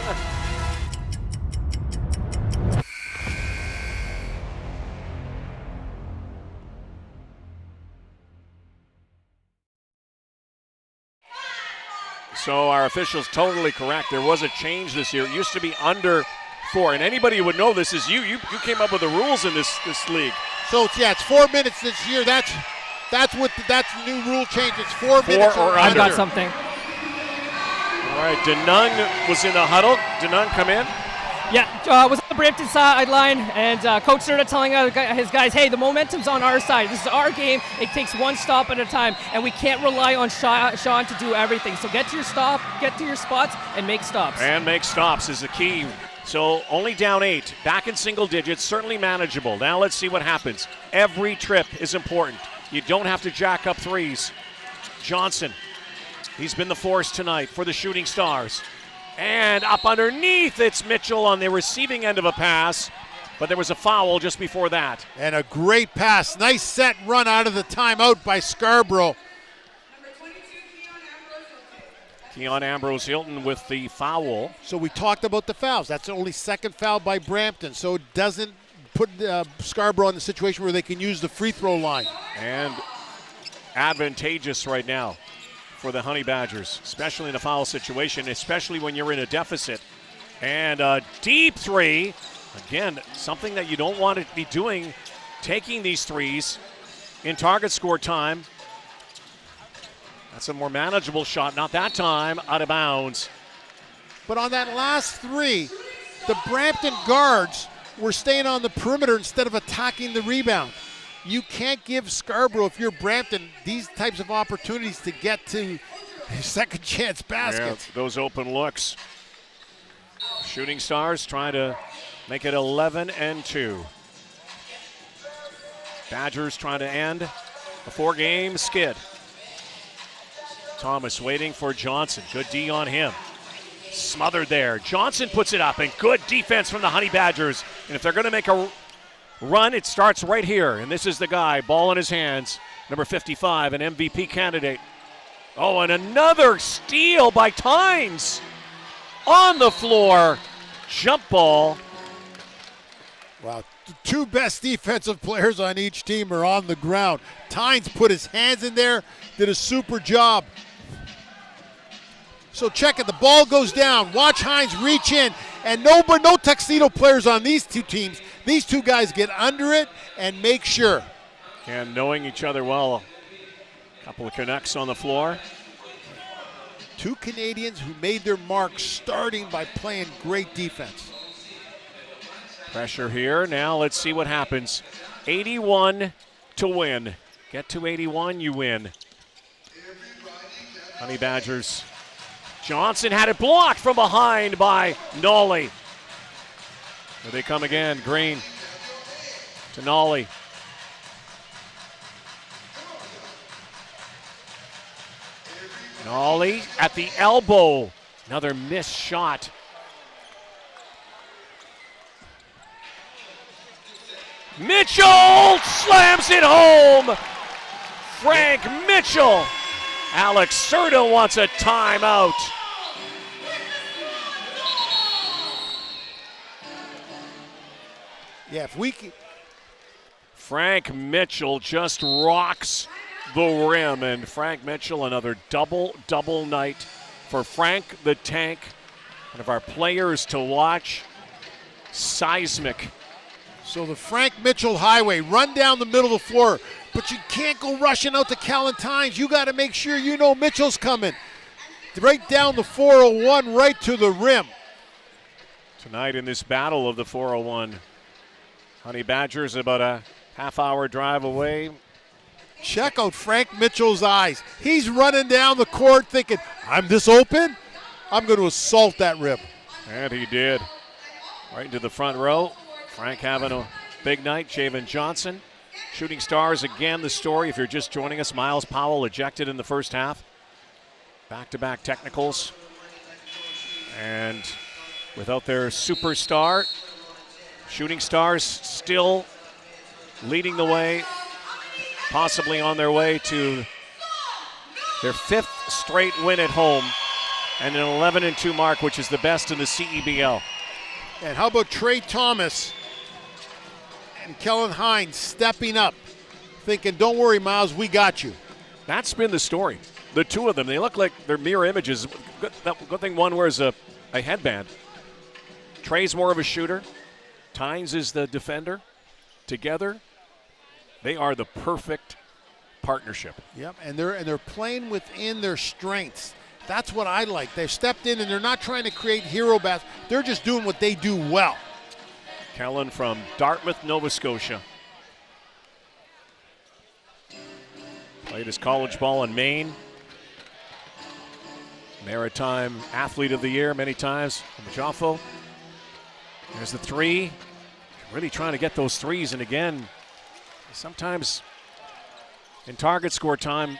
So our official's totally correct. There was a change this year. It used to be under 4, and anybody who would know this is you. You came up with the rules in this league. So it's 4 minutes this year. That's the new rule change. It's 4 minutes or I've got under. something. All right, Denung was in the huddle. Denung come in. Yeah, was on the Brampton sideline, and Coach started telling his guys, hey, the momentum's on our side. This is our game. It takes one stop at a time, and we can't rely on Sean to do everything. So get to your stop, get to your spots, and make stops. And make stops is the key. So only down 8, back in single digits, certainly manageable. Now let's see what happens. Every trip is important. You don't have to jack up threes. Johnson, he's been the force tonight for the Shooting Stars. And up underneath, it's Mitchell on the receiving end of a pass, but there was a foul just before that. And a great pass. Nice set run out of the timeout by Scarborough. Keon Ambrose Hilton with the foul. So we talked about the fouls. That's the only second foul by Brampton, so it doesn't put Scarborough in the situation where they can use the free throw line. And advantageous right now for the Honey Badgers, especially in a foul situation, especially when you're in a deficit. And a deep three. Again, something that you don't want to be doing, taking these threes in target score time. That's a more manageable shot. Not that time, out of bounds. But on that last three, the Brampton guards were staying on the perimeter instead of attacking the rebound. You can't give Scarborough, if you're Brampton, these types of opportunities to get to second chance baskets. Yeah, those open looks. Shooting Stars trying to make it 11-2. Badgers trying to end a 4-game skid. Thomas waiting for Johnson. Good D on him. Smothered there. Johnson puts it up, and good defense from the Honey Badgers. And if they're going to make a run, it starts right here. And this is the guy, ball in his hands, number 55, an MVP candidate. Oh, and another steal by Tynes on the floor. Jump ball. Wow, the two best defensive players on each team are on the ground. Tynes put his hands in there, did a super job. So check it, the ball goes down. Watch Hines reach in, and no tuxedo players on these two teams. These two guys get under it and make sure. And knowing each other well, a couple of Canucks on the floor. Two Canadians who made their mark starting by playing great defense. Pressure here. Now let's see what happens. 81 to win. Get to 81, you win. Honey Badgers. Johnson had it blocked from behind by Nolly. Here they come again. Green to Nolly. Nolly at the elbow. Another missed shot. Mitchell slams it home. Frank Mitchell. Alex Serta wants a timeout. Yeah, if we can. Frank Mitchell just rocks the rim, and Frank Mitchell, another double night for Frank the Tank, one of our players to watch. Seismic. So the Frank Mitchell highway, run down the middle of the floor, but you can't go rushing out to Callan Tynes. You got to make sure you know Mitchell's coming. Right down the 401, right to the rim. Tonight in this battle of the 401, Honey Badgers about a half-hour drive away. Check out Frank Mitchell's eyes. He's running down the court thinking, I'm this open, I'm going to assault that rim. And he did. Right into the front row. Frank having a big night. Javen Johnson. Shooting Stars again, the story. If you're just joining us, Miles Powell ejected in the first half. Back-to-back technicals. And without their superstar, Shooting Stars still leading the way, possibly on their way to their 5th straight win at home and an 11-2 mark, which is the best in the CEBL. And how about Trey Thomas and Kellen Hines stepping up, thinking, don't worry, Miles, we got you. That's been the story. The two of them, they look like they're mirror images. Good thing one wears a headband. Trey's more of a shooter. Tynes is the defender. Together, They are the perfect partnership. Yep, and they're playing within their strengths. That's what I like. They've stepped in and they're not trying to create hero baskets. They're just doing what they do well. Kellen from Dartmouth, Nova Scotia. Played his college ball in Maine. Maritime Athlete of the Year many times from Joffo. There's the three. Really trying to get those threes. And again, sometimes in target score time,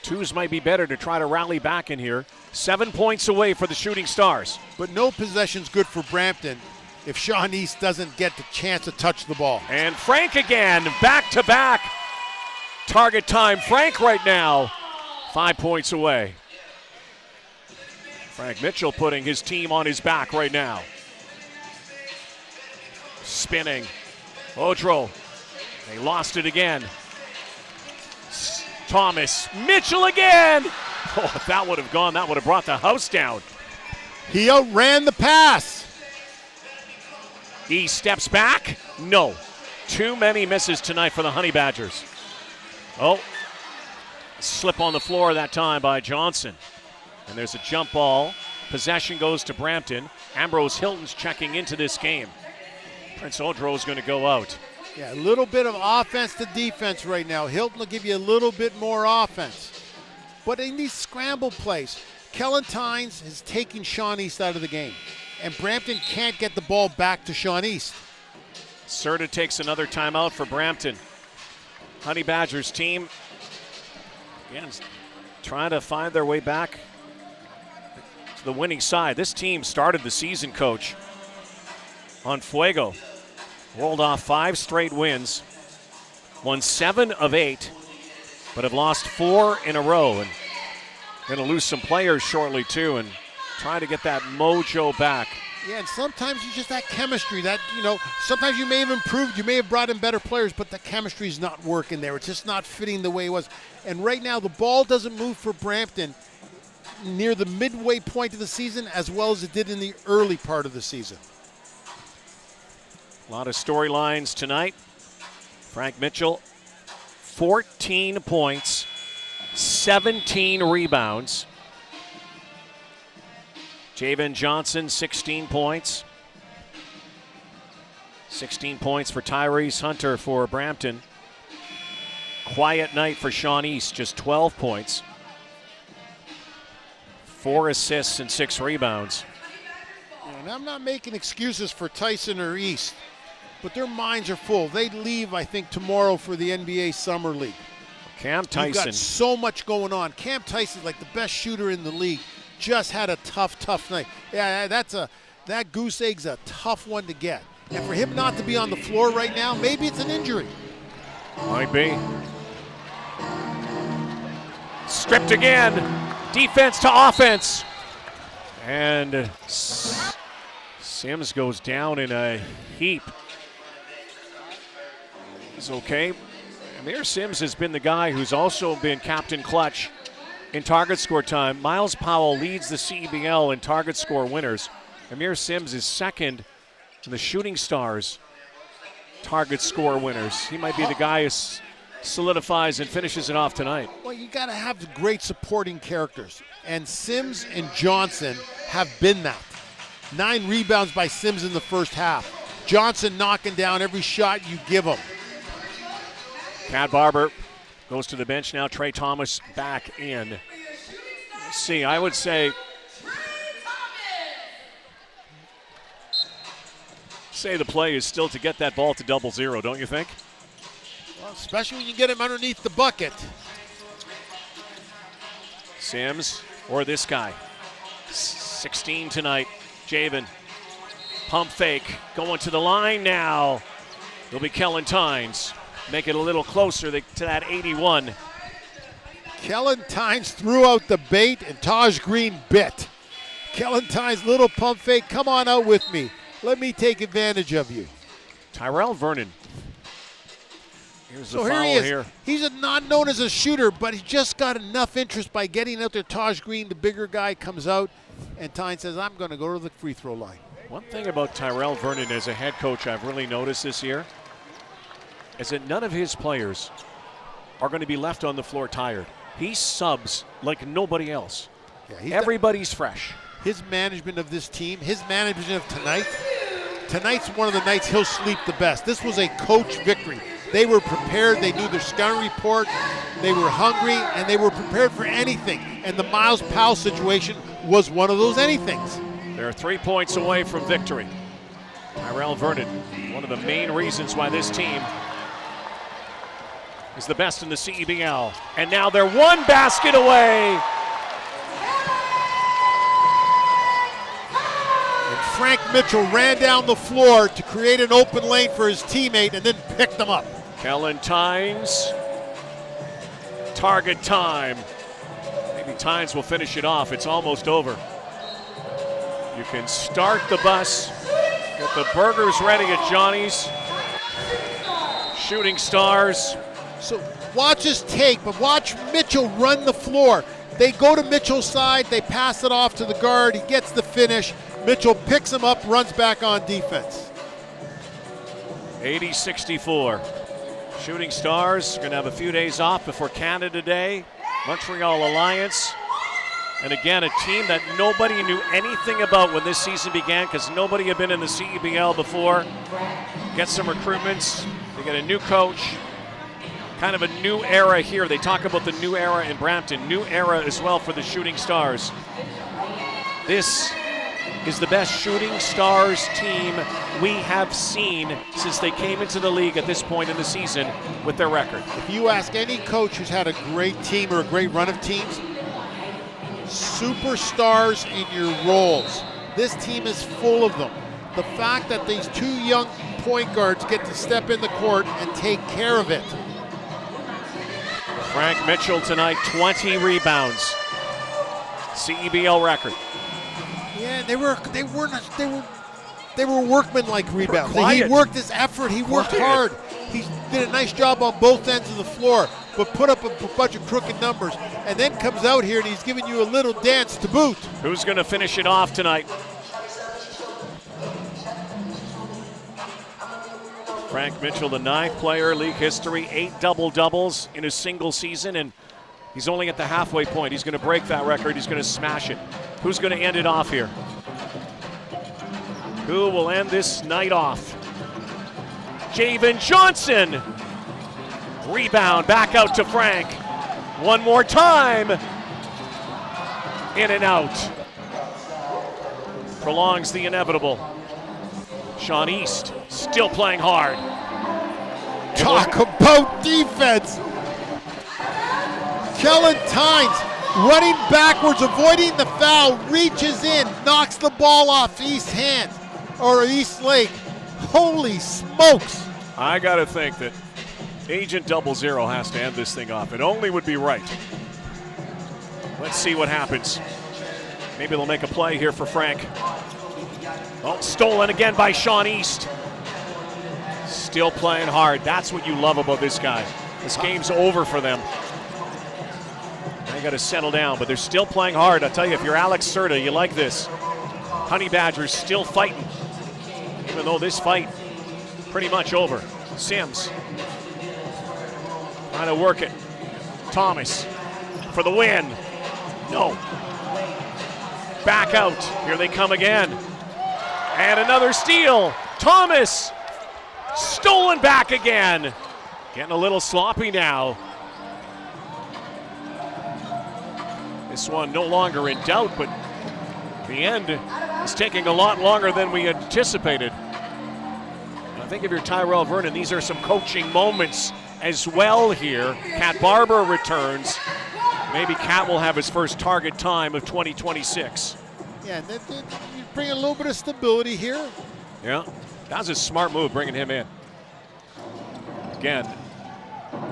twos might be better to try to rally back in here. 7 points away for the Shooting Stars. But no possession's good for Brampton if Sean East doesn't get the chance to touch the ball. And Frank again, back-to-back target time. Frank right now, 5 points away. Frank Mitchell putting his team on his back right now. Spinning. Odro. They lost it again. Thomas. Mitchell again. Oh, if that would have gone, that would have brought the house down. He outran the pass. He steps back. No. Too many misses tonight for the Honey Badgers. Oh. Slip on the floor that time by Johnson. And there's a jump ball. Possession goes to Brampton. Ambrose Hilton's checking into this game. Prince Odro is going to go out. Yeah, a little bit of offense to defense right now. Hilton will give you a little bit more offense. But in these scramble plays, Kellen Tynes is taking Sean East out of the game. And Brampton can't get the ball back to Sean East. Serta takes another timeout for Brampton. Honey Badgers team, again, trying to find their way back to the winning side. This team started the season, coach, on Fuego. Rolled off 5 straight wins, won 7 of 8, but have lost 4 in a row. And going to lose some players shortly, too, and try to get that mojo back. Yeah, and sometimes you just that chemistry that, sometimes you may have improved, you may have brought in better players, but the chemistry is not working there. It's just not fitting the way it was. And right now, the ball doesn't move for Brampton near the midway point of the season as well as it did in the early part of the season. A lot of storylines tonight. Frank Mitchell, 14 points, 17 rebounds. Javen Johnson, 16 points. 16 points for Tyrese Hunter for Brampton. Quiet night for Sean East, just 12 points. 4 assists and 6 rebounds. And I'm not making excuses for Tyson or East, but their minds are full. They leave, I think, tomorrow for the NBA Summer League. Cam Tyson. You've got so much going on. Cam Tyson's like the best shooter in the league. Just had a tough night. Yeah, that goose egg's a tough one to get. And for him not to be on the floor right now, maybe it's an injury. Might be. Stripped again. Defense to offense. And Sims goes down in a heap. He's okay. Amir Sims has been the guy who's also been captain clutch in target score time. Miles Powell leads the CEBL in target score winners. Amir Sims is second in the Shooting Stars target score winners. He might be the guy who solidifies and finishes it off tonight. Well, you got to have great supporting characters, and Sims and Johnson have been that. 9 rebounds by Sims in the first half. Johnson knocking down every shot you give him. Cat Barber goes to the bench now. Trey Thomas back in. Let's see, I would say the play is still to get that ball to 0-0, don't you think? Well, especially when you get him underneath the bucket. Sims or this guy. 16 tonight. Javen. Pump fake. Going to the line now. It'll be Kellen Tynes. Make it a little closer to that 81. Kellen Tynes threw out the bait and Taj Green bit. Kellen Tynes, little pump fake. Come on out with me. Let me take advantage of you. Tyrell Vernon. Here's the So foul here he is. here. He's not known as a shooter, but he just got enough interest by getting out there. Taj Green, the bigger guy, comes out, and Tynes says, I'm going to go to the free throw line. One thing about Tyrell Vernon as a head coach I've really noticed this year, is that none of his players are going to be left on the floor tired. He subs like nobody else. Yeah, everybody's fresh. His management of this team, his management of tonight's one of the nights he'll sleep the best. This was a coach victory. They were prepared. They knew their scouting report. They were hungry, and they were prepared for anything. And the Miles Powell situation was one of those anythings. They're 3 points away from victory. Tyrell Vernon, one of the main reasons why this team is the best in the CEBL. And now they're one basket away. Frank Mitchell ran down the floor to create an open lane for his teammate and then picked them up. Kellen Tynes, target time. Maybe Tynes will finish it off. It's almost over. You can start the bus. Get the burgers ready at Johnny's. Shooting Stars. So watch his take, but watch Mitchell run the floor. They go to Mitchell's side, they pass it off to the guard, he gets the finish. Mitchell picks him up, runs back on defense. 80-64. Shooting Stars going to have a few days off before Canada Day. Montreal Alliance. And again, a team that nobody knew anything about when this season began because nobody had been in the CEBL before. Get some recruitments. They get a new coach. Kind of a new era here. They talk about the new era in Brampton. New era as well for the Shooting Stars. This is the best Shooting Stars team we have seen since they came into the league at this point in the season with their record. If you ask any coach who's had a great team or a great run of teams, superstars in your roles. This team is full of them. The fact that these two young point guards get to step in the court and take care of it. Frank Mitchell tonight, 20 rebounds. CEBL record. Yeah, they were workmanlike rebounds. He worked his effort. He worked hard. He did a nice job on both ends of the floor, but put up a bunch of crooked numbers. And then comes out here and he's giving you a little dance to boot. Who's going to finish it off tonight? Frank Mitchell, the 9th player, league history, 8 double-doubles in a single season, and he's only at the halfway point. He's going to break that record. He's going to smash it. Who's going to end it off here? Who will end this night off? Javen Johnson. Rebound back out to Frank. One more time. In and out. Prolongs the inevitable. Sean East still playing hard. Talk about defense. Kellen Tynes running backwards, avoiding the foul, reaches in, knocks the ball off East's hands, or East leg. Holy smokes. I got to think that Agent 00 has to end this thing off. It only would be right. Let's see what happens. Maybe they'll make a play here for Frank. Oh, stolen again by Sean East. Still playing hard. That's what you love about this guy. This game's over for them. They got to settle down, but they're still playing hard. I'll tell you, if you're Alex Serta, you like this. Honey Badgers still fighting, even though this fight pretty much over. Sims trying to work it. Thomas for the win. No. Back out. Here they come again. And another steal. Thomas stolen back again. Getting a little sloppy now. This one no longer in doubt, but the end is taking a lot longer than we anticipated. I think if you're Tyrell Vernon, these are some coaching moments as well here. Cat Barber returns. Maybe Cat will have his first target time of 2026. Yeah, you bring a little bit of stability here. Yeah, that was a smart move bringing him in. Again,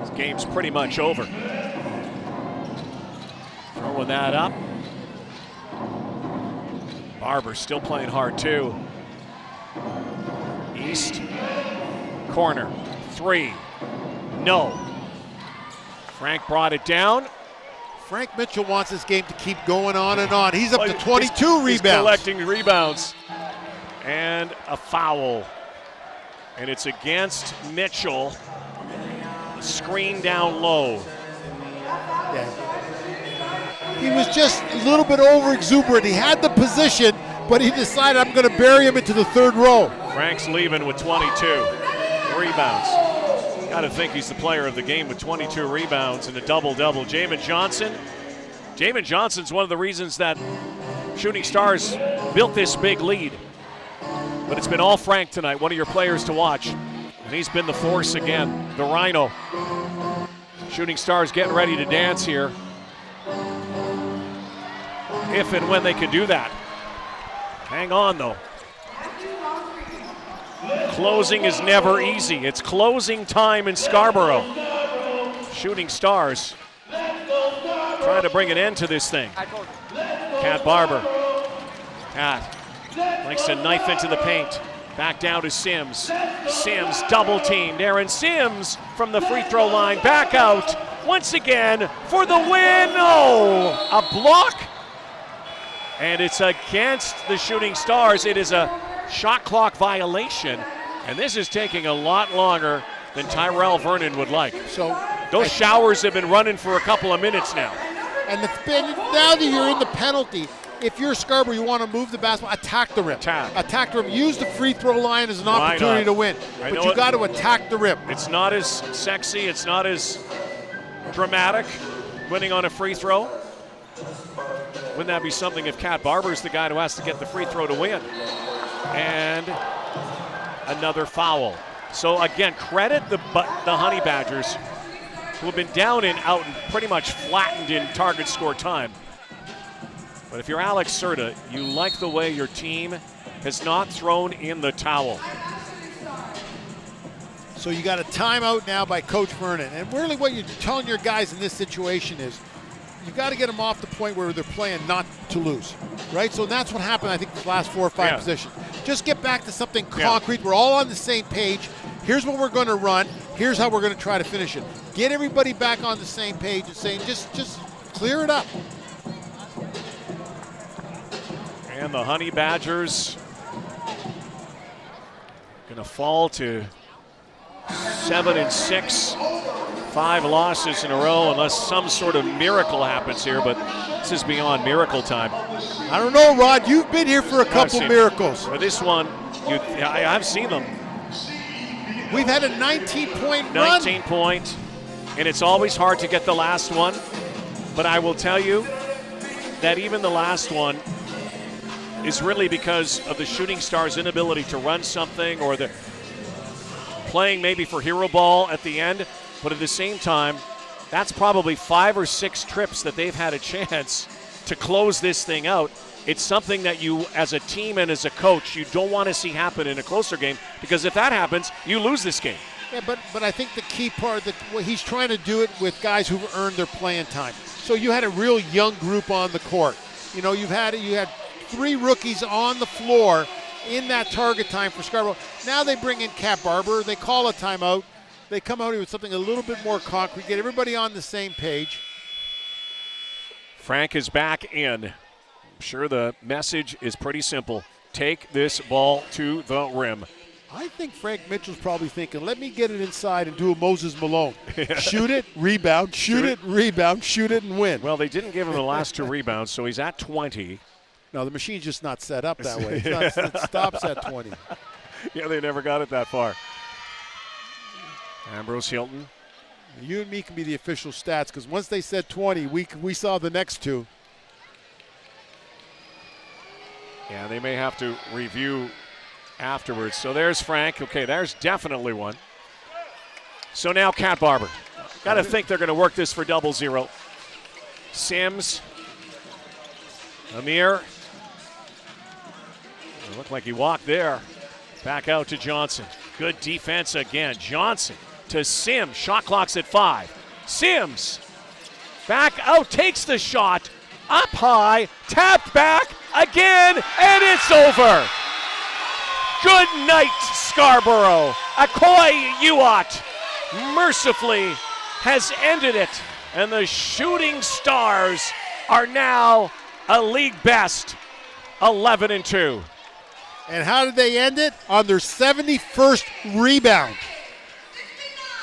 this game's pretty much over. Throwing that up. Barber still playing hard too. East, corner, 3, no. Frank brought it down. Frank Mitchell wants this game to keep going on and on. He's up to 22 rebounds. He's collecting rebounds. And a foul. And it's against Mitchell. screen down low. Yeah. He was just a little bit over exuberant. He had the position, but he decided, I'm going to bury him into the third row. Frank's leaving with 22 rebounds. Got to think he's the player of the game with 22 rebounds and a double-double. Jamin Johnson's one of the reasons that Shooting Stars built this big lead. But it's been all Frank tonight, one of your players to watch. And he's been the force again, the Rhino. Shooting Stars getting ready to dance here. If and when they can do that. Hang on, though. Closing is never easy. It's closing time in Scarborough. Shooting Stars trying to bring an end to this thing. Cat Barber. Cat likes to knife into the paint. Back down to Sims. Sims double teamed. Aaron Sims from the free throw line. Back out once again for the win. Oh, a block. And it's against the Shooting Stars. It is a shot clock violation. And this is taking a lot longer than Tyrell Vernon would like. So those showers have been running for a couple of minutes now. And now that you're in the penalty, if you're Scarborough, you want to move the basketball, attack the rim. Attack the rim. Use the free throw line as an opportunity to win. But you got to attack the rim. It's not as sexy. It's not as dramatic winning on a free throw. Wouldn't that be something if Cat Barber's the guy who has to get the free throw to win? And another foul. So again, credit the Honey Badgers, who have been down and out and pretty much flattened in target score time. But if you're Alex Serta, you like the way your team has not thrown in the towel. So you got a timeout now by Coach Vernon. And really what you're telling your guys in this situation is you got to get them off the point where they're playing not to lose, right? So that's what happened, I think, the last 4 or 5 positions. Just get back to something concrete. We're all on the same page. Here's what we're going to run. Here's how we're going to try to finish it. Get everybody back on the same page and saying just clear it up. And the Honey Badgers going to fall to 7-6. 5 losses in a row unless some sort of miracle happens here, but this is beyond miracle time. I don't know, Rod. You've been here for a couple miracles. But this one, I've seen them. We've had a 19-point run. 19 point, and it's always hard to get the last one. But I will tell you that even the last one is really because of the Shooting Stars' inability to run something or the playing maybe for hero ball at the end. But at the same time, that's probably 5 or 6 trips that they've had a chance to close this thing out. It's something that you, as a team and as a coach, you don't want to see happen in a closer game, because if that happens, you lose this game. Yeah, but I think the key part, he's trying to do it with guys who've earned their playing time. So you had a real young group on the court. You know, you had 3 rookies on the floor in that target time for Scarborough. Now they bring in Cat Barber. They call a timeout. They come out here with something a little bit more concrete, get everybody on the same page. Frank is back in. I'm sure the message is pretty simple. Take this ball to the rim. I think Frank Mitchell's probably thinking, let me get it inside and do a Moses Malone. Shoot it, rebound, shoot it, rebound, shoot it, and win. Well, they didn't give him the last 2 rebounds, so he's at 20. No, the machine's just not set up that way. It stops at 20. Yeah, they never got it that far. Ambrose Hilton. You and me can be the official stats, because once they said 20, we saw the next 2. Yeah, they may have to review afterwards. So there's Frank. Okay, there's definitely one. So now Cat Barber. Got to think they're going to work this for 0-0. Sims. Amir. It looked like he walked there. Back out to Johnson. Good defense again. Johnson to Sims. Shot clock's at 5. Sims back out, takes the shot. Up high, tapped back again, and it's over. Good night, Scarborough. Akoy Uat mercifully has ended it, and the Shooting Stars are now a league best 11-2. And how did they end it? On their 71st rebound.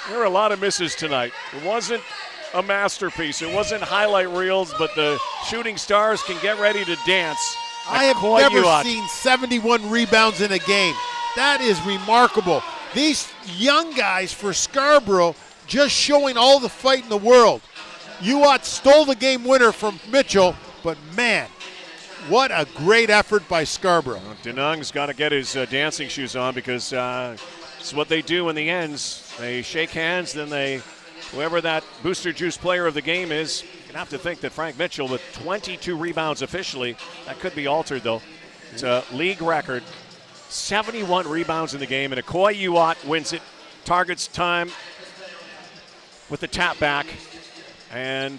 There were a lot of misses tonight. It wasn't a masterpiece. It wasn't highlight reels, but the shooting stars can get ready to dance. I have never seen 71 rebounds in a game. That is remarkable. These young guys for Scarborough just showing all the fight in the world. Youat stole the game winner from Mitchell, but man, what a great effort by Scarborough. Denung's got to get his dancing shoes on because it's what they do in the ends. They shake hands, then whoever that Booster Juice player of the game is, you're going to have to think that Frank Mitchell with 22 rebounds officially, that could be altered though. It's a league record. 71 rebounds in the game, and Akoy Youat wins it. Targets time with the tap back, and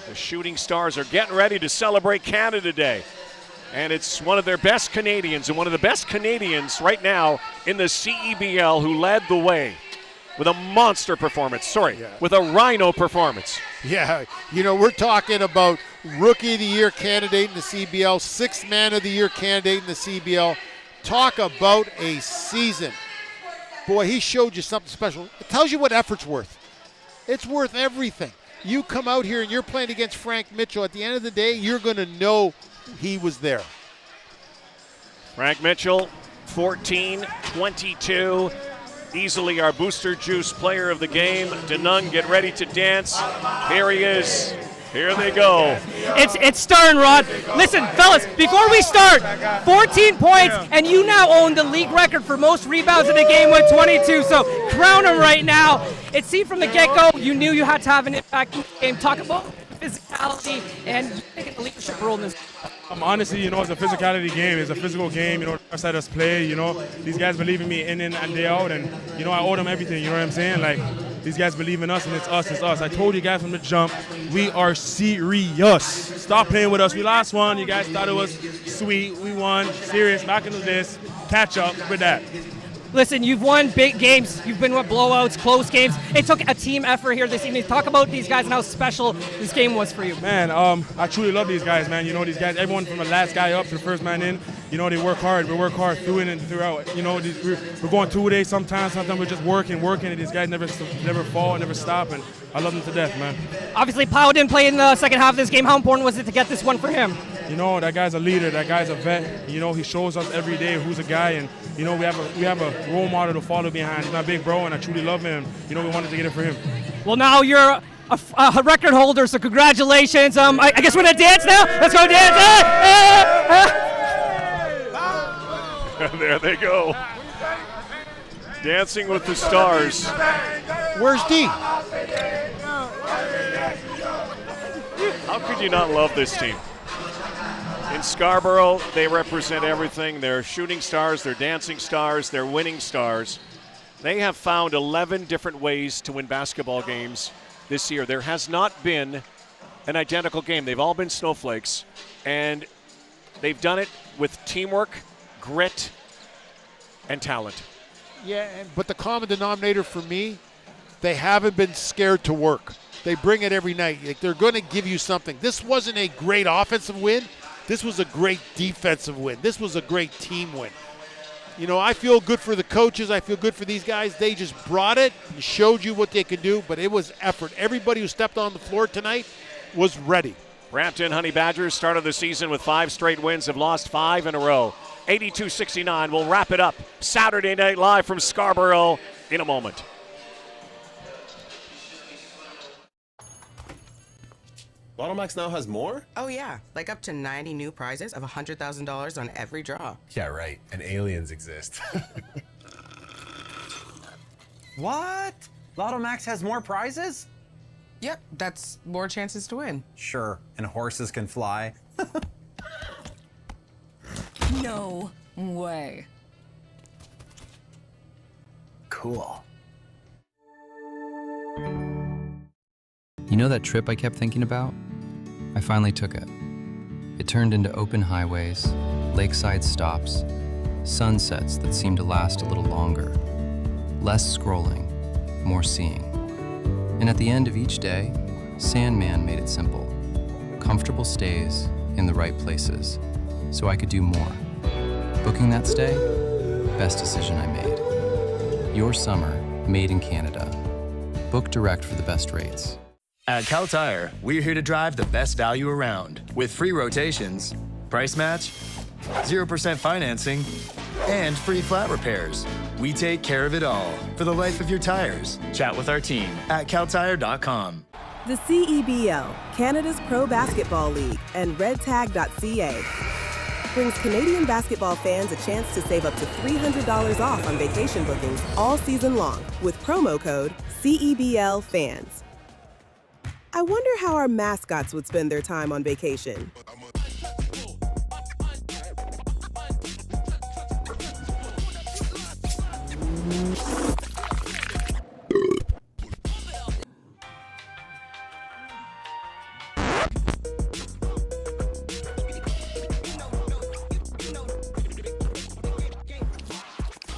the Shooting Stars are getting ready to celebrate Canada Day. And it's one of their best Canadians, and one of the best Canadians right now in the CEBL who led the way with a monster performance. With a rhino performance. Yeah, we're talking about Rookie of the Year candidate in the CBL, Sixth Man of the Year candidate in the CBL. Talk about a season. Boy, he showed you something special. It tells you what effort's worth. It's worth everything. You come out here and you're playing against Frank Mitchell. At the end of the day, you're going to know he was there. Frank Mitchell, 14-22. Easily our Booster Juice player of the game. Denung, get ready to dance. Here he is. Here they go. It's starting, Rod. Listen, fellas, before we start, 14 points, and you now own the league record for most rebounds in a game with 22, so crown him right now. It seemed from the get-go you knew you had to have an impact in the game. Talk about physicality and taking the leadership role in this. Honestly, it's a physicality game. It's a physical game. The rest of us play. These guys believe in me in and day out, and I owe them everything. You know what I'm saying? Like, these guys believe in us, and it's us. It's us. I told you guys from the jump, we are serious. Stop playing with us. We lost one. You guys thought it was sweet. We won. Serious. Back into this. Catch up with that. Listen, you've won big games. You've been with blowouts, close games. It took a team effort here this evening. Talk about these guys and how special this game was for you. Man, I truly love these guys, man. These guys, everyone from the last guy up to the first man in, they work hard. We work hard through and throughout. We're going 2 days sometimes. Sometimes we're just working, and these guys never fall, never stop, and I love them to death, man. Obviously, Powell didn't play in the second half of this game. How important was it to get this one for him? That guy's a leader. That guy's a vet. He shows us every day who's a guy, and we have a role model to follow behind. He's my big bro, and I truly love him. We wanted to get it for him. Well, now you're a record holder, so congratulations. I guess we're gonna dance now. Let's go dance. There they go. Dancing with the Stars. Where's D? How could you not love this team? In Scarborough, they represent everything. They're shooting stars, they're dancing stars, they're winning stars. They have found 11 different ways to win basketball games this year. There has not been an identical game. They've all been snowflakes, and they've done it with teamwork, grit, and talent. Yeah, but the common denominator for me, they haven't been scared to work. They bring it every night. They're going to give you something. This wasn't a great offensive win. This was a great defensive win. This was a great team win. I feel good for the coaches. I feel good for these guys. They just brought it and showed you what they could do, but it was effort. Everybody who stepped on the floor tonight was ready. Brampton Honey Badgers started the season with 5 straight wins, have lost 5 in a row. 82-69. We'll wrap it up Saturday Night Live from Scarborough in a moment. Lotto Max now has more? Oh, yeah. Like up to 90 new prizes of $100,000 on every draw. Yeah, right. And aliens exist. What? Lotto Max has more prizes? Yep, that's more chances to win. Sure. And horses can fly. No way. Cool. You know that trip I kept thinking about? I finally took it. It turned into open highways, lakeside stops, sunsets that seemed to last a little longer, less scrolling, more seeing. And at the end of each day, Sandman made it simple. Comfortable stays in the right places, so I could do more. Booking that stay, best decision I made. Your summer Made in Canada. Book direct for the best rates. At Cal Tire, we're here to drive the best value around with free rotations, price match, 0% financing, and free flat repairs. We take care of it all for the life of your tires. Chat with our team at caltire.com. The CEBL, Canada's Pro Basketball League, and redtag.ca brings Canadian basketball fans a chance to save up to $300 off on vacation bookings all season long with promo code CEBLFans. I wonder how our mascots would spend their time on vacation.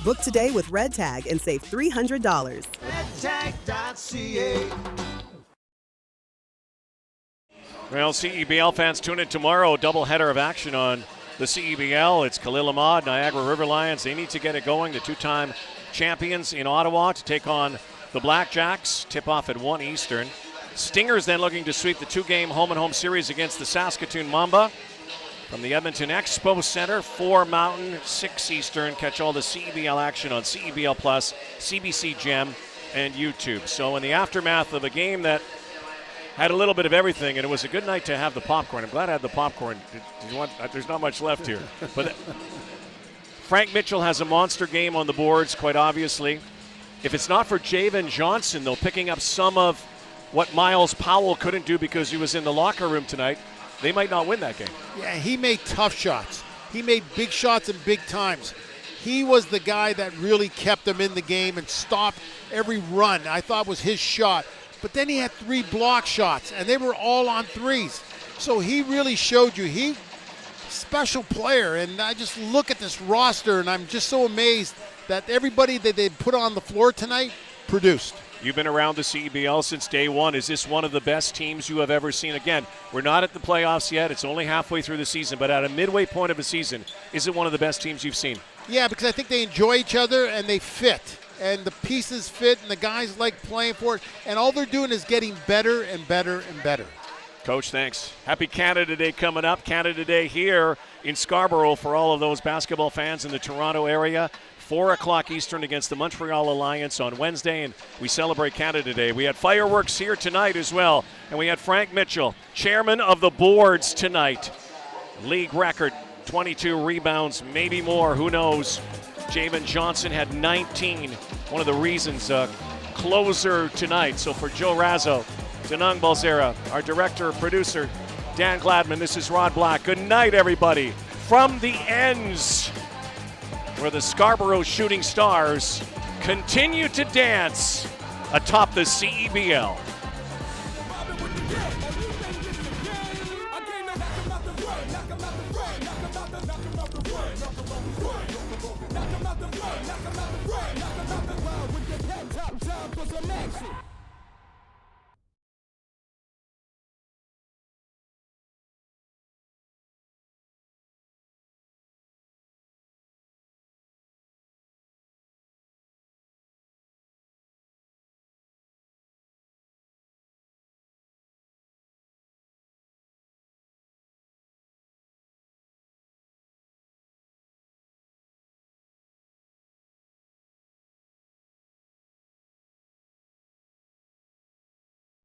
Book today with Red Tag and save $300. Redtag.ca. Well, CEBL fans, tune in tomorrow. Doubleheader of action on the CEBL. It's Khalil Ahmad, Niagara River Lions. They need to get it going. The two-time champions in Ottawa to take on the Blackjacks. Tip off at 1 Eastern. Stingers then looking to sweep the two-game home-and-home series against the Saskatoon Mamba. From the Edmonton Expo Center, 4 Mountain, 6 Eastern. Catch all the CEBL action on CEBL Plus, CBC Gem, and YouTube. So in the aftermath of a game that had a little bit of everything, and it was a good night to have the popcorn. I'm glad I had the popcorn. Did you want, there's not much left here. But Frank Mitchell has a monster game on the boards, quite obviously. If it's not for Javen Johnson, though, picking up some of what Miles Powell couldn't do because he was in the locker room tonight, they might not win that game. Yeah, he made tough shots. He made big shots in big times. He was the guy that really kept them in the game and stopped every run. I thought was his shot. But then he had 3 block shots, and they were all on threes. So he really showed you he's a special player. And I just look at this roster, and I'm just so amazed that everybody that they put on the floor tonight produced. You've been around the CEBL since day one. Is this one of the best teams you have ever seen? Again, we're not at the playoffs yet. It's only halfway through the season. But at a midway point of a season, is it one of the best teams you've seen? Yeah, because I think they enjoy each other, and they fit. And the pieces fit, and the guys like playing for it. And all they're doing is getting better and better and better. Coach, thanks. Happy Canada Day coming up. Canada Day here in Scarborough for all of those basketball fans in the Toronto area. 4 o'clock Eastern against the Montreal Alliance on Wednesday, and we celebrate Canada Day. We had fireworks here tonight as well, and we had Frank Mitchell, chairman of the boards tonight. League record, 22 rebounds, maybe more, who knows. Javen Johnson had 19, one of the reasons, closer tonight. So for Joe Razzo, Danang Balzera, our director, producer, Dan Gladman, this is Rod Black. Good night, everybody. From the ends, where the Scarborough Shooting Stars continue to dance atop the CEBL.